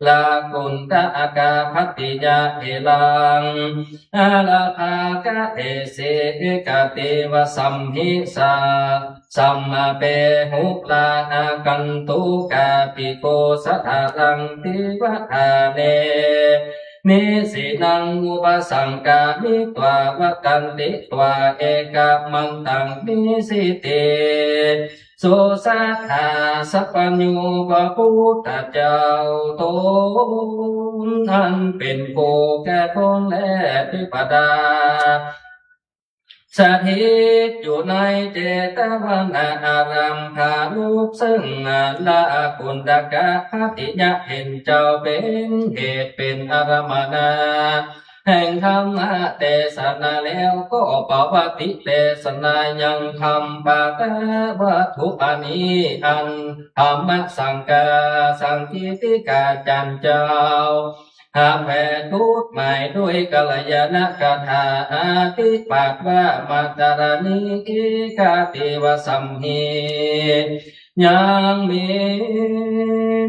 ลากุณตะอากาภัตติยาเอลังอาลาภากะเอเสกะเตวะสัมหิสาสัมมาเปหุลาอากันตุกาปิโกสัทธารังติวะอาเนนิสินังอุปสังกามิตวาวกันติตวาเอกมังตังนิสิเตสุสัทธาสัพพัญญูพระพุทธเจ้าตนอันเป็นผู้แก่คนและทิปดา สถิตอยู่ในเจตวันอารามภาลูกซึ่งละกุณฑกะคติยะเห็นเจ้าเป็นเหตุเป็นอารมณาแห่งธรรมเทศนาแล้วก็ปวัติเทศนายังคำปาตะวัตถุอานิอันธรรมสังกาสังกิติกาจันเจ้าหาแผ่ทุกข์หมายด้วยกัลยาณกถาอาทิปากว่ามาตารณิกิกาติวสัมหียังมี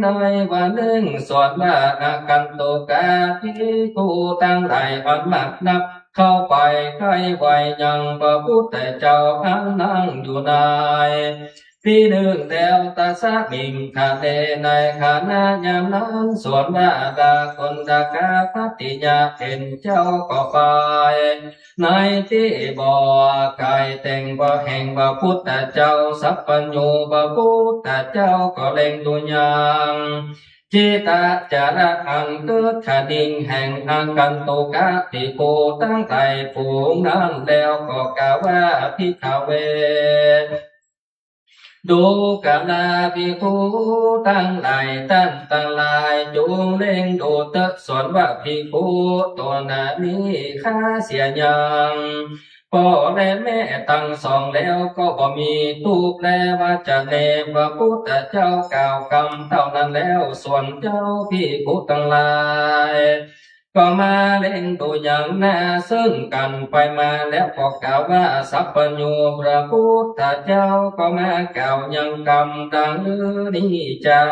ในวันหนึ่งสวดว่าอากันโตกาทิกูตั้งหลายอันมากนับเข้าไปใกล้ไวยังพระพุทธเจ้าอันนั่งอยู่ในที่หนึ่งแล้วตาสะมิงคาเตในขณะยามนั้นสวนว่าดาคนดากาปฏิญาเห็นเจ้าก็ไปในที่บ่อไก่แต่งบ่แห่งพระพุทธเจ้าสัพพัญญูพระพุทธเจ้าก็เล็งดุยังจิตาจาระอันเกิดขดิ่งแห่งอังกันโตกะติโกตั้งใจฝูงนั้นแล้วก็กล่าวว่าพิขเวดูกาลาภิกขุตั้งหลายท่านตั้งหลายจงเล่งดูเตะสอนว่าภิกขุตัวนานี้ข้าเสียยังพ่อและแม่ตั้งสองแล้วก็บ่มีทุกข์และว่าจะเนพระพุทธเจ้ากล่าวคำเท่านั้นแล้วส่วนเจ้าภิกขุตั้งหลายก็มาเล่นตัวอย่างหน้าซึ่งกันไปมาแล้วก็กล่าวว่าสัพพัญญูพระพุทธเจ้าก็มากล่าวยังกรรมดังนี้จา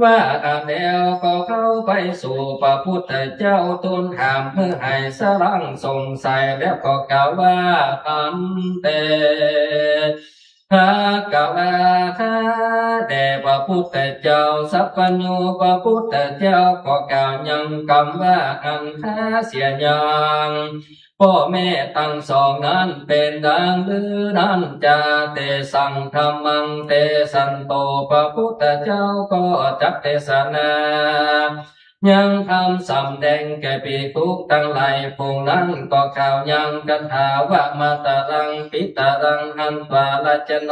ว่าแล้วก็เข้าไปสู่พระพุทธเจ้าทูลถามเพื่อให้สรังสงสัยแล้วก็กล่าวว่าอันเตหากล่าวว่าข้าแด่พระพุทธเจ้าสัพพัญญูพระพุทธเจ้าก็กล่าวยังคำว่าอันข้าเสียยังพ่อแม่ตั้งสองนั้นเป็นดังหรือนั้นจะเตสังธรรมังเตสันโตพระพุทธเจ้าก็จักเทศนายังทำสำแดงแก่ภิกขุทั้งหลายพวกนั้นก็กล่าวยังกันถาว่ามาตารังปิตารังหันตวาลจโน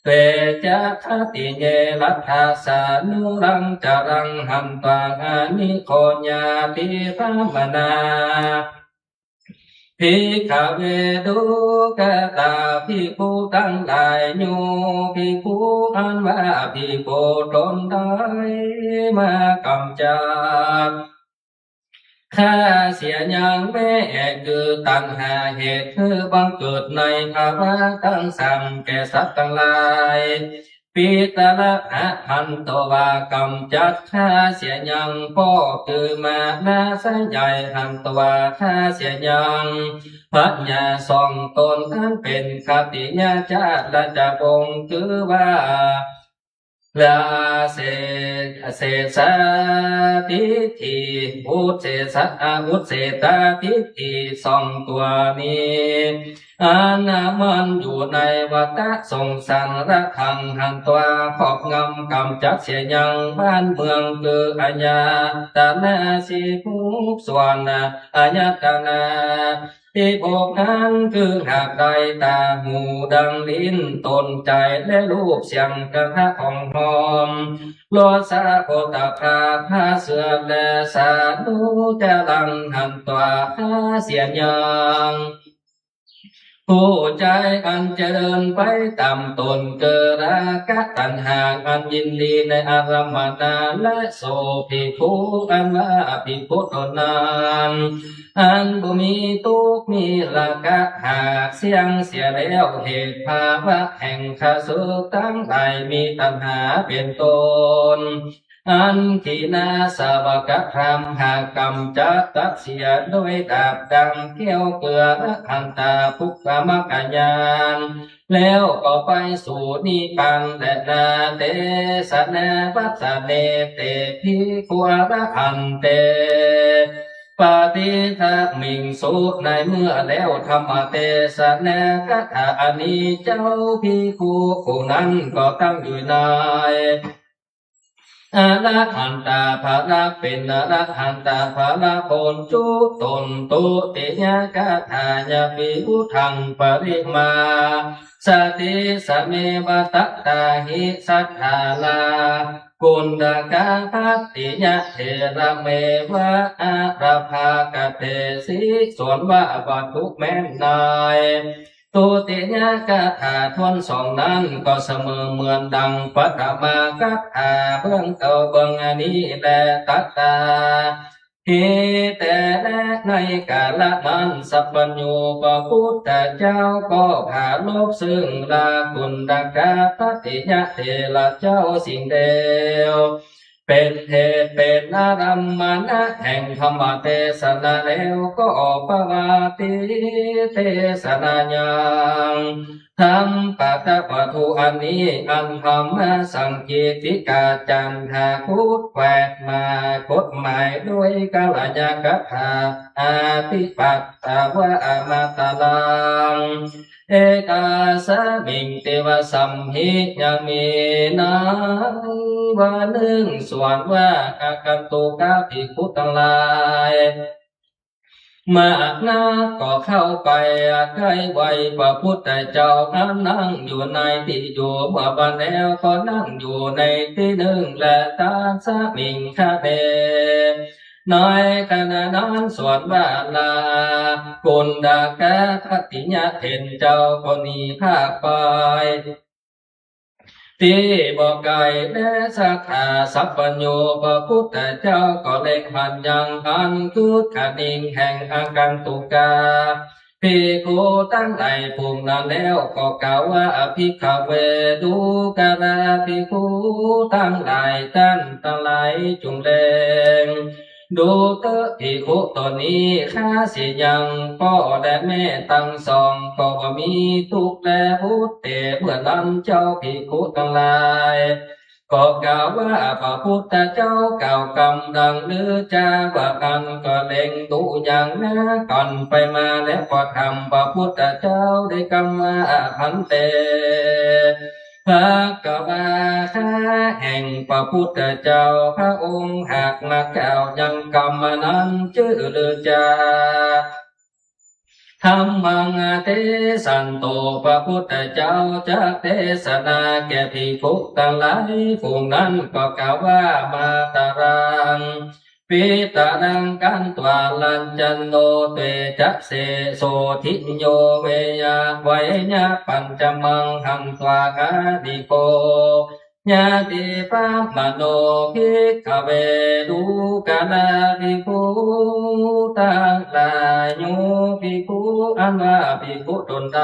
เวจะคติเยรัตถาสานุรังจารังหันตวาอานิโคญาปิพามนาภิกขเวดุกตาภิกขุทั้งหลายโยภิกขุอันว่าภิกขุตนได้มากำจัดข้าเสียยังแม่คือตัณหาเหตุคือบังเกิดในภาวะทั้งสามแก่สัตว์ทั้งหลายปิตาละหันตวากำจัดข้าเสียยังก็คือมานาสายใหญ่หันตวาข้าเสียยังพัญญาสองตนนั้นเป็นคติญาจาละจะบงคือว่าลาเสสะทิฏฐิอุเสสะอุเสตทิฏฐิสองตัวนี้อานามันอยู่ในวัฏสงสารระทังหันตัวขอบงำกำจัดเสียยังบ้านเมืองคืออาญาตนาสิภูส่วนอาญาตนาที่พวกนั้นคือหากใดตาหูดังลิ้นตนใจและรูปเสียงกระทะของหอมโลสาโคตาภาพาเสือและสาธุจะลังหันตัวหาเสียยังผู้ใจอันเจริญไปตามตนเกิดราคะตัณหาอันยินดีในอารมณนาและโสภิกขุอันว่าภิกขุตนนั้นอันบ่มีทุกข์มีราคะหากเสียงเสียแล้วเหตุภาวะแห่งข้าศึกทั้งหลายมีตัณหาเป็นตนอันที่นาสาวกธรรมหากกำจัดตัดเสียด้วยดาบดังเกี้ยวเกลืออันตาภุกขมกญาณแล้วก็ไปสู่นิพพานแต่นาเตสนาวัสเนเตภิกขุอรหันเตปฏิทักมิงสุในเมื่อแล้วธรรมเทศนาคถาอันนี้เจ้าภิกขุผู้นั้นก็ตั้งอยู่ใน อรหันตาภาระเป็นอรหันตาภาระโคนจุตนตุติยกาธายาปิอุทังปริมาสติสเมวตตาหิสัทธาลากุณดกาภัตติยะเทระเมวะอาราภากเตสิส่วนว่าวัตถุแม่นนายตุติยกาถาทวนสองนั้นก็เสมอเหมือนดังปัตมากาถาเบื้องเก่าเบื้องอันนี้แลตัตตาเหแต่และในกาลนั้นสัพพัญญูพระพุทธเจ้าก็ผ่าลบซึ่งลาคุณดักกาปฏิยะเทระเจ้าสิ่งเดียวเป็นเหตุเป็นอารัมมณะแห่งธรรมเทศนาแล้วก็ปวาติเทศนายังธรรมปัตตปัทุอันนี้อันธรรมสังกีติกาจันทาคุดแวดมากฎหมายด้วยกาลยกถาอาติปัตตวะอมตะลังเอกาสมิงเทวสัมหิยังมีนาวันหนึ่งส่วนว่าอากันตุกาภิกขุทั้งหลายมานาก็เข้าไปใกล้ไว้พระพุทธเจ้านั่งอยู่ในที่อยู่เมื่อบันแล้วก็นั่งอยู่ในที่หนึ่งและตาสมิงคาเตน้อยขณะนั้นส่วนว่าลากุณดากะพัตติยะเห็นเจ้าก็หนีภาคไปที่บอกไก่และสักขาสัพพัญญูพระพุทธเจ้าก็เล็งหันยังอันคุดขัดิงแห่งอากันตุกาภิกขุตั้งใจภูมินั้นแล้วก็กล่าวว่าอภิกขเวดูกาลาภิกขุตั้งหลายท่านทั้งหลายจงเล็งดูเตภิกขุตนนี้ข้าเสียยังพ่อและแม่ตั้งสองก็มีทุกข์และพุทธเตเมื่อลำเจ้าภิกขุทั้งหลายก็กล่าวว่าพระพุทธเจ้ากล่าวคำดังหรือจาว่ากันก็เล็งดูอย่างนั้นก่อนไปมาแล้วก็ทำพระพุทธเจ้าได้กรรมาพันเตพระกวาทาแห่งพระพุทธเจ้าพระองค์หากมากล่าวยังกรรมนั้นชื่อหรือจาธรรมังเทสันโตพระพุทธเจ้าจะเทศนาแก่ภิกขุทั้งหลายฝูงนั้นก็กล่าวว่ามาตารังปิตารังกันตวาลัญจันโนเตจะเสโสทิโยเวยาไวยะปัญจมังหังตวาคาดิโกญาติปามโนภิกขเวดูกาลาภิกขุตั้งหลายโยภิกขุอันว่าภิกขุตนใด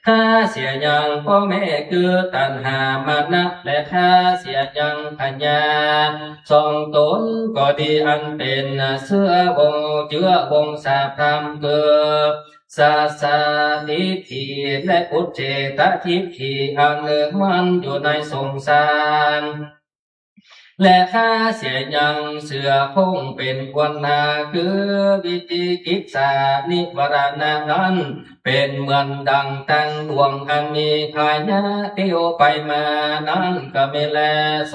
ข้าเสียยังพ่อแม่คือตัณหามานะและข้าเสียยังปัญญาทรงตนก็ดีอันเป็นเสื้อวงเจือวงสาพรำเกิดสาสาทิฏฐิและอุจเจตทิฏฐิอันเนื่องมันอยู่ในสงสารและข้าเสียยังเสือคงเป็นควรนาคือวิจิกิจสานิวรณะนั้นเป็นเหมือนดังตั้งดวงอันมีพายะเที่ยวไปมานั้นก็ไม่แลโส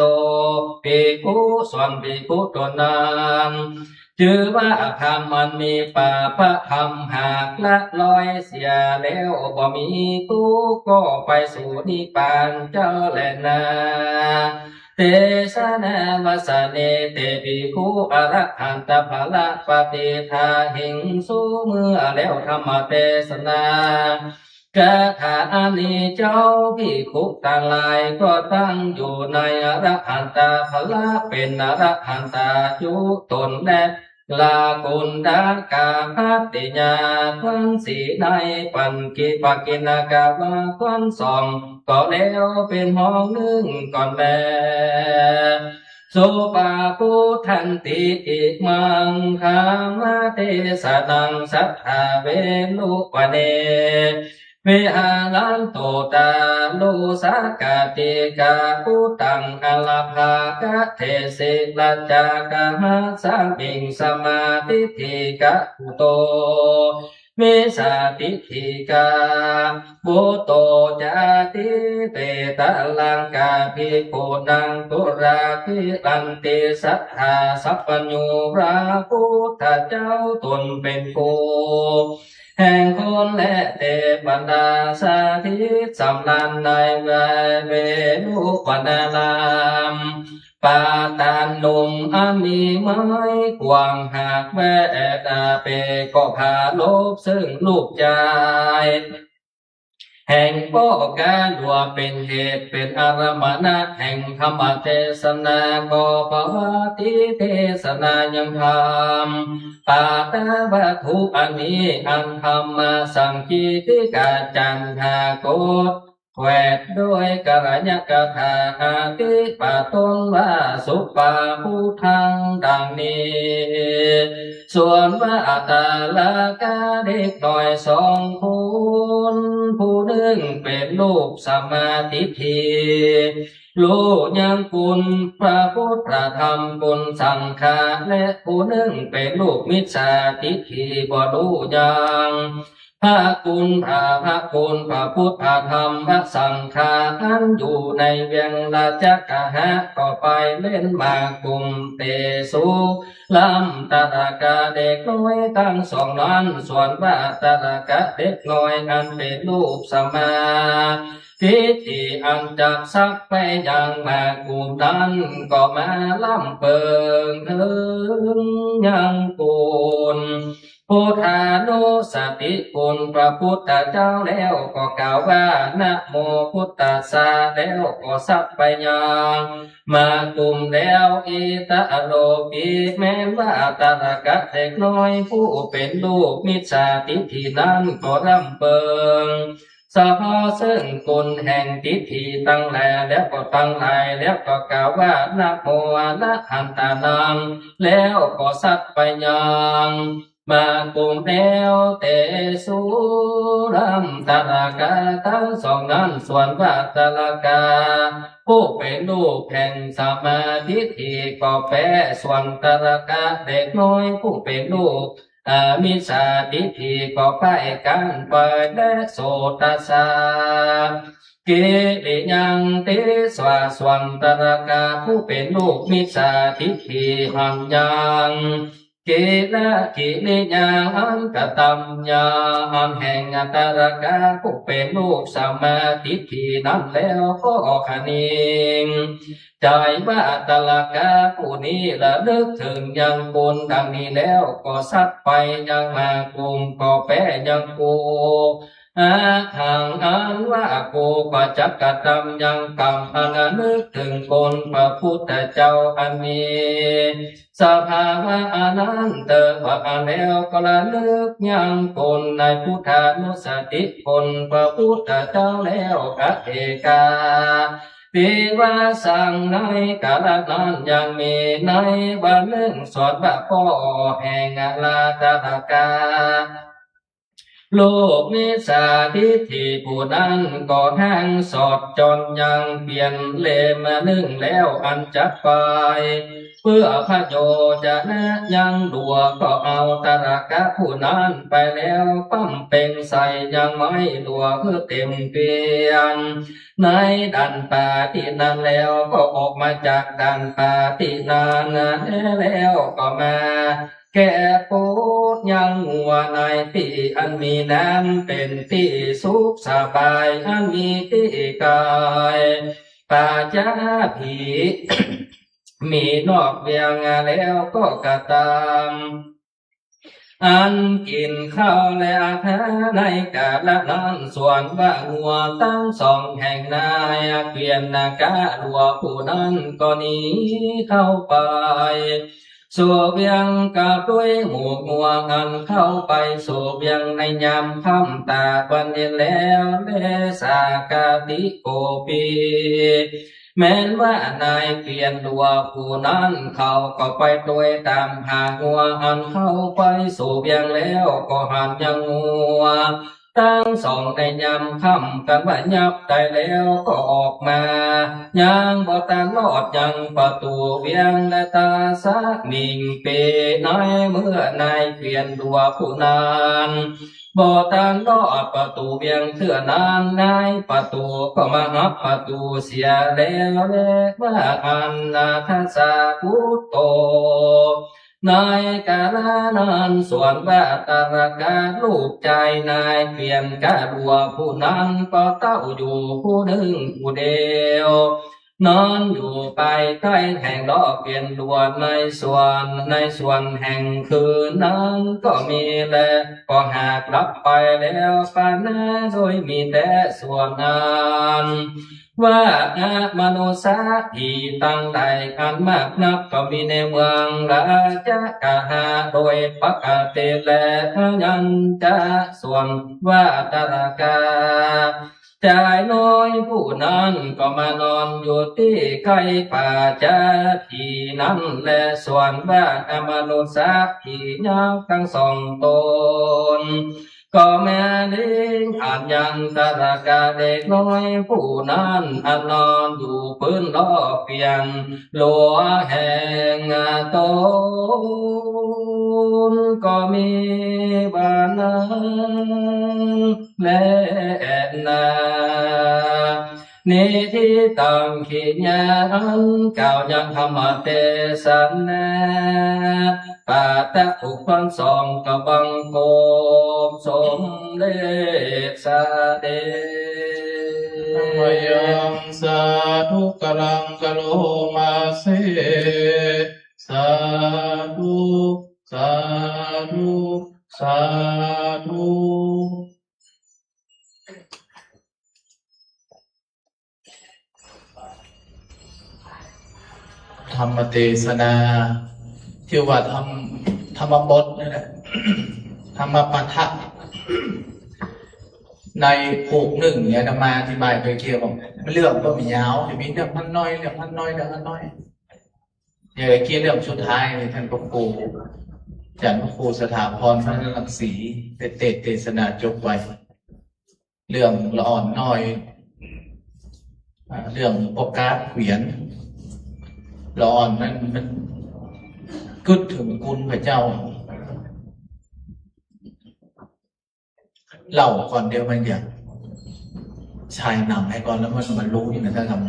ภิกขุส่วนภิกขุตัวนั้นชื่อว่าธรรมมันมีป่าพระธรรมหากละลอยเสียแล้วบ่มีทุกข์ก็ไปสู่นิพพานเจ้าแลนาเตชะนาวสเนเตภิกขุอรหันตภาละปฏิทาหิงสุเมื่อแล้วธรรมเทศนากถาอันนี้เจ้าภิกขุทั้งหลายก็ตั้งอยู่ในอรหันตภาละเป็นอรหันตาจุตนและลากุณดากาภัตติญาทั้งสี่ในปัญกิปกินากาวาควันสองก็แล้วเป็นห้องหนึ่งก่อนแลสุปาปุทันติอิมังคามเทสนังสัทธาเวลุปเนวิหารันโตตาลุสากาติกาปุตังอลาภากะเทสิลัจจากะหาสังปิงสมาติทิกะปุโตมิสาติทิกาบุโตจาติ เตตะลังกาภิกขุนังตุราธิตันติสัทธาสัพพญูพระพุทธเจ้าตนเป็นผู้แห่งคนและเทวดาสาธิตสำนันในเวรุปนาลามปาตานนุ่มอันมีไม้กวางหากแวดาเปก็พาลบซึ่งลูกใจแห่งป้อการดัวเป็นเหตุเป็นอารมณะแห่งธรรมเทศนาก็ปวัติเทศนายังธรรมปาตาวัตถุอันนี้อันธรรมสังคีติกาจันทาโกแวดด้วยกรณกถาอาติปะตนว่าสุปาภูทังดังนี้ส่วนว่าอัตตาลากาเด็กน้อยสองคนผู้หนึ่งเป็นลูกสมาธิทีลูกยังกุลพระพุทธพระธรรมกุลสังฆาและผู้หนึ่งเป็นลูกมิจฉาทิฏฐิบ่รู้ยังพระคุณพระคุณพระพุทธพระธรรมพระสังฆาท่านอยู่ในเวียงราชกะหะก็ไปเล่นมากลุ่มเตสุลำตะระกะเด็กน้อยตั้งสองนั้นส่วนว่าตะระกะเด็กน้อยอันเป็นลูกสมาทิฏฐิอันจักซักไปยังมากลุ่มนั้นก็มาล่ำเปิงถึงยังกุลพุทธานุสติคุณพระพุทธเจ้าแล้วก็กล่าวว่านะโมพุทธัสสะแล้วก็สัพพยังมากลุ่มแล้วอิตะโลปิแม้ว่าตาระกะเด็กน้อยผู้เป็นลูกมิจฉาทิฏฐินั้นก็ร่ำเปิงสะพอซึ่งกุลแห่งทิฏฐิตั้งแลแล้วก็ตั้งหลายแล้วก็กล่าวว่านะโมอะระหันตานังแล้วก็สัพพยังมากุมแล้วเตสุรัมตะระกาทั้งสองนั้นส่วนว่าตะระกาผู้เป็นลูกแห่งสมาธิที่ก็แปรส่วนตะระกาเด็กน้อยผู้เป็นลูกมิจฉาทิฏฐิก็ไปกันไปและโสตัสสะกิริยังติสวาสวันตะระกาผู้เป็นลูกมิจฉาทิฏฐิหันยังกิละกิริยังอันกตัมยังแห่งตะระกาผู้เป็นลูกสมาธิที่นั้นแล้วก็ขณิงใจว่าตะระกาผู้นี้ละนึกถึงยังบุญดังนี้แล้วก็สักไปยังมากุมก็แปยังกูหังอันว่ากูปัจจกตรรมยังกรรมอันนึกถึงคนพระพุทธเจ้าอันนี้สภาวะอนันเตว่าแล้วก็ละนึกยังคนในพุทธานุสติคนพระพุทธเจ้าแล้วกะเอกาวิวาสังในกาลนั้นยังมีในวันหนึ่งสอนว่าพ่อแห่งลาตะระกาโลกมิจฉาทิฏฐิผู้นั้นก็แห้งสอดจนยังเปลี่ยนเลมานึ่งแล้วอันจักไปเพื่อพระโยจะนะยังดัวก็เอาตะระกะผู้นั้นไปแล้วปั้มเป็นใส่ยังไม่ดัวเพื่อเต็มเปลี่ยนในดันปาตินั้นแล้วก็ออกมาจากดันปาตินั้นแล้วก็มาแก่ปูดยังหัวในที่อันมีน้ำเป็นที่สุขสบายอันมีที่กายปาจาผี มีนอกเวียงแล้วก็กระตามอันกินข้าวและอาหารในกาลนั้นส่วนว่าหัวตั้งสองแห่งนายเปลี่ยนนากาหัวผู้นั้นก็หนีเข้าไปสู่เบียงกับด้วยหมู่มัวอันเข้าไปสู่เบียงในยามค่ำตาวันเย็นแล้วเลสากาติโกปีแม้นว่านายเปลี่ยนดัวผู้นั้นเขาก็ไปด้วยตามหางัวอันเข้าไปสู่เบียงแล้วก็หันยังงัวตั้งสองในยามค่ำกันว่ายับได้แล้วก็ออกมายังบ่ตาลอดยังประตูเวียงและตาสักนิ่งเปนายเมื่อนายเปลี่ยนดัวผู้นั้นบ บ่ต่างรอดประตูเบียงเถื่อนานนายประตูก็มาหับประตูเสียแล้วแลว่าอันนาทสาพุทโตนายกาลานานส่วนว่าตารกาลูกใจนายเปลี่ยนกาลัวผู้นั้นก็เต้าอยู่ผู้หนึ่งผู้เดียวนอนอยู่ไปใต้แห่งล้อเปลี่ยนดวนในส่วนแห่งคืนนั้นก็มีแลก็หากรับไปแล้วปานาโดยมีแต่ส่วนนั้นว่ามนุษย์ที่ตั้งใดกันมากนักก็มีในเมืองราชกาหาโดยปกติแลยันจะส่วนว่าตารกาชายน้อยผู้นั้นก็มานอนอยู่ที่ใกล้ป่าจ้าที่นั้นและส่วนว่ามนุษย์ที่ยาวทั้งสองตนก็แม่ลิงอ่านยันตารกาเด็กน้อยผู้นั้นนอนอยู่พื้นล้อเปียงหลัวแห่งตนก็มีบ้านนั้นและนานิทิตังขิญานังกล่าวยังธรรมเทศนาปาตะอุปันสองกบังโกมสมเด็จสาเด มยังสาธุกลังกะโลมาเสสาธุสาธุสาธุธรรมเทศนาที่ว่าธรรมบทนี่แหละ ธรรมปาฐะในผูกหนึ่งเนี่ยจะมาอธิบายไปเกี่ยวกับเรื่องก็มียาวจะมีเรื่องพันน้อยเรื่องพันน้อยเรื่องพันน้อยอย่างไอ้เกี่ยวเรื่องสุดท้ายนี่ท่านพระครูอาจารย์พระครูสถาพรพระรังสีเทศนาจบไว้เรื่องละอ่อนน้อยเรื่องโอกาสเขียนละอ่อนนั้นมันกึศถึงคุณพระเจ้าเล่าก่อนเดียวมันอย่างชายนำให้ก่อนแล้วมันรู้อยู่นะท่านทำ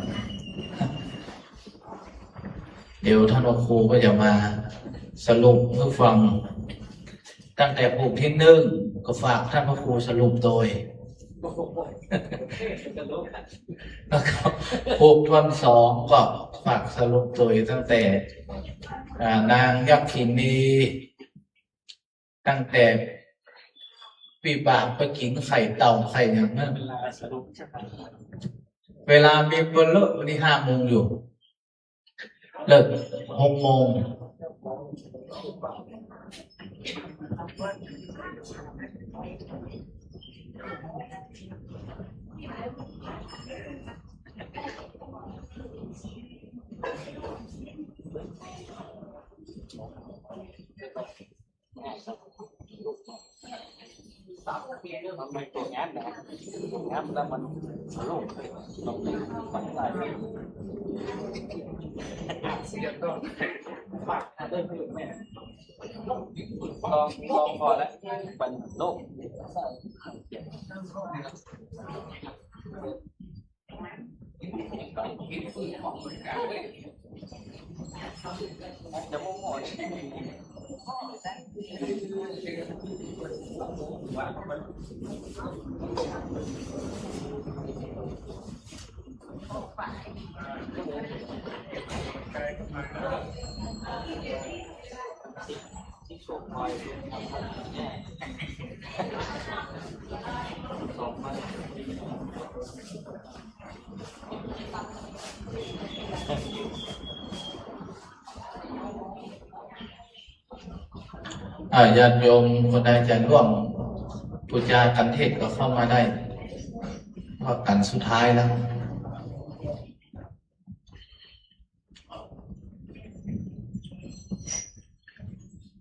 เดี๋ยวท่านครูก็จะมาสรุปเพื่อฟังตั้งแต่ภูมิที่หนึ่งก็ฝากท่านพระครูสรุปโดยแล้วก็ภูมิที่สองก็ฝากสรุปโดยตั้งแต่นางยักษินีตั้งแต่ปีบากไปกินไข่เต่าไข่อย่างนั้นเวลามีเปิดเลิกวันที่5 โมงอยู่เลิก6 โมงทำไมตัวงานนะงานแล้วมันโลกต้องมันได้เสียก็ฝากได้เพื่อนแม่ลองพอแล้วเป็นโลกจะมุ่งหมดญาติโยมคนใดจะร่วมปูชากันเทศก็เข้ามาได้เพราะกันสุดท้ายแล้ว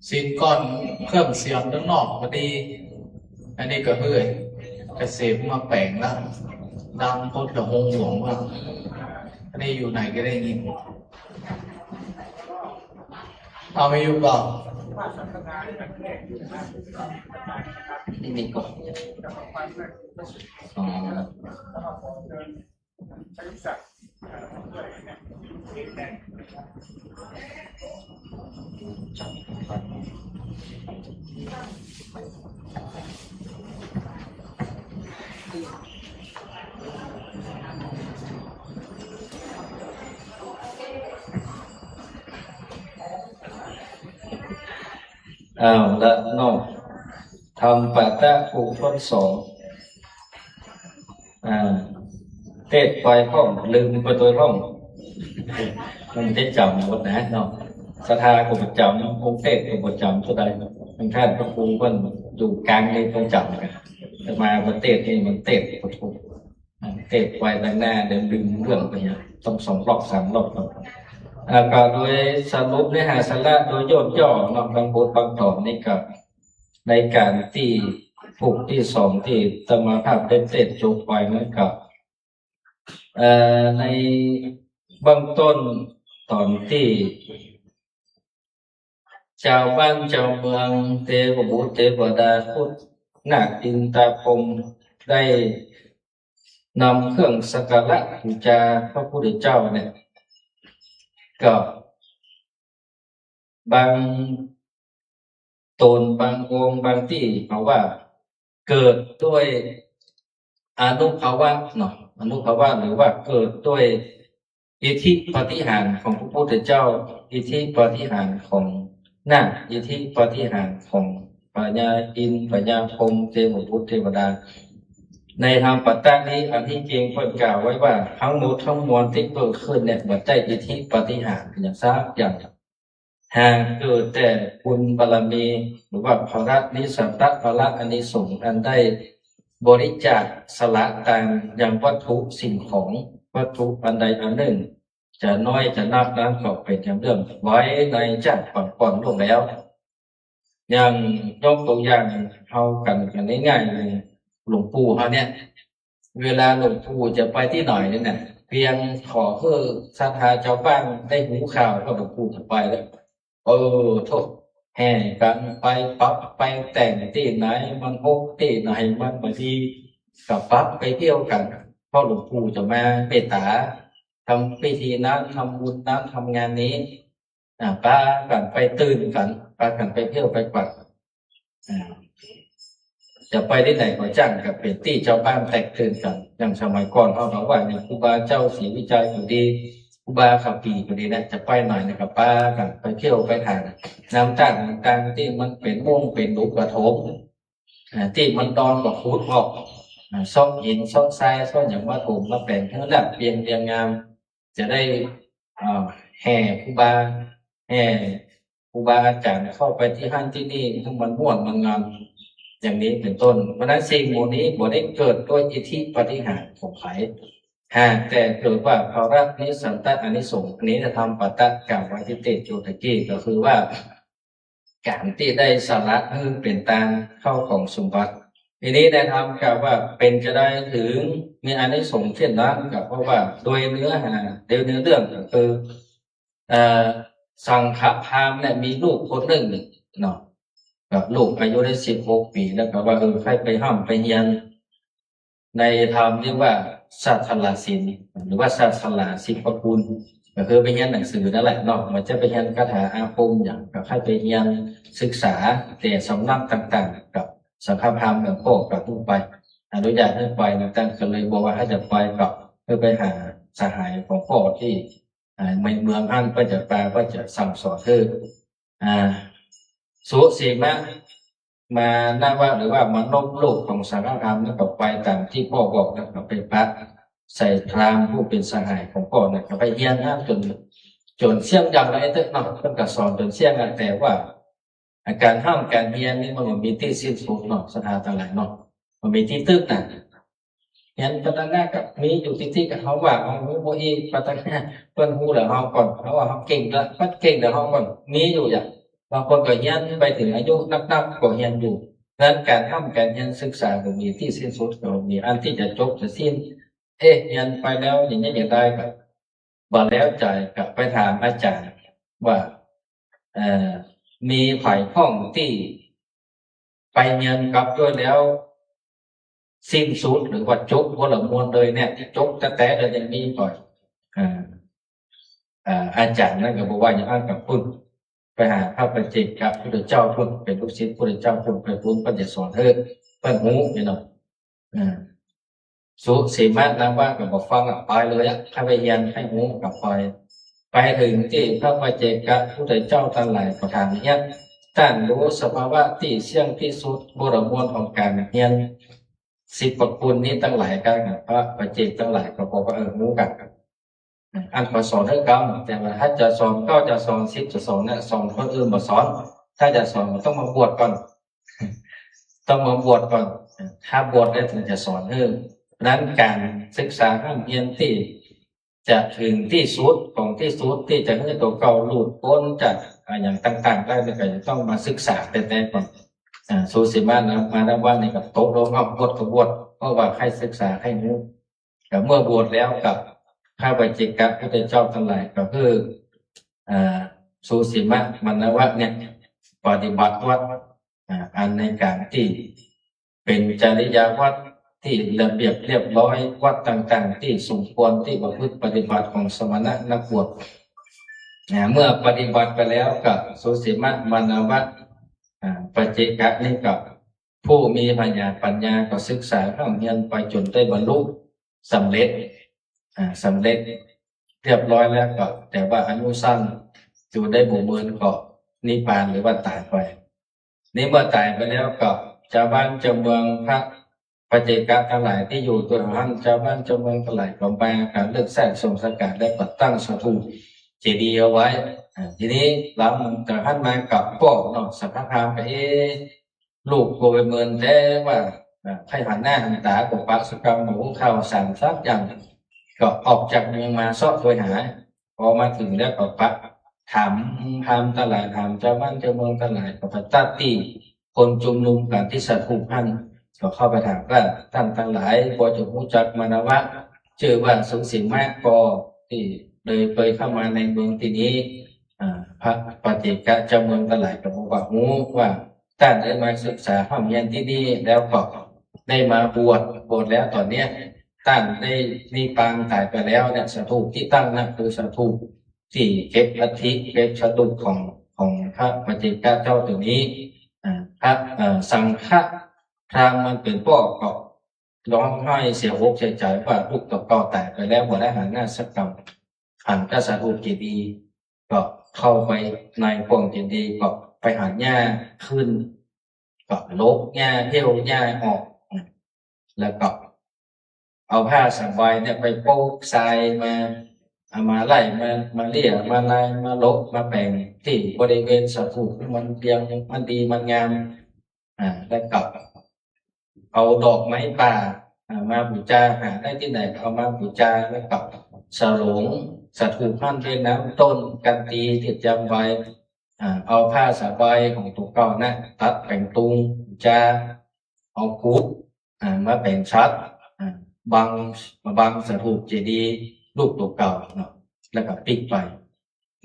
สินก้อนเครื่องเสียงด้านนอกพอดีอันนี้ก็เฮ้ยกระเสพมาแปลงแล้วดังพดกับหงหวงว่าอันนี้อยู่ไหนก็ได้ยินเอาไม่อยู่ก่อน ว่าสังฆทานกันแค่นะครับ ที่มีก่อน จะมาฟังด้วย อ๋อ แล้วก็ขอเชิญใช้ศักดิ์ด้วยเนี่ยที่แต่ง อ้าวละนอกทำปัตตะปูต้นสองเทศไปห้องลืมไปตัวห้องมันได้จำหมดนะเนาะสถาก็ประจำองค์เทศก็ประจำเท่าใดมันคาดพระครูมันอยู่กลางในประจำกันแต่มาประเทศนี่มันเทศประทุเทศไปด้านหน้าเดินลืมเรื่องไปเนี่ยต้อง2 รอบ 3 รอบก็โดยสรุปเนื้อหาสาระโดยย่นย่อเนาะบางบทบางตอนนี่กับในการที่ผูกที่2ที่ธรรมภาพได้เทศจบไปนั่นกับในเบื้องต้นตอนที่ชาวบ้านชาวเมืองเทวบุตรเทวดาพุทธนาคอินทราพรหมได้นำเครื่องสักการะบูชาพระพุทธเจ้าเนี่ยก็บางตนบางองค์บางที่เขาว่าเกิดด้วยอนุภาวะเนาะอนุภาวะหรือว่าเกิดด้วยอิทธิปาฏิหาริย์ของพระพุทธเจ้าอิทธิปาฏิหาริย์ของนาคอิทธิปาฏิหาริย์ของพญาอินทร์พญาพรหมเทวบุตรเทวดาในธรรมปัตตานี้อันที่จริงเพิ่นกล่าวไว้ว่าทั้งหมดทั้งมวลที่เกิดขึ้นเนี่ยบัดได้อิทธิปาฏิหาริย์อย่างทราบอย่างหากเกิดแต่บุญบารมีหรือว่าภรนิสัตตภละอานิสงส์อันได้บริจาคสละตามอย่างวัตถุสิ่งของวัตถุอันใดอันหนึ่งจะน้อยจะนักนั้นก็เป็นอย่างเรื่องไว้ในชาติก่อนๆลงแล้วอย่างยกตัวอย่างเอากันง่ายๆเลยหลวงปู่เขาเนี่ยเวลาหลวงปู่จะไปที่ไหนเนี่ยเพียงขอเพื่อศรัทธาชาวบ้านได้หูข่าวก็หลวงปู่จะไปแล้วโทษแห่กันไปปรับไปแต่งที่ไหนมันพกที่ไหนมันบางทีกับปั๊บไปเที่ยวกันเพราะหลวงปู่จะมาเมตตาทำพิธีนั้นทำบุญนั้นทำงานนี้ป้ากันไปตื่นกันป้ากันไปเที่ยวไปปักจะไปที่ไหนก็จ้างกับเป็นที่เจ้าบ้านแตกตื่นกันอย่างสมัยก่อนเขาบอกว่าเนี่ยครูบาเจ้าศรีวิจัยอยู่ดีครูบาขับปีอยู่ดีนะจะไปหน่อยนะครับป้ากันไปเที่ยวไปทานน้ำต่างที่มันเป็นม่วงเป็นลูกกระทบที่มันดอนกับฟูดบอกซ่องหินซ่องทรายซ่องอย่างมาถมมาแปลงทั้งระดับเรียงงามจะได้แห่ครูบาอาจารย์เข้าไปที่ห้างที่นี่ทั้งมันม่วนมันงามอย่างนี้เป็นต้นเพราะนั้นสิ่งโมนี้บ่ได้เกิดด้วยอิทธิปาฏิหาริย์ของใครแต่เกิดว่าภาวะนิสันตอานิสงส์นี้จะทำปัตตะกล่าวไว้ที่เตโจตะกี้ก็คือว่าการที่ได้สละเป็นตามเข้าของสมบัติทีนี้ได้ทำกล่าวว่าเป็นจะได้ถึงมีอานิสงส์เช่นนั้นกับเพราะว่าโดยเนื้อหาเรื่องก็คือสังฆพราหมณ์เนี่ยมีลูกคนหนึ่งเนาะกับลูกอายุได้16 ปีแล้วก็ว่าใครไปห้ามไปเรียนในธรรมเรียกว่าศาสลาศีลหรือว่าศาสลาศิลปคุณก็คือไปเรียนหนังสือนั่นแหละเนาะมันจะไปเรียนคาถาอาคมอย่างกับใครไปเรียนศึกษาแต่สำนักต่างๆกับสังฆพราหมณ์แบบพ่อกับทุกไปอนุญาตให้ไปต่างๆก็เลยบอกว่าให้จะไปกับเพื่อไปหาสหายของพ่อที่ในเมืองอันก็จะแปลว่าจะสั่งสอนคือสุสีมาหน้าว่าหรือว่ามานบลูกของสังฆธรรมแล้วก็ไปตามที่พ่อบอกแล้วก็ไปพักใส่พรามผู้เป็นสหายของพ่อเนี่ยก็ไปเฮียนจนเสี่ยงอย่างไรเถอะเนาะต้องการสอนจนเสี่ยงแต่ว่าการห้ามการเฮียนนี่มันมีที่สิ้นสุดเนาะสถานต่างๆเนาะมันมีที่ตึกนะเห็นปัตตานากับมีอยู่ที่กับเขาว่าเขาโมอีปัตตานาเปิ้นฮู้แล้วเขาก่อนเขาว่าเขาเก่งแล้วปัดเก่งแล้วเขาก่อนมีอยู่อย่างบางคนก็เรียนไปถึงอายุนับก็เรียนอยู่ดังนั้นการทำการเรียนศึกษาก็มีที่สิ้นสุดก็มีอันที่จะจบจะสิ้นเรียนไปแล้วอย่างนี้อย่างไรก็บ่แล้วใจกับไปถามอาจารย์ว่า มีไผ่ห้องที่ไปเงินกลับด้วยแล้วสิ้นสุดหรือว่าจบพลมวลเลยเนี่ยที่จบแต่เลยยังมีก่อนอาจารย์นั่นก็บอกว่าอย่างนั้นกับพุ่นไปหาพระปัจเจกกับพระเจ้าพุ่นเป็นลูกศิษย์พระเจ้าพุ่นไปพุ่นปัญญาสอนเธอเปิ้นหูนี่เนาะสุสีมากนะว่ากับบอกฟังไปเลยอะถ้าไปเรียนให้หูกับไปถึงที่พระปัจเจกกับพระเจ้าทั้งหลายประทานเนี่ยท่านรู้สภาวะที่เสี่ยงที่สุดบรมวลของการเรียนสิบประคุณนี้ตั้งหลายกันพระปัจเจกตั้งหลายก็บอกว่าหูกันอันขอสอนเรื่องกรรมแต่ว่าถ้าจะสอนก็จะสอนสิบจะสอนเนี่ยสอนคนอื่นมาสอนถ้าจะสอนมันต้องมาบวชก่อนต้องมาบวชก่อนถ้าบวชแล้วถึงจะสอนนั้นการศึกษาขั้นเรียนที่จะถึงที่สุดของที่สุดที่จะให้ตัวเก่าหลุดพ้นจากอย่างต่างๆได้ก็จะต้องมาศึกษาแต่ก่อนสูสีมานะมาแล้วว่าในกับโต๊ะลงเอาบวชกับบวชเพราะว่าให้ศึกษาให้รู้แต่เมื่อบวชแล้วกับพระปัจเจกพระเจ้าทั้งหลายก็คือสูสีมะมันนะว่าเนี่ยปฏิบัติวัดอันในการที่เป็นจริยวัดที่ระเบียบเรียบร้อยวัดต่างๆที่สมควรที่ประพฤติปฏิบัติของสมณะนักบวชเมื่อปฏิบัติไปแล้วกับสูสีมะมันนะว่าปัจเจกนี่กับผู้มีปัญญาก็ศึกษาข้ามเรียนไปจนได้บรรลุสำเร็จเรียบร้อยแล้วก็แต่ว่าอายุสั้นอยู่ได้บุญเมือนก็นิพพานหรือว่าตายไปนี่เมื่อตายไปแล้วก็ชาวบ้านชาวเมืองพระปัจเจกทั้งหลายที่อยู่ตัวท่านชาวบ้านชาวเมืองทั้งหลายก็มาการเลือกแทรกส่งสกัดได้ปัดตั้งสถูปเจดีย์เอาไว้ทีนี้หลังจากท่านมากับพ่อเนาะสัพพะพามไปลูกโกไปเมินแต่ว่าให้หันหน้าหันตากับปากสกรรมหมูข้าวสารซักอย่างก็ออกจากเมืองมาซอกโดยหาพอมาถึงแล้วก็ปะถามตลาดถามเจ้าบ้านเจ้าเมืองตลาดก็ปะตัดตีคนจุมนุมกันที่สถูปท่านก็เข้าไปถามว่าท่านทั้งหลายพอจะรู้จักมานวะชื่อว่าสุสิงห์มากก็ที่เลยเคยเข้ามาในเมืองที่นี้พระปัจเจกเจ้าเมืองตลาดก็บอกว่ารู้ว่าท่านได้มาศึกษาห้องเรียนที่นี่แล้วก็ได้มาบวชแล้วตอนเนี้ยท่านได้นิพพานตายไปแล้วเนี่ยสถูปที่ตั้งนั่นคือสถูปที่เก็บลัทธิเก็บสถูปของพระปัจเจกเจ้าตัวนี้พระสังฆพราหมณ์มันเป็นพ่อก็ร้องไห้เสียอกเสียใจว่าลูกตัวเก่าตายไปแล้วบ่ได้หันหน้าสักคำหันกษัตริย์เจดีย์ก็เข้าไปในกองเจดีย์ก็ไปหาหญ้าขึ้นก็ลบหญ้าเที่ยวหญ้าออกแล้วก็เอาผ้าสบายเนี่ยไปโป๊กทรายมาเอามาไล่มาเลี่ยมาลายมาลบมาแปลงที่บริเวณสถูปมันเรียงมันดีมันงามแล้วก็เอาดอกไม้ป่ามาบูชาหาได้ที่ไหนเอามาบูชาแล้วก็ฉลองสถูปท่านด้วยน้ำต้นกันตีที่จำไว้เอาผ้าสบายของตัวเก่านะตัดแป่งตุงบูชาเอาคุกมาแป่งชัดบางสถูปเจดีย์รูปตัวเก่าเนาะแล้วก็ปิดไป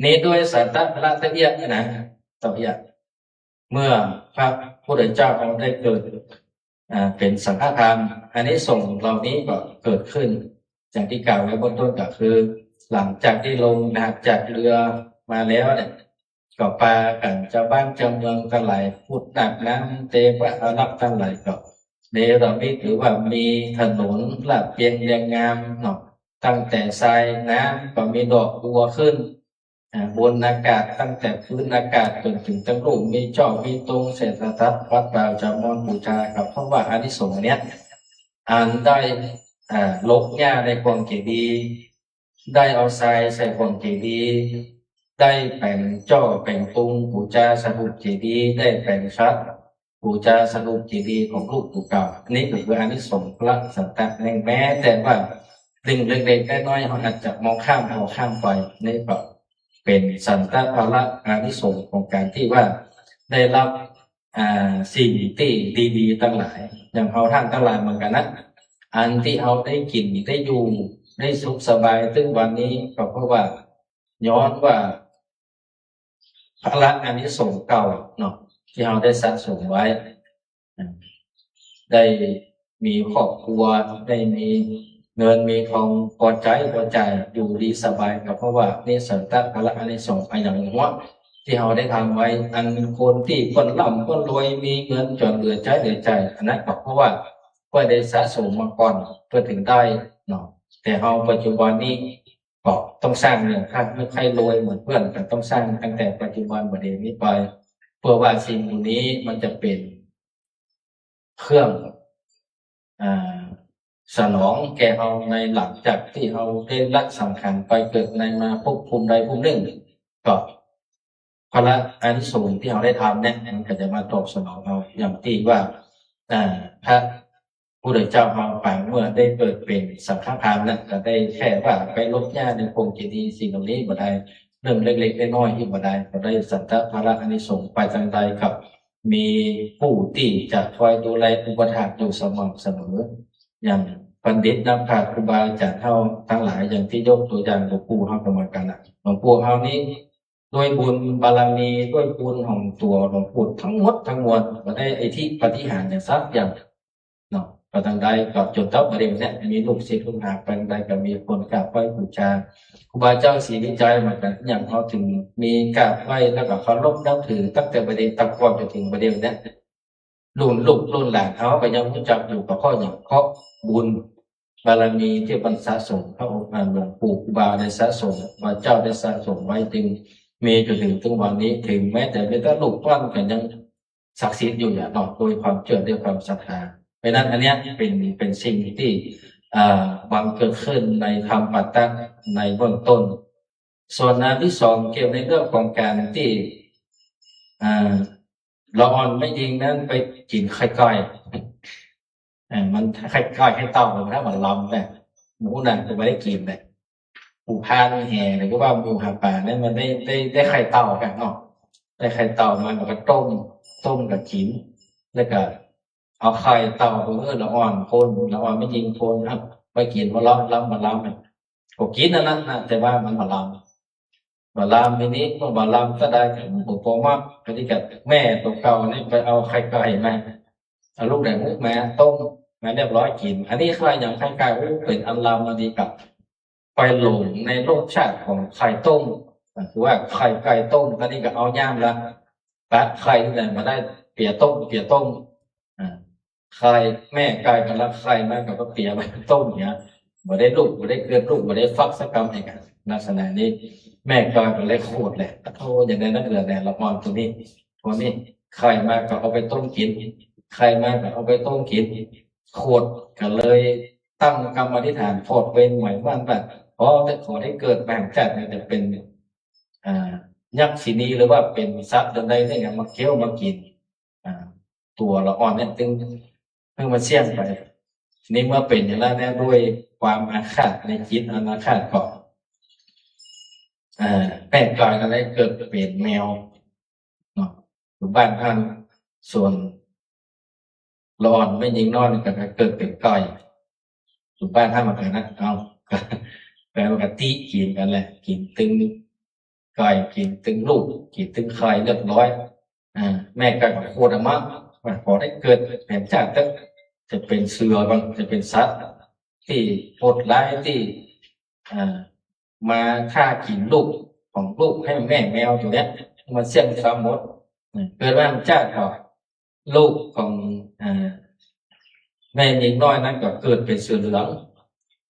นี้ด้วยสัตตะพระตะเอียนะตะเอียเมื่อพระพุทธเจ้าเราได้เกิดเป็นสังฆทานอันนี้ส่งเหล่านี้ก็เกิดขึ้นอย่างที่กล่าวไว้บนต้นก็คือหลังจากที่ลงจากเรือมาแล้วเนี่ยก็ปากันชาวบ้านชาวเมืองทั้งหลายพุทธนักน้ำเตวะอารักษ์ทั้งหลายก็เนรมิตหรือว่ามีถนนลาดเพียงเรียงงามเนาะตั้งแต่ทรายน้ำก็มีดอกบัวขึ้นบนอากาศตั้งแต่พื้นอากาศจนถึงตั้งรูปมีเจ้ามีตรงเศรษฐทัศน์วัดดาวจามอนบูชากับเพราะว่าอานิสงส์เนี้ยอ่านได้ลบหญ้าในกองเจดีย์ได้เอาทรายใส่กองเจดีย์ได้แป่งจ้อแป่งตุงบูชาสถูปเจดีย์ได้แป่งชัดบูชาสถูปเจดีย์ของลูกปู่เก่านี่ก็คืออานิสงส์พระสันตะแม้แต่ว่าสิ่งเล็กๆน้อยๆเขาอาจจะมองข้ามไปนี่ก็เป็นสันตภาระอานิสงส์ของการที่ว่าได้รับสิ่งที่ดีๆทั้งหลายอย่างเขาท่านทั้งหลายเหมือนกันนะอันที่เขาได้กินได้อยู่ได้สุขสบายถึงวันนี้ก็เพราะว่าย้อนว่า พละอานิสงส์เก่าเนาะที่เราได้สะสมไว้ ได้มีครอบครัวได้มีเงินมีทองพอใจอยู่ดีสบายก็เพราะว่านี่สันตพละอานิสงส์อย่างว่าที่เราได้ทำไว้อันคนที่คนร่ำคนรวยมีเงินจนเหลือใจอันนั้นก็เพราะว่าได้สะสมมาก่อนเพื่อถึงได้เนาะแต่เราปัจจุบันนี้ก็ต้องสร้างเนี่ยถ้าไม่ใครรวยเหมือนเพื่อนก็ต้องสร้างตั้งแต่ปัจจุบันประเดี๋ยวนี้ไปเพื่อว่าสิ่งนี้มันจะเป็นเครื่องสนองแก่เราในหลังจากที่เราได้รักสังขารไปเกิดในมาภพภูมิใดภูมิหนึ่งก็พละอานิสงส์ที่เราได้ทำเนี่ยมันก็จะมาตอบสนองเราอย่างที่ว่าพระผู้ใดเจ้าเราไปเมื่อได้เกิดเป็นสังฆทานนั้นก็ได้แค่ว่าไปลดหญ้าในโพรงเจดีย์สิ่งเหล่านี้บ่ได้เรื่องเล็กๆน้อยๆที่บ่ได้ก็ได้สันตพละอานิสงส์ไปทางใดครับมีผู้ที่จะคอยดูแลอุปถัมภ์อยู่สม่ำเสมออย่างบัณฑิตนักปราชญ์ครูบาอาจารย์เฮาทั้งหลายอย่างที่ยกตัวอย่างหลวงปู่เฮาประมาณกันน่ะหลวงปู่เฮานี้ด้วยบุญบารมีด้วยบุญของตัวหลวงปู่ทั้งหมดทั้งมวลก็ได้ไอ้ที่ปฏิหารอย่างสักอย่างเนาะก็ทางใดก็จนเท่าประเดี๋ยวนี้มีลูกศิษย์ลูกหาไปทางใดก็มีคนกราบไหว้บูชาครูบาเจ้าศรีวิจัยเหมือนกันอย่างเขาถึงมีกราบไหว้แล้วก็เคารพนับถือตั้งแต่ประเดี๋ยวตั้งก่อนจนถึงประเดี๋ยวนี้รุ่นลูกรุ่นหลานเขาก็ยังรู้จักอยู่กับข้ออย่างเพราะบุญบารมีที่บรรสะสมพระองค์หลวงปู่ครูบาได้สะสมพระเจ้าได้สะสมไว้จึงมีจนถึงวันนี้ถึงแม้แต่ไม่ได้ลูกหลานก็ยังศักดิ์สิทธิ์อยู่อย่างนอกโดยความเชื่อด้วยความศรัทธาเพราะนั้นอันนี้เป็นสิ่งที่บังเกิดขึ้นในคำปฏิบัติในเบื้องต้นส่วนอันที่สองเกี่ยวในเรื่องของการที่ละอ่อนไม่ยิงนั้นไปกินไข่ก้อยมันไข่ก้อยไข่เต่ามันถ้ามันลำเนี่ยหมูนั่นก็ไม่ได้กินเลยหมูพานแห่หรือว่าหมูหาป่าเนี่ยมันได้ไข่เต่ากันเนาะได้ไข่เต่ามันก็ต้มกับกินแล้วก็เอาไข่เต่าละอ่อนคนละอ่อนไม่ยิงคนครับไปกินมาล้ำก็กินนั่นนะแต่ว่ามันมาล้ำบาลามทีนี้ก็บาลามก็ได้ผมพอมากปฏิกัดแม่ตัวเก่านี่ไปเอาไข่ไก่มาเอาลูกแดงมุกมาต้มมาเรียบร้อยกินอันนี้ใครอย่างไข่ไก่เป็นอันลามมาดีกับไปหลงในรสชาติของไข่ต้มคือว่าไข่ไก่ต้มก็นี่ก็เอาย่ามละปะไข่ที่ไหนมาได้เปียต้มไข่แม่ไก่กันละไข่มากับก็เปียไปต้มเนี้ยมาได้ลูกมาได้เกลือลูกมาได้ฟักสักคำเองลักษณะนี้แม่กลายเป็นเล็กโคตรเลยโอ้อย่างนั้นนั่นเหลือแต่ละมอนตัวนี้ไข่มาก็เอาไปต้มกินไข่มาก็เอาไปต้มกินโคตรก็เลยตั้งกรรมอธิษฐานโคตรเป็นหมายว่าแบบเพราะจะขอให้เกิดแบ่งจัดเนี่ยจะเป็นยักษ์ศีนีหรือว่าเป็นสัตว์ใดๆเนี่ยมาเคี้ยวมากินตัวละอ่อนเนี่ยตึงเพิ่งมาเสี่ยงไปนี่เมื่อเป็นอย่างนั้นเนี่ยด้วยความอาฆาตในจิตอนาคาตก่อนแป้งกลายก็เลยเกิดเป็นแมวเนาะอยู่บ้านท่านส่วนละอ่อนไม่ยิงนอนก็เกิดเป็นก้อยอยู่บ้านท่านมากันนะเอาแปลว่ากันตีกินกันเลยกินตึงก้อยกินตึงลูกกินตึงไข่เรียบร้อยแม่ก็โคตรมากพอได้เกิดแผ่นชาติจะเป็นเสือบางจะเป็นสัตว์ที่โหดร้ายที่มาฆ่ากินลูกของลูกให้แม่แมวตัวเนี้ยมันเสี่ยงความหมดเกิดว่าเจ้าเขาลูกของแม่ยิงน้อยนั้นก็เกิดเป็นเสือเหลือง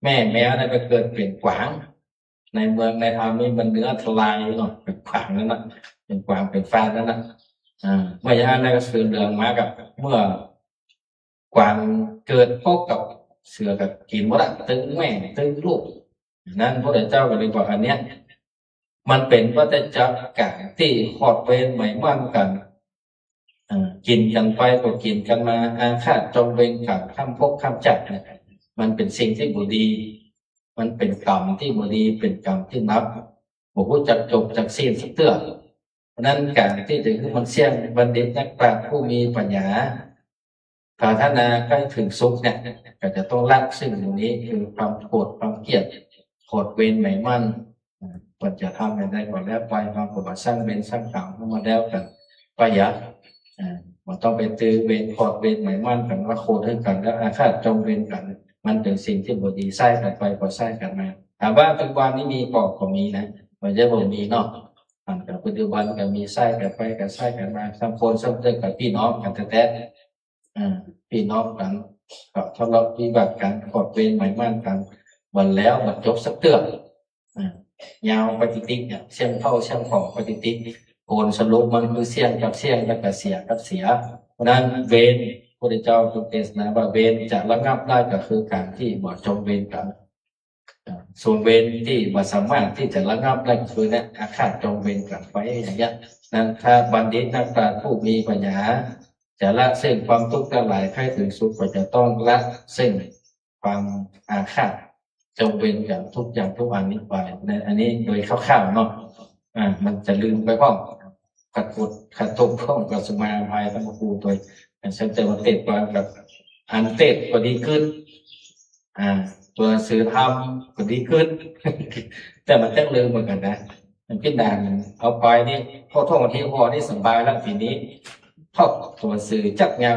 แม่แมวนั้นก็เกิดเป็นกวางในเมืองในทางนี้มันเนื้อทลายเนาะเป็นขวางนั่นนะเป็นกวางเป็นฟ้านั่นนะเมื่ออย่างนั้นก็เสือเหลืองมากับเมื่อกวางเกิดพบกับเสือกับกินหมดละตึงแม่ตึงลูกนั่นพระเจ้าก็เลยบอกอันเนี้ยมันเป็นวัฏจักรกะที่ขอดเวรใหม่มั่นกันกินกันไปก็กินกันมาอาฆาตจองเวรกันข้ามภพข้ามจักรเนี่ยมันเป็นสิ่งที่บุดีมันเป็นกรรมที่บุดีเป็นกรรมที่นับบอกว่าจักจบจากสิ้นสักเตื้อเพราะนั้นการที่จะขึ้นมันเสี่ยงบัณฑิตนักปราชญ์ผู้มีปัญญาปรารถนาใกล้ถึงสุขเนี่ยก็จะต้องละสิ่งเหล่านี้คือความโกรธความเกลียดโกรธเวรหมายมั่น ควรจะทำได้ก่อนแล้วไปมาผมสร้างเวรสร้างกรรมมาแล้วกันประหยัดมันต้องไปตื้อเวรขอดเวรหมายมั่นกันว่าโคดให้กันแล้วอาฆาตจองเวรกันมันเป็นสิ่งที่บดีไส้กันไปก็ไส้กันมาถามว่าปัจจุบันนี้มีก็มีนะมันจะบ่มีเนาะกับปัจจุบันก็มีไส้กันไปกันไส้กันมาสังคนสังเตกับพี่น้องกันแท้พี่น้องกันก็ทะเลาะวิวาทกันขอดเวรหมายมั่นกันวันแล้วมันจบสักเตือนยาวปฏิทินเนี่ยเสี่ยงเข้าเสี่ยงของปฏิทินโอนสรุปมันคือเสี่ยงกับเสี่ยงแล้วก็เสียกับเสียเพราะนั้นเวรพระเจ้าทรงเทศนาว่าเวรจะระงับได้ก็คือการที่บ่จงเวรกันส่วนเวรที่บ่สามารถที่จะระงับได้ก็คือเนี่ยอาฆาตจงเวรกันไปอย่างเงี้ยนั้นถ้าบัณฑิตนักปราชญ์ผู้มีปัญญาจะละซึ่งความทุกข์ทั้งหลายให้ถึงสุดก็จะต้องละซึ่งความอาฆาตจงเวรกันทุกอย่างทุกวันนี้ไปในอันนี้โดยคร่าวๆเนาะมันจะลืมไปพ้องขัดทุกพ้องกับสมาภัยทั้งคู่ตัวฉันจะมาเตะว่ากับอันเตะก็ดีขึ้นตัวสื่อธรรมก็ดีขึ้น แต่มันจะลืมเหมือนกันนะมันพิจารณาเอาไปนี่พ่อท่องที่พ่อนี่สบายแล้วทีนี้พ่อตัวสื่อจักงาน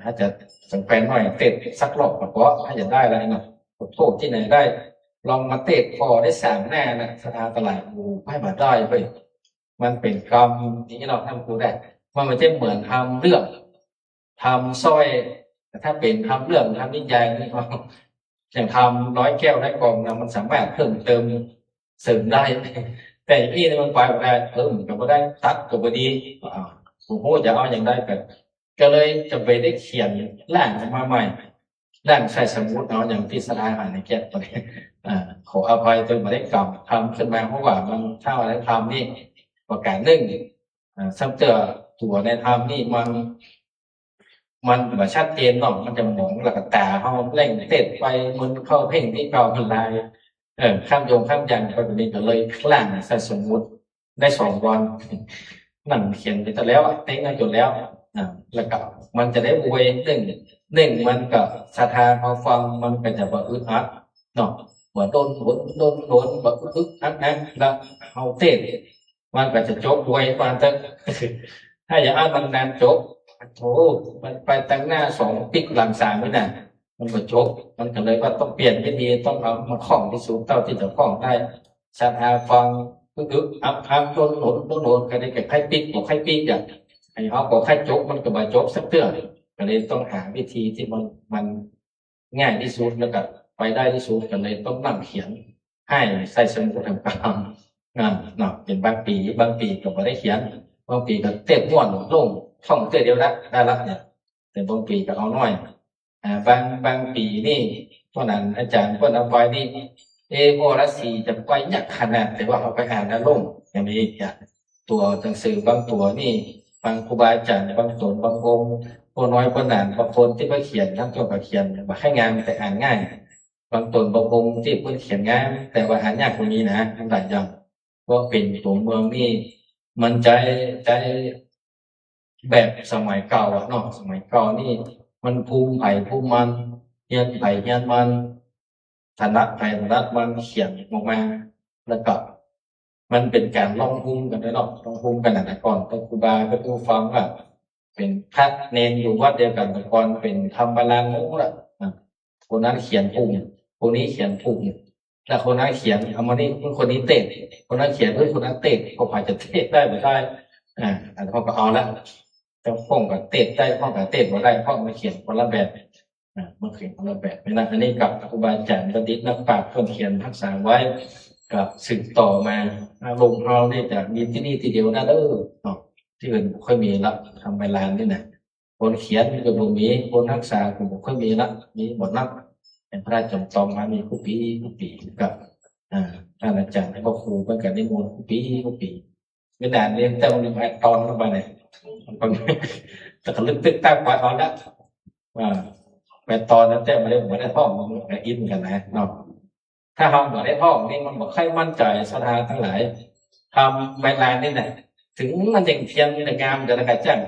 ถ้าจะสังเกตหน่อยเตะสักรอบก็เพราะถ้าจะได้อะไรนะโทษที่ไหนได้ลองมาเตะคอได้3 หน้านะสถานตลาดกูให้มาได้ไปมันเป็นกรรมที่เราทำกูได้มันไม่ใช่เหมือนทำเรื่องทำสร้อยแต่ถ้าเป็นทำเรื่องทำนิยายนี่ก็อย่างทำ100 แก้วได้กล่องนะมันสามารถเพิ่มเติมเสริมได้แต่อีนี่มันไปแบบได้มันก็ไม่ได้ตัดก็ไม่ดีผมพูดจะเอาอย่างได้ก็เลยจะไปได้เขียนร่างมาใหม่ร่างใส่สมุดเนาะอย่างที่สลายในแก้ตัวนี้ขออภัยจนมาได้กรรมทำขึ้นมาเพราะว่ามันถ้าอะไรทำนี่ประการหนึ่งซ้ำเจอตัวในธรรมนี่มันแบบชัดเจนหน่อยมันจะมองหลักตาเขาเล่งเตะไปมันเข้าเพ่งที่เก่ามันลายข้ามโยงข้ามยันไปแบบนี้ก็เลยคลั่งใส่สมุดได้2 วันนั่งเขียนไปแต่แล้วเต็งจนแล้วแล้วก็มันจะได้อวยหนึ่งมันกับศรัทธาเขาฟังมันก็จะแบบอึดอัดเนาะว่าโดนแบบอึดอัดนะแล้วเอาเตะมันก็จะจบไวกว่าแต่ถ้าอย่างนั้นมันนานจบโอ้มันไปตั้งหน้า2 ปีหลัง3ไม่นานมันก็จบมันก็เลยว่าต้องเปลี่ยนวิธีต้องเอามาคล้องที่สูงเท่าที่จะคล้องได้ศรัทธาฟังอึดอัดโดนก็ได้แก่ไข้ปิ๊กบอกไข้ปิ๊กอย่างไอ้เขาบอกไข้จบมันก็บ่จบสักเทื่อก็เลยต้องหาวิธีที่มันง่ายที่สุดแล้วก็ไปได้ที่สุดก็เลยต้องนั่งเขียนให้ใส่สมุดทำการเนาะเป็นบางปีก็ไม่ได้เขียนบางปีก็เต็มม้วนลงท่องเตะเดียวได้ละเนี่ยแต่บางปีก็เอาน้อยบางปีนี่เพราะนั้นอาจารย์ก็เอาไปนี่โมรัสสีจะไปยากขนาดแต่ว่าเขาไปอ่านแล้วลงอย่างนี้ตัวหนังสือบางตัวนี่บางครูบาอาจารย์บางตนบางองค์พวกน้อยพวกนานบางคนที่ไปเขียนทั้งตัวก็เขียนมาให้งานแต่อ่านง่ายบางตนบางองค์ที่เพิ่งเขียนง่ายแต่ว่าอ่านยากกว่านี้นะทั้งหลายอย่างก็เป็นตัวเมืองนี่มันใจแบบสมัยเก่าเนาะสมัยเก่านี่มันภูมิมันเฮียนมันถนัดมันเขียนออกมาแล้วก็มันเป็นการลองภูมิกันด้วยเนาะลองภูมิกันแต่ก่อนตอนครูบาก็ดูฟังว่าเป็นพระเนนอยู่วัดเดียวกันแต่ก่อนเป็นธรรมบาลานนู้นละคนนั้นเขียนภูมิคนนี้เขียนภูมิแล้วคนนั้นเขียนเอามานี่คนนี้เตะคนนั้นเขียนคนนั้นเตะเขาพอจะเตะได้ไม่ได้อันเขาก็เอาละแต่พ่องกับเตะได้พ่องกับเตะไม่ได้พ่องมาเขียนคนละแบบมาเขียนคนละแบบนะอันนี้กับครูบาอาจารย์บัณฑิตนักปราชญ์คนเขียนทักษะไว้กับสืบต่อมาลงเราเนี่ยจะมีที่นี่ทีเดียวนะเนาะที่อื่นค่อยมีละทำใบลานนี่นะคนเขียนก็บ่มีคนทักษะก็บ่ค่อยมีละมีหมดนักเป็นพระราชจำตองมามีผู้ปีกับท่านอาจารย์และครูเป็นการนิมนต์ผู้ปีไม่นานเรียนแต่วันนี้มาตอนเข้าไปเนี่ยแต่ก็ลึกตึกตั้งไปตอนนั้นไปตอนนั้นแต่ไม่ได้ท่องมันอินกันนะเนาะถ้าเราไม่ได้ท่องนี่มันบอกใครมั่นใจศรัทธาทั้งหลายทำใบลานนี่นะถึงมันยังเทียมในงามแต่ละการแจ้ง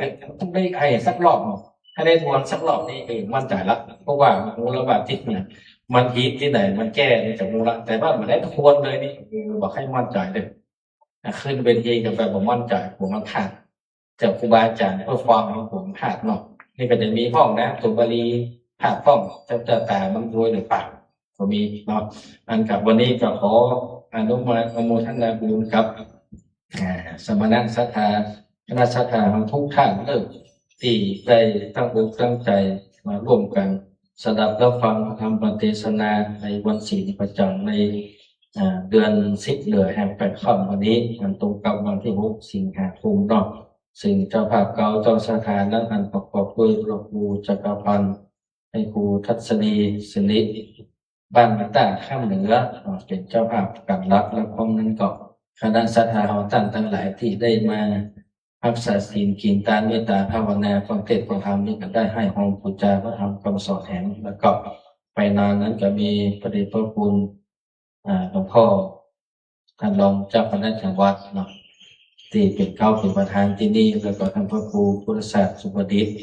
ต้องได้ให้สักรอบถ้าได้ทวนสักรอบนี่มั่นใจละเพราะว่ามูลบาทที่เนี่ย มันฮิตที่ไหนมันแก้ในจากมูลละแต่ว่ามันได้ควรเลยนี่บอกให้มั่นใจเลยขึ้นเวทีกับแบบผมมั่นใจผมมันขาดจากครูบาอาจารย์เพื่อฟังของผมขาดเนาะนี่ก็จะมีห้องนะสุบาลีขาดห้องจะแต่มันรวยหรือเปล่าก็มีเนาะอันกับวันนี้ก็ขออนุโมทนาบุญกับสมณะศรัทธาคณะศรัทธาของทุกท่านเลยที่ได้ตั้งอกตั้งใจมาร่วมกันสดับรับฟังธรรมปฏิเทศนาในวันศีลประจำในเดือน10 เหลือแห่ง8 ค่ำวันนี้มันตรงกับวันที่6 สิงหาคมเนาะซึ่งเจ้าภาพเก่าเจ้าสถานนั้นอันประกอบด้วยหลวงปู่จักรพันธ์ให้ครูทัศนีสิริบ้านมาตาข้ามเหนือเป็นเจ้าภาพกำลับและพร้อมนั้นก็คณะศรัทธาของท่านทั้งหลายที่ได้มารักษาศีลกินทานเมตตาภาวนาฟังเทศน์ฟังธรรมนี่ก็ได้ให้ห้องปูจาพระธรรมคำสอนแห่งแล้วก็ไปนานนั้นก็มีพระเดชพระคุณหลวงพ่อท่านรองเจ้าคณะจังหวัดเนาะที่เป็นเก้าเป็นประธานที่นี่แล้วก็ท่านพระครูพุทธศาสตร์สุปดิษฐ์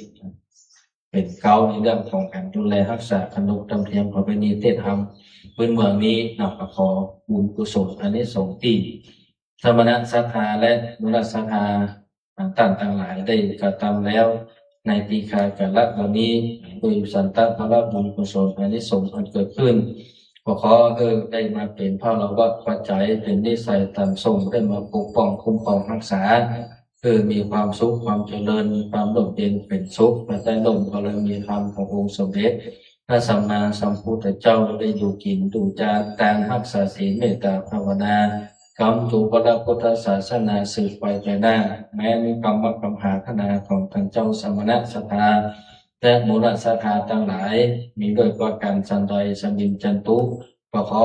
เป็นเก้าในเรื่องของการดูแลรักษาขนบธรรมเนียมประเพณีเทศธรรมพื้นเมืองนี้นำขอบุญกุศลอานิสงส์ที่สมณะศรัทธาและมุลศรัทธาต่างทั้งหลายได้กระทำแล้วในปีคากาลวันนี้โดยสันตพระบุญกุศลอานิสงส์อันเกิดขึ้นขอได้มาเป็นพระละวะปัจจัยเป็นนิสัยตามทรงได้มาปกป้องคุ้มครองรักษามีความสุขความเจริญความร่มเย็นเป็นสุขและได้ร่มบารมีธรรมขององค์สมเด็จพระสัมมาสัมพุทธเจ้าได้อยู่กินดูจาการรักษาศีลเมตตาภาวนากรรมถูกพระพุทธศาสนาสืบไปแต่หน้าแม้มีกรรมกรรมหาคณาของท่านเจ้าสมณะศรัทธาและมูลศรัทธาทั้งหลายมีโดยประการสันใดสมินจันตุก็ขอ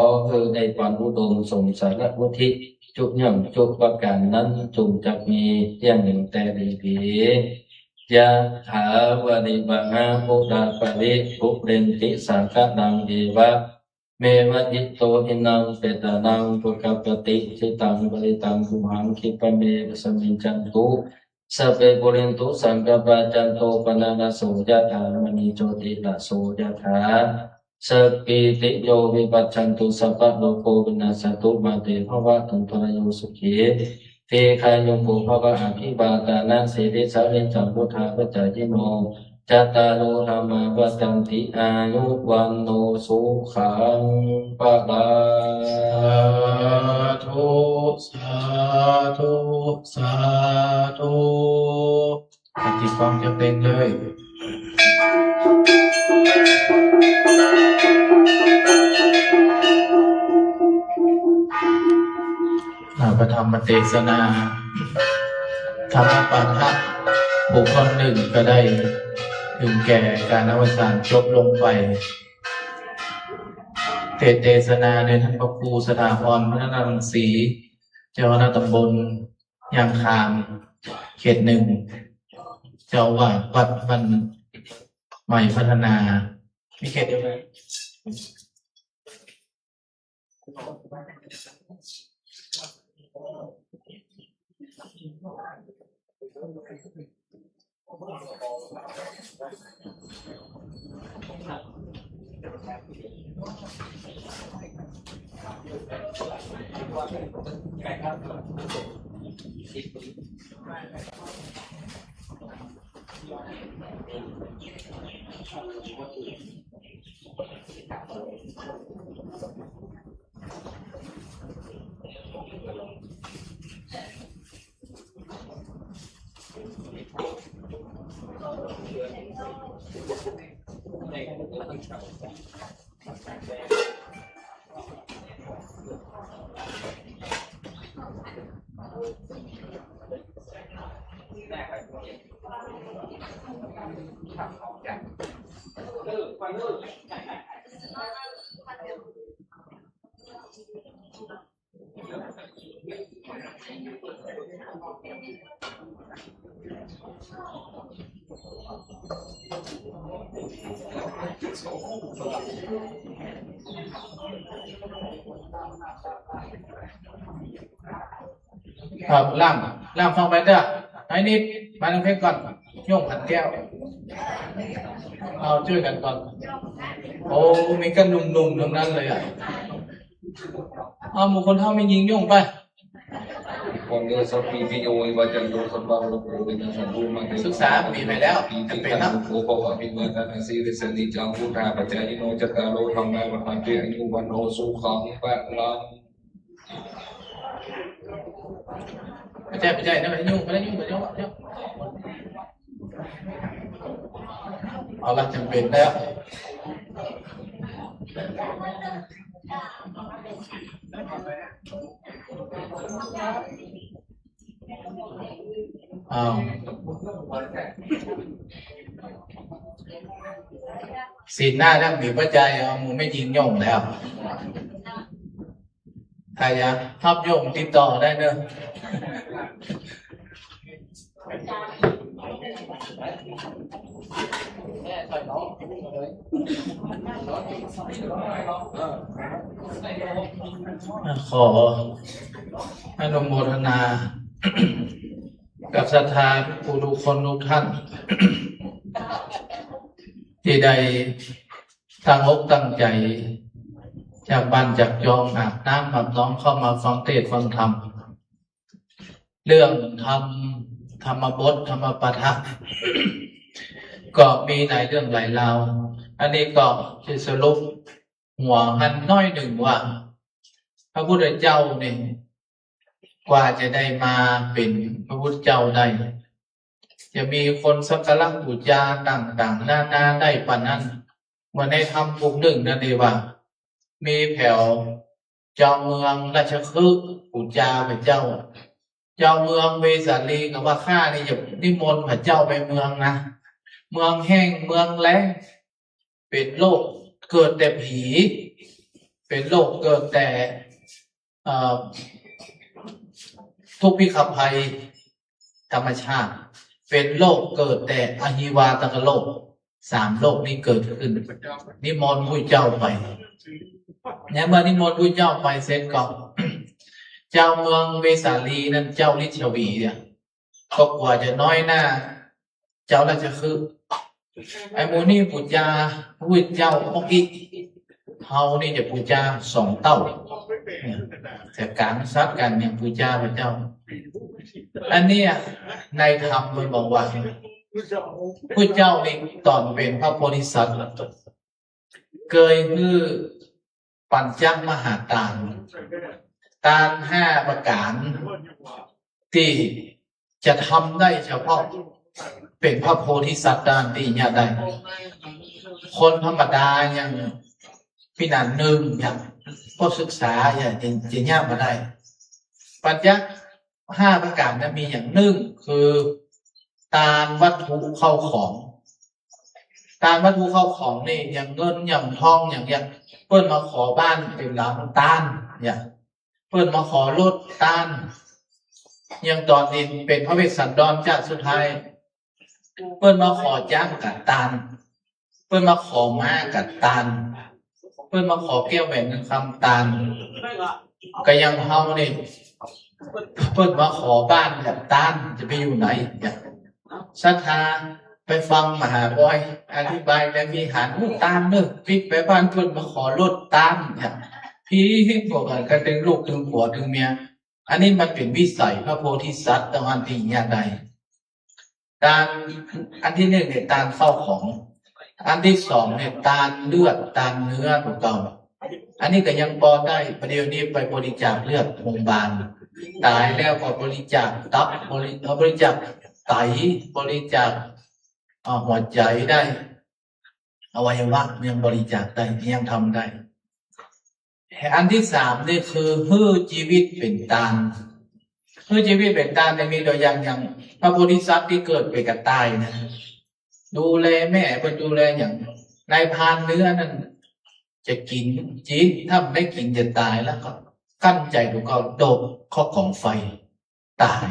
ในวันอุดมสมสารวุฒิจุกย่อมจุกประการนั้นจงจะมีอย่างหนึ่งแต่ดีผียะถาวาริบังอาภูตาปริภุเรนติสังฆนังเอวะเมวะจิตโตหินังเปตานังปุกปติจิตังบริตังคุหังคิปะเมสมินจันตุสัพเพปุเรนตุสังกปะจันโตปนะระโสยะถามณีโชติระโสยะถาสัพพิติโยวิปัสสันตุสัพพะโลกโควินาศตุมาเตภวะตุนทรโยสุขีเทคายโยโภภวะอภิบาตานะเสริสาริจังพุทธาปัจจายโนจัตตารุธรรมาวัฏันติอายุวันโนสุขังปะลาธุสาธุสาธุปฏิฟังจะเป็นเลยพระธรรมเทศนาธรรมปาฐะบุคคลหนึ่งก็ได้ถึงแก่การอวสานจบลงไปเทศนาโดยท่านพระครูสถาพร พัฒนารังสีเจ้าคณะตำบลยางคามเขต 1เจ้าอาวาสวัดบ้านใหม่พัฒนามีเขตเดียวกันครับล่างฟังไปเด้อไอ้นิดมาลังเพชรก่อนโยงขันแก้ว เอาช่วยกันก่อนโอ้มีกันหนุ่มๆทั้งนั้นเลยอ่ะเอาหมู่คนเท่าไม่ยิงยุ่งไป Pondok sapi pinyoi bacan do sabang lo dengan sabu mati ศึกษามีไปแล้ว ปี จำ ที่ เป็น ท นะ ำโอปะปิเมตันสีริสนิจังพุทธาปัจจายโนจัตตาโลธรรมะวะหันเตอายุวันโนสุขังปะลัง ไม่ใช่นะไม่ยุ่งไม่ได้ยุ่งไม่ได้ยุ่งเอาละจำเป็นแล้วอ้าวสีหน้าทั้งมีปัจจัยเอามึงไม่ยิงย่งแล้วใครจะทับย่งติดต่อได้เนอะขออนุโมทนา กับศรัทธาผู้ทุกคนทุกท่าน ที่ได้ตั้งอกตั้งใจ จากบ้านจากยองอาบน้ำอาบน้องเข้ามาฟังเทศน์ฟังธรรม เรื่องธรรมบทธรรมปาฐะ ก็มีหลายเรื่องหลายราว อันนี้ก็จะสรุปหัวหันน้อยหนึ่งว่า พระพุทธเจ้าเนี่ยกว่าจะได้มาเป็นพระพุทธเจ้าได้ จะมีคนสักการะบูชาต่างๆนานาได้ปานนั้นเมื่อในธรรมบทหนึ่งนั่นเองว่า มีแผ่วเจ้าเมืองราชคฤห์บูชาพระเจ้า เจ้าเมืองเวสาลีกับว่าข้านี่จะนิมนต์พระเจ้าไปเมืองนะเมืองแห้งเมืองแล้งเป็นโรคเกิดแต่ผี เป็นโรคเกิดแต่ทุกพิขับภัยธรรมชาติ เป็นโรคเกิดแต่อหิวาตกโรค3 โรคนี้เกิดขึ้นนิมนต์ผู้เจ้าไปเนี่ยเมื่อนิมนต์ผู้เจ้าไปเสร็จก็ เจ้าเมืองเวสาลีนั้นเจ้าลิชวีเนี่ยก็กว่าจะน้อยหน้า เจ้าราชคฤห์ไอ้หมูนี่ปูจาผู้เจ้าพวกอีกเฮานี่จะปูจา2 เต้าแต่กลางซัดกันเนี่ยปูจาพระเจ้า อันนี้ในธรรมมันบอกว่าผู้เจ้านี่ตอนเป็นพระโพธิสัตว์เคยคือปัญจมหาตาน5 ประการที่จะทำได้เฉพาะเป็นพระโพธิสัตว์ด้านที่เนี่ยได้คนธรรมดาอย่างพี่นันหนึ่งอย่างก็ศึกษาอย่างจะยากมาได้ปัญญา5 ประการนั้นมีอย่างหนึ่งคือตานวัตถุเข้าของตานวัตถุเข้าของนี่อย่างเงินอย่างทองอย่างเปิ้นมาขอบ้านเป็นหลังตานอย่างเปิ้นมาขอรถตานอย่างตอนนี้เป็นพระเวสสันดรชาติสุดท้ายเปิ้นมาขอจ้างกัดตานเปิ้นมาขอม้ากัดตานเปิ้นมาขอแก้วแหวนเงินคำตานก็ยังเฮานี่เปิ้นมาขอบ้านกัดตานจะไปอยู่ไหนอย่างศรัทธาไปฟังมหาบอยอธิบายแล้วมีหารตานเนอะพี่ไปบ้านเปิ้นมาขอรถตานอย่างพี่บอกกันดึงลูกดึงผัวดึงเมียอันนี้มันเป็นวิสัยพระโพธิสัตว์ตะวันที่เนี่ยใดตานอันที่ 1เนี่ยตานเข้าของอันที่ 2เนี่ยตานเลือดตานเนื้อถูกต้องอันนี้ก็ยังพอได้ประเดี๋ยวนี้ไปบริจาคเลือดโรงพยาบาลตายแล้วก็บริจาคตับบริจาคไตบริจาคหัวใจได้อวัยวะยังบริจาคได้ยังทำได้อันที่ 3นี่คือฮื้อชีวิตเป็นตานฮื้อชีวิตเป็นตานจะมีตัวอย่างพระโพธิสัตว์ที่เกิดเป็นกระต่ายนะดูแลแม่เป็นดูแลอย่างนายพรานเนื้อนั่นจะกินจีนถ้าไม่กินจะตายแล้วก็กั้นใจถูกเขาโดดข้อกองไฟตาย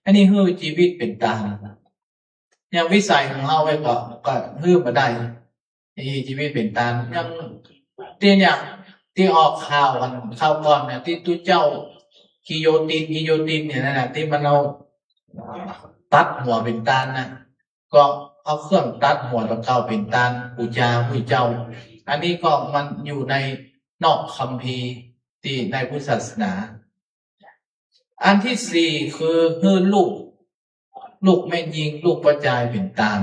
อันนี้ฮื้อชีวิตเป็นตานอย่างวิสัยของเราไว้ก็ฮื้อมาได้นี่ชีวิตเป็นตานยังที่ออกข่าวกันข่าวก่อนเนี่ยที่ตู้เจ้ากิโยตินเนี่ยนั่นแหละที่มันเราตัดหัวเป็นตาลนะก็ เอาเครื่องตัดหัวตะเก้าเป็นตานปูจาผู้เจ้า อันนี้ก็มันอยู่ในนอกคัมภีร์ที่ในพุทธศาสนา อันที่สี่คือฮื้อลูกแม่ยิงลูกประจายเป็นตาม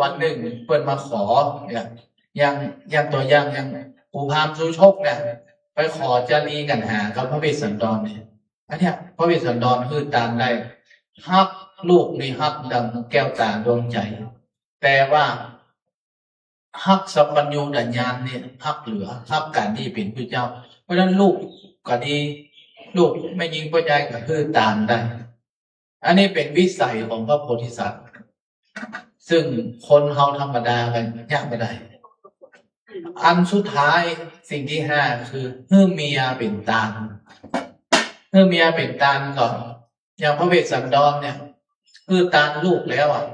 วันหนึ่งเปิดมาขอเนี่ยยังตัวอย่างปู่พราหมณ์ชูชกเนี่ยไปขอจารีกันหากับพระเวสสันดรเนี่ยอันเนี้ยพระเวสสันดรคือตามได้ฮักลูกนี่ฮักดังแก้วตาดวงใจ แต่ว่าฮักสัพพัญญูดัญญาณเนี่ยฮักเหลือฮักการที่เป็นพระเจ้า เพราะฉะนั้นลูกก็ดีลูกไม่ยิงพ่อใจก็คือตามได้ อันนี้เป็นวิสัยของพระโพธิสัตว์ ซึ่งคนเฮาธรรมดากันยากไม่ได้ อันสุดท้ายสิ่งที่ห้าคือเมื่อเมียเป็นตามเมื่อเมียเป็นตามก่อนอย่างพระเวสสันดรเนี่ยคือตามลูกแล้วอ่ะ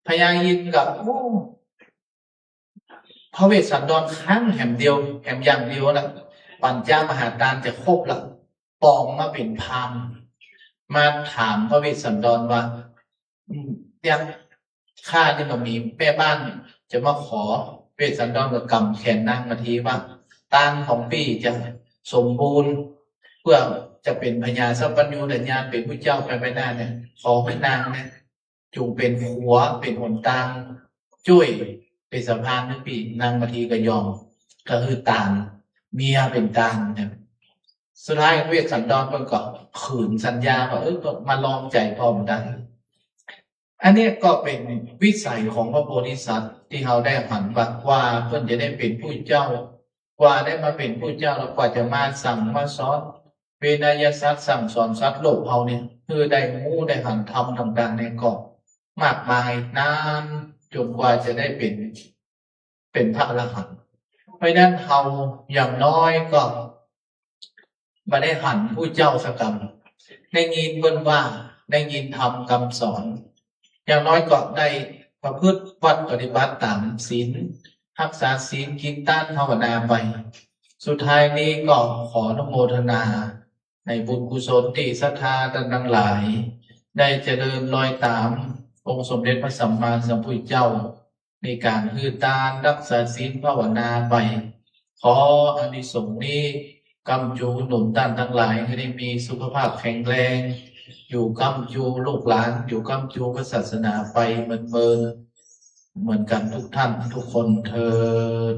พญายินกับพระเวสสันดรครั้งแห่งเดียวแห่งอย่างเดียวนะปัญจมหาทานจะครบละปองมาเป็นพราหมณ์มาถามพระเวสสันดรว่ายังข้ายังมีแม่บ้านจะมาขอเวสสันดรกับกำแขนนางมาทีว่าตานของปีจะสมบูรณ์เพื่อจะเป็นพญาสัพพัญญูดัญญาณเป็นผู้เจ้าไปไม่ได้เนี่ยขอให้นางเนี่ยจงเป็นหัวเป็นหนทางช่วยเป็นสะพานนึกปีนางมาทีก็ยอมก็คือตามเมียเป็นตามเนี่ยสุดท้ายเวสสันดรก็ขืนสัญญาว่าก็มาลองใจพร้อมได้อันนี้ก็เป็นวิสัยของพระโพธิสัตว์ที่เขาได้หันว่าเพื่อนจะได้เป็นผู้เจ้ากว่าได้มาเป็นผู้เจ้าแล้วกว่าจะมาสั่งมาสอนเวนยสัตว์สั่งสอนสัตว์โลกเขาเนี่ยคือได้มู้ได้หันทำต่างๆในกอบมากมายนานจนกว่าจะได้เป็นพระอรหันต์เพราะนั้นเขาอย่างน้อยก็มาได้หันผู้เจ้าสักกรรมได้ยินเบิ่นว่าได้ยินทำคำสอนอย่างน้อยก็ได้ประพฤติวัดปฏิบัติตามศีลรักษาศีลกินต้านภาวนาไปสุดท้ายนี้ก็ขออนุโมทนาในบุญกุศลที่ศรัทธาทั้งหลายได้เจริญรอยตามองค์สมเด็จพระสัมมาสัมพุทธเจ้าในการคือตานรักษาศีลภาวนาไปขออานิสงส์นี้กำจูหนุนท่านทั้งหลายให้ได้มีสุขภาพแข็งแรงอยู่กำจูลูกหลานอยู่กำจูพระศาสนาไปเหมือนกันทุกท่านทุกคนเทิน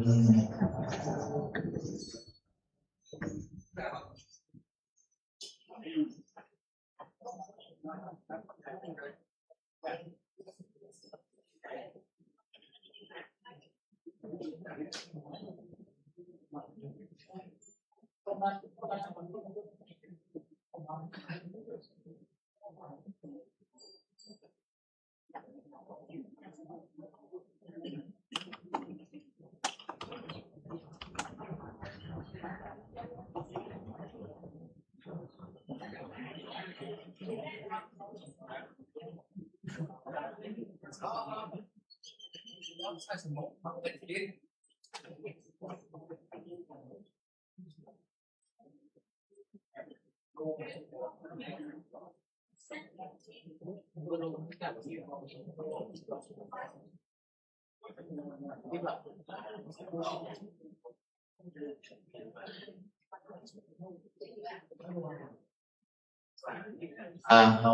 เอา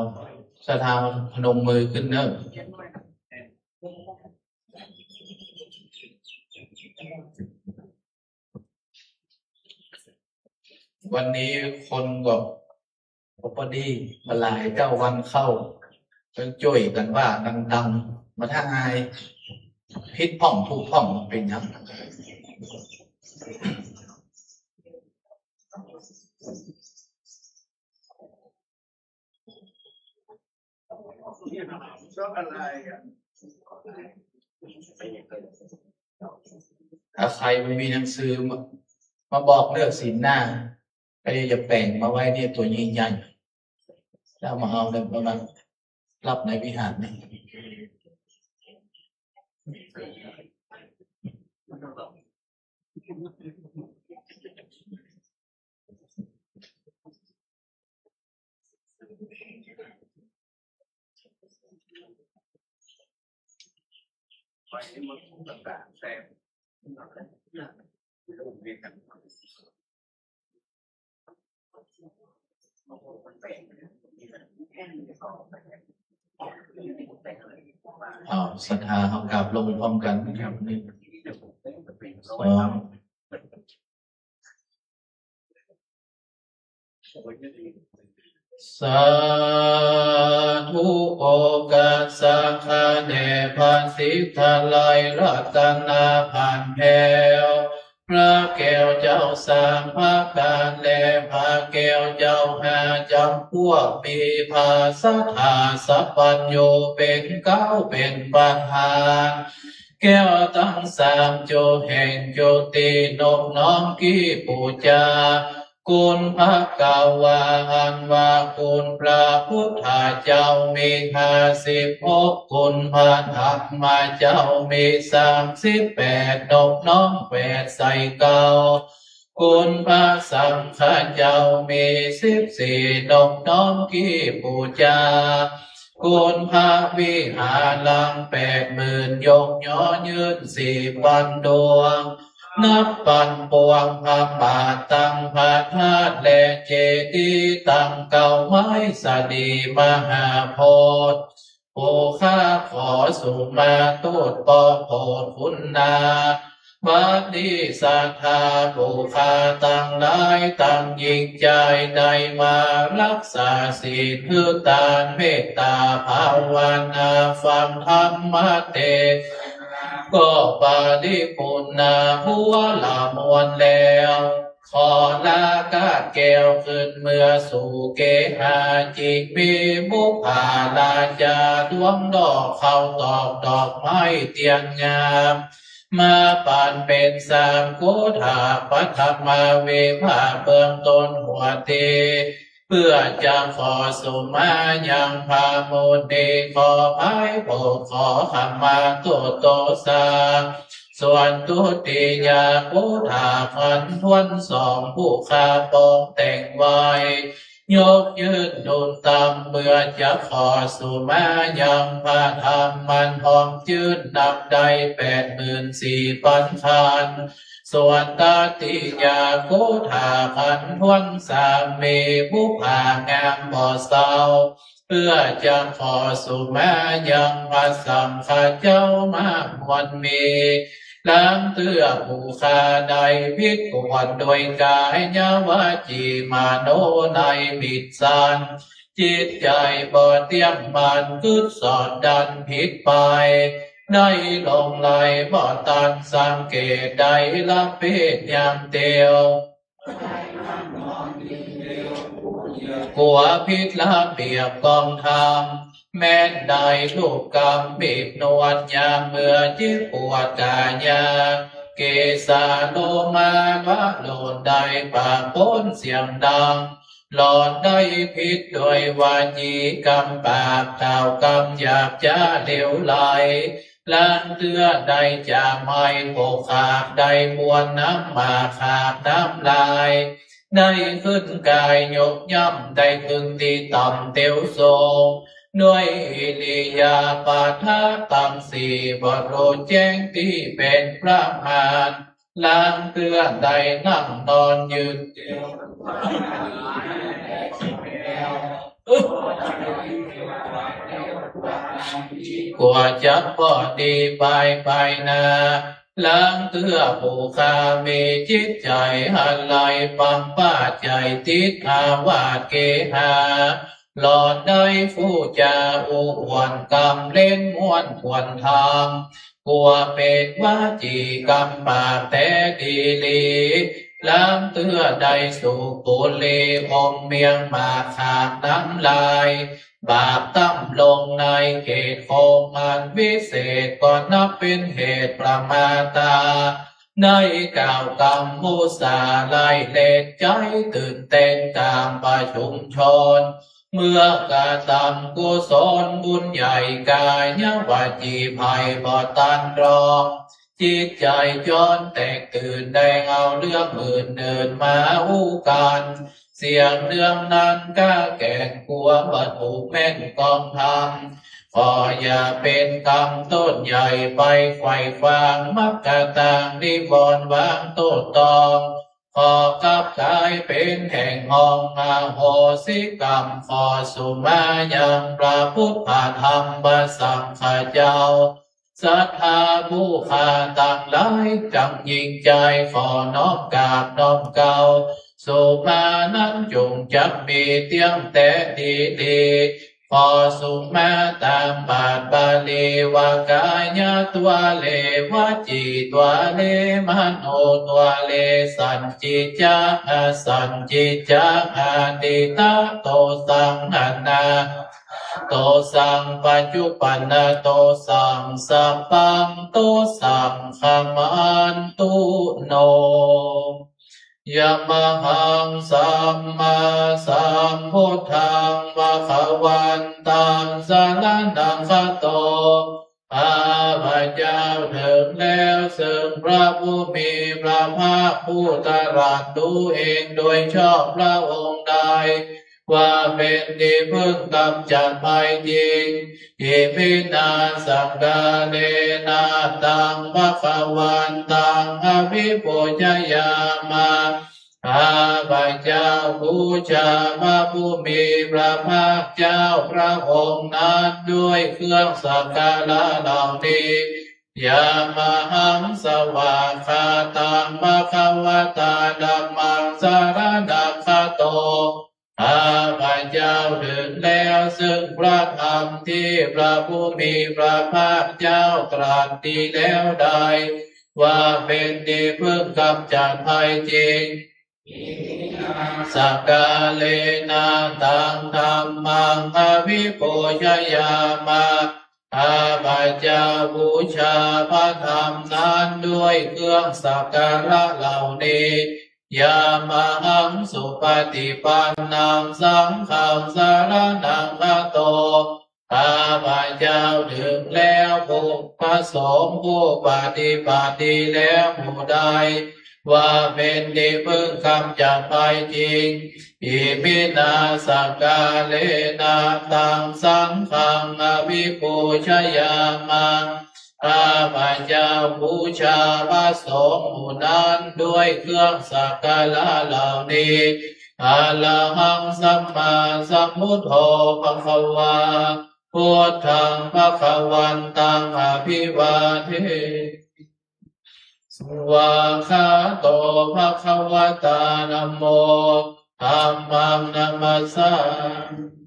ศรัทธาพนมมือขึ้นเนอะวันนี้คนก็พอดีมาหลายเจ้าวันเข้าเป็นจ่วยกันว่าดังๆมาท่าอายพิษพ่องทุกพ่องเป็นยังชอบอะไรกันถ้าใครมันมีหนังสือมาบอกเลือกสีหน้าก็จะแปลงมาไว้เนี่ยตัวใหญ่ๆแล้วมาเอาเนี่ยประมาณรับในวิหารนี่ ศรัทธาเขากราบลงพร้อมกันนะครับ1 2สาธุโอกาสคาเดภาสิทธาลัยรัตนาผ่านแผ่วพระแก้วเจ้าสามพระการแลพระแก้วเจ้าหาจำพวกมีภาสัทธาสัพพัญโยเป็นเก้าเป็นประธานแก้วทั้งสามโจแห่งโจตีนบน้อมกี้ปูจาคุณพระกาวาหันวาคุณพระพุทธเจ้ามี56คุณพระธรรมเจ้ามี38นบน้อม8ใส่เก้าคุณพระสังฆเจ้ามี14นบน้อมกี้ปูจาคุณพระวิหารลัง80,000ยกย่อยืน4,000ดวงนับปันปวงพระบาทตั้งพระธาตุและเจดีย์ตั้งเก่าไม้สดีมหาโพธิ์ผู้ข้าขอสุมาตุตปอโพธิคุณนาบัดนี้ศรัทธาผู้ข้าตั้งหลายตั้งยิ่งใจได้มารักษาศีลคือตานเมตตาภาวนาฟังธรรมเทศก็ปาฏิปุณณาหัวละมวลแล้วขอลากาแก้วขึ้นเมื่อสู่เกหาจิกมีบุพาลาจาดวงดอกเข้าตอกดอกไม้เตียนงามมาปานเป็นสามโกธาปัทมาเวภาเบื้องต้นหัวเทเพื่อจะขอสุมายังพาโมเดขอพายโปขอขมาโตสาส่วนตุติยาพุทธาพันทวน2ผู้ข้าปองแต่งไว้ยกยืนดุลตามเมื่อจะขอสุมายังพระธรรมมันหอมจืดนับได้84,000 คันส่วนตติยาพุทธาพันทวน3เมบุพางามบ่เศร้าเพื่อจะขอสุมายังพระสังฆเจ้ามามวลมีล้างเตื้อผู้ข้าใดพิกวรโดยกายญาวาจีมาโนในบิดสันจิตใจบ่เตรียมมันคืดสอดดันผิดไปได้ลงไหลบ่ตันสังเกตได้ละเพศยามเตียวกัวพิษละเปียบกองธรรมแม้นได้ลูกกรรมบีบนวดยามเมื่อจิตปวดกายาเกสาโลมาวะโลดได้ปากพ้นเสียงดังหลอดได้พิษโดยวาจีกรรมปากกล่าวกรรมหยาบจ้าเหลวไหลล้างเตื้อได้จากไม้โผขาบได้มวลน้ำมาขาบน้ำลายได้ขึ้นกายยกย่ำได้ขึ้นที่ต่ำเตียวโซด้วยอิริยาบถทั้งสี่บรรแจ้งที่เป็นพระมารล้างเตื้อได้นั่งนอนยืนเดียวกว่าจะพอดีไปนาล้างเตื้อผู้ข้ามีจิตใจหันไหลปังป้าใจติดอาวาสเกหาหลอดได้ฟูจาอุวันกรรมเล่นม้วนควรทำกลัวเป็นวาจีกรรมปากแต่ดีลีล้างเตื้อได้สุปุลีอมเมียงมาขาดน้ำลายบาปตั้มลงในเขตโคมันวิเศษก็นับเป็นเหตุประมาตาในกล่าวกรรมมุสาไล่เล็ดใจตื่นเต้นตามประชุมชนเมื่อกาตำกุศลบุญใหญ่กายยวาจีภัยบ่ตันรองจิตใจจนแตกตื่นได้เอาเรื่องอื่นเดินมาอู้กันเสียงเรื่องนั้นก้าแก่นกลัววัตถุแม่นกองทำ ขออย่าเป็นกรรมต้นใหญ่ไปไขว่คว้างมักกะตังนิวรณ์วางโต้ตองขอกลับกลายเป็นแห่งห้องอาโหสิกรรมขอสุมายังพระพุทธธรรมสังฆเจ้าศรัทธาบูชาต่างหลายจังยิ่งใจขอน้อมกราบน้อมเก่าสุมานั้นจงจักมีเตียงแต่ดีขอสุมาตามบาทบาลีวากายะตัวเลวจีตัวเลมโนตัวเลสันจิจักสันจิจักอดิตาโตสังนานาโตสังปัจจุปันนโตสังสัพพังโตสังขมันตุโนยะมหังสัมมาสัมพุทธังภะคะวันตังสรณังคัจโตข้าพเจ้าถึงแล้วซึ่งพระผู้มีพระภาคผู้ตรัสรู้เองโดยชอบพระองค์ใดว่าเป็นที่พึ่งกำจัดภัยจริงอิมินาสังกาเลนะตังภะคะวันตังอภิปูชยามาข้าพเจ้าบูชาพระผู้มีพระภาคเจ้าพระองค์นั้นด้วยเครื่องสักการะเหล่านี้ยามหังสวากขาตังภะคะวะตาธัมมังสรณังคัจโตข้าพเจ้าถึงแล้วซึ่งพระธรรมที่พระผู้มีพระภาคเจ้าตรัสดีแล้วได้ว่าเป็นที่พึ่งกำจัดภัยจริงสักกาเลนะตังธัมมังอภิปูชยามาข้าพเจ้าบูชาพระธรรมนั้นด้วยเครื่องสักการะเหล่านี้ยามหังสุปฏิปันนังสังฆังสรณังคัจโตข้าพเจ้าถึงแล้วผู้พระสงฆ์ผู้ปฏิบัติดีแล้วผู้ใดว่าเป็นที่พึ่งกำจัดภัยจริงอิมินาสักกาเลนะตังสังฆังอภิปูชยามาข้าพเจ้าบูชาพระสงฆ์ผู้นั้นด้วยเครื่องสักการะเหล่านี้อะระหังสัมมาสัมพุทโธภะคะวาพุทธังภะคะวันตังอภิวาเทสวากขาโตภะคะวะตานะโมธัมมังนัมมัสสามิ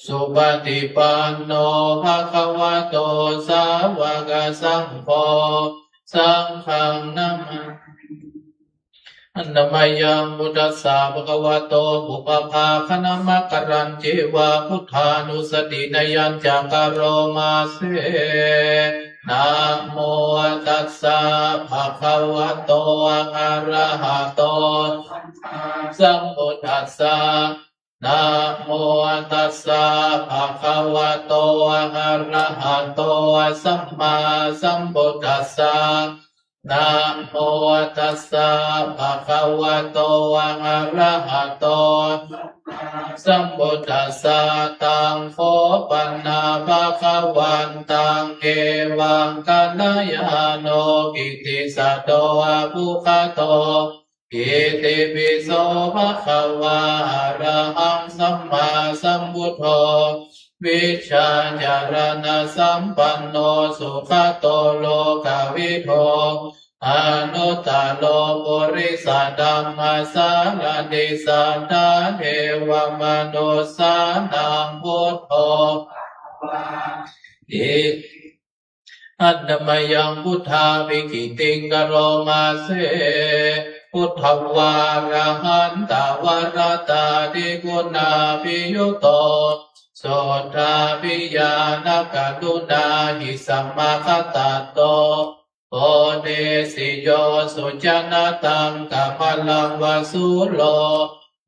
สุปฏิปันโนภะคะวะโตสาวกสังโฆสังฆังนัมมาอันนมยังพุทธัสสะภะคะวะโตปุปภาคณมกรันจิวาพุทธานุสตินยัญจังกโรมาเสนะโมตัสสะภะคะวะโตอะระหะโตสัมพุทธัสสะนะโมตัสสะภะคะวะโตอะระหะโตสัมมาสัมพุทธัสสะนะโมตัสสะภะคะวะโตอะระหะโตสัมพุทธัสสะตังโคปันนาภะคะวันตังเอวังกัลยาโนกิติสัตโตอะภุคโตอิติปิโสภะคะวะอะระหังสัมมาสัมพุทโธวิชชาจารณะสัมปันโนสุขโตโลกวิโภอนุตตโลปุริสธัมมาสารติสัทธาเทวมนุสสานังพุทโธอิอันนมยังพุทธาภิกิติงกโรมาเสพุทธวาระหันตาวรตาดิกุณาภิยุโตโสตาภิญาณกรุณาหิสัมมาคตโตโอเดสิโยสุจนะตังกัปพลังวสุโล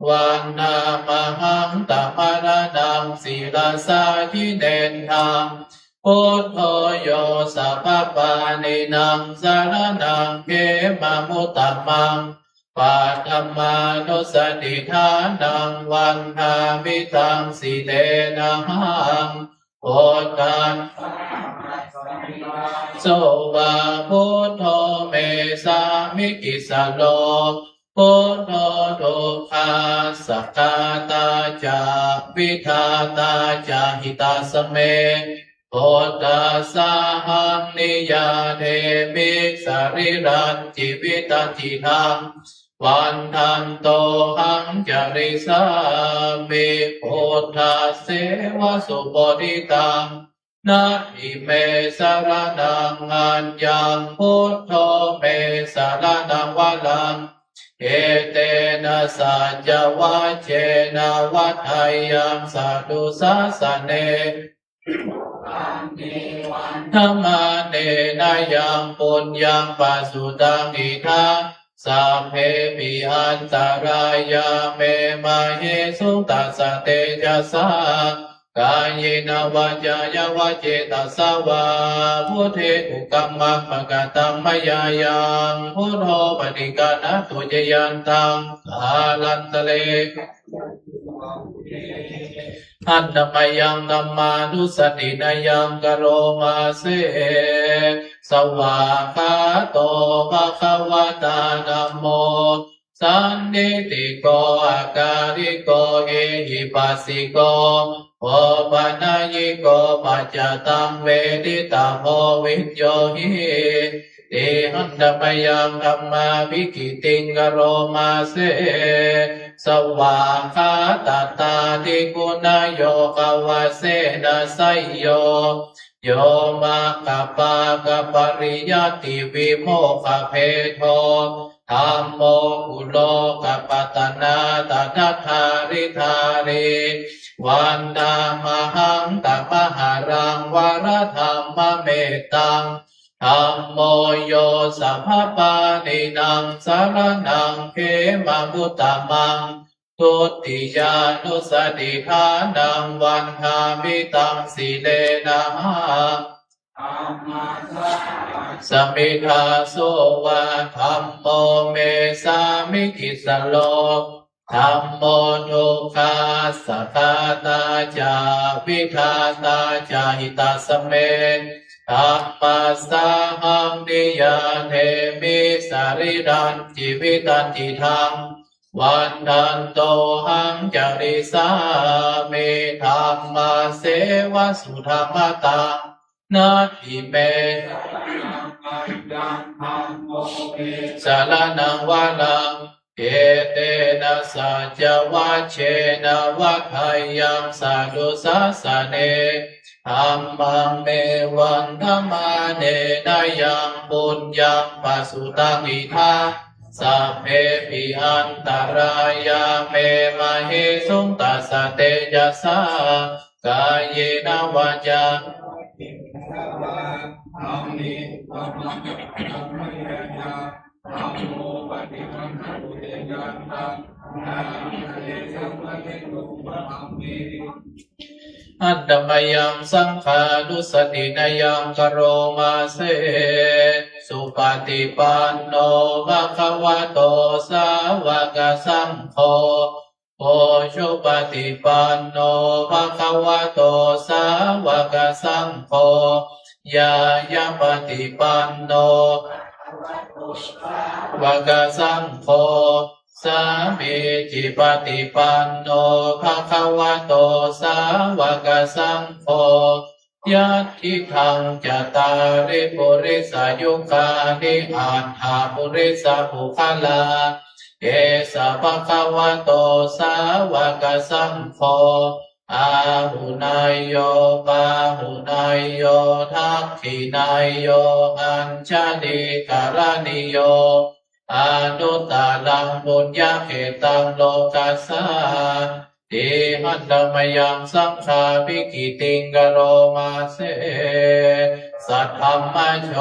วันนามหังตมรนังศิลาสาทิเนนทังพุทโธโยสัพพะนินังสารนังเขมามุตตมังปัตตมานุสติทานังวันทามิตังสิเลนะหัง โอตันโสวะพุทโธเมสามิกิสโลพุทโธทุกขาสักขาตาจาวิธาตาจาหิตาสเมโอตัสสะหังนิยาเทมิสริรันจิวิตันจิทังวันทันโตหังจริสามิพุทธัสเสวะสุปฏิตังนาทิเมสรนังอัญญังพุทโธเมสรนังวะลังเอเตนะสัจจวัชเชนะวัฏัยยังสัตตุสัสสเนธรรมาเนนะยังปุญญังปัสสุตังอิทังสัพเพปิอันตรายาเมมาเยสุตัสสะเตจัสสะกายเนวาจายาวาเจตัสสะวาพุทเทอุกัมมังปะกะตังมยายังพุทโธปฏิกานะตุเจยันตังกาลันตะเลอันตมยังธัมมานุสตินายังกโรมาเสสวากขาโตภะคะวะตานะโมสันนิติโกอาการิโกเอหิปัสสิโกโอปะนายิโกปัจจตังเวทิตาโมวิญโยหิเตหันตมยังธัมมาวิกิติงกโรมาเสสวาคาตตาติกุณโยกวะเสนะไสโยโยมะกะปะกะปริยัติวิโมกขเพโทธัมโมกุโลกะปัตตนาตถาธาริธาริวันดามหังตมหารังวรธรรมเมตตังธัมโมโยสัพพปานินังสารนังเขมังพุตตมังทุติยานุสติฐานังวันหามิตังสีเลนะสมิทาโสวะธัมโมเมสามิกิสโลธัมโมทุกขาสัทธาตาจาวิธาตาจาหิตาสเมธัมมัสสะหังนิยาเทมิสริรันจิวิตันจิทังวันทันโตหังจริสามิธัมมาเสวะสุธรรมตังนาทิเมสารนังวะลังเอเตนะสัจจวัชเชนะวัฏัยยังสัตตุสัสสะเนธัมมังเมวังธัมมาเนนะยังปุญญังปัสสุตังอิทังสัพเพปิอันตรายาเมมาเฮสุงตัสสะเตจัสสะกายเนวาจาอัตตมยังสังขานุสตินายังกโรมาเสสุปฏิปันโนภะคะวะโตสาวกสังโฆโอชุปฏิปันโนภะคะวะโตสาวกสังโฆยายาปฏิปันโนภะคะสังโฆสามีจิปฏิปันโนภะคะวะโตสาวกสังโฆยัตถิทังจตาริปุริสายุคานิอัฏฐาปุริสภูคลาเอสะภะคะวะโตสาวกสังโฆอาหุนายโยปาหุนายโยทักขินายโยอัญชลิกาลนิโยอนุตตรังบุญญาเขตังโลกัสสะติหันตมยังสังฆาภิกิติงกโรมาเสสัทธัมมโช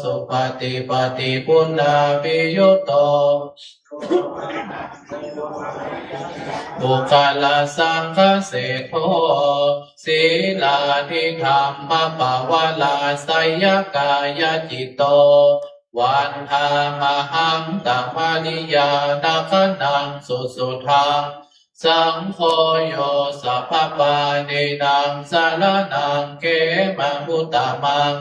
สุปฏิปฏิปุณณาภิยุตโตบุคลาสังฆเสโทศีลาธิธรรมปวาลาสยกายจิตโตวันทามหังตัมมานิยานาคนังสุสุทัง สังโฆโยสัพพปาเนนังสารนังเกมังพุตตมัง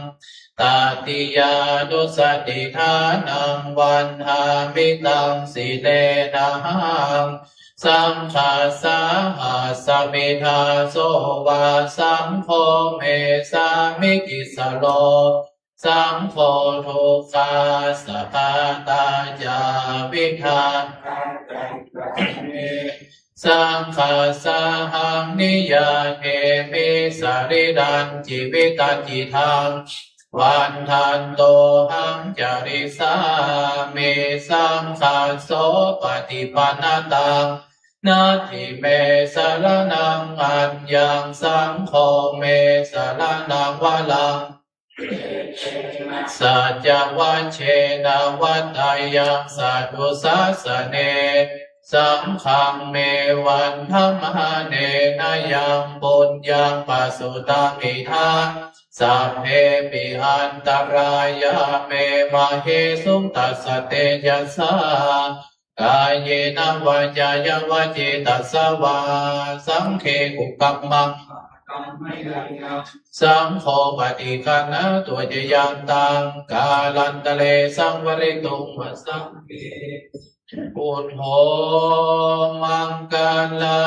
ตาติยานุสติทานังวันหามิตังสิเลนะหังสังฆาสาหัสมิทาโสวาสังโฆเมสามิกิสโลสังโฆทุกขาสปาตายาวิทาสังฆาสาหังนิยาเทมิสริรันจิวิตันจิทังวันทันโตหังจาริสามิสังฆาโสปฏิปันนตังนาทิเมสรนังอัญญังสังโฆเมสรนังวะลังสัจวัชเชนะวัตตายังสัตตุสัสสเนสังฆังเมวันธรรมเนนะยังปุญญังปัสสุตังอิทังสัพเพปิอันตรายาเมมาเหสุตัสสะเตยัสสากายเยนะวาจายาวาจิตัสสะวาสังเคกุกัมมังสังโฆปฏิคันนะตัวเจยันตังกาลันตะเลสังวริตุงวสังเกปุถโธมังกาลา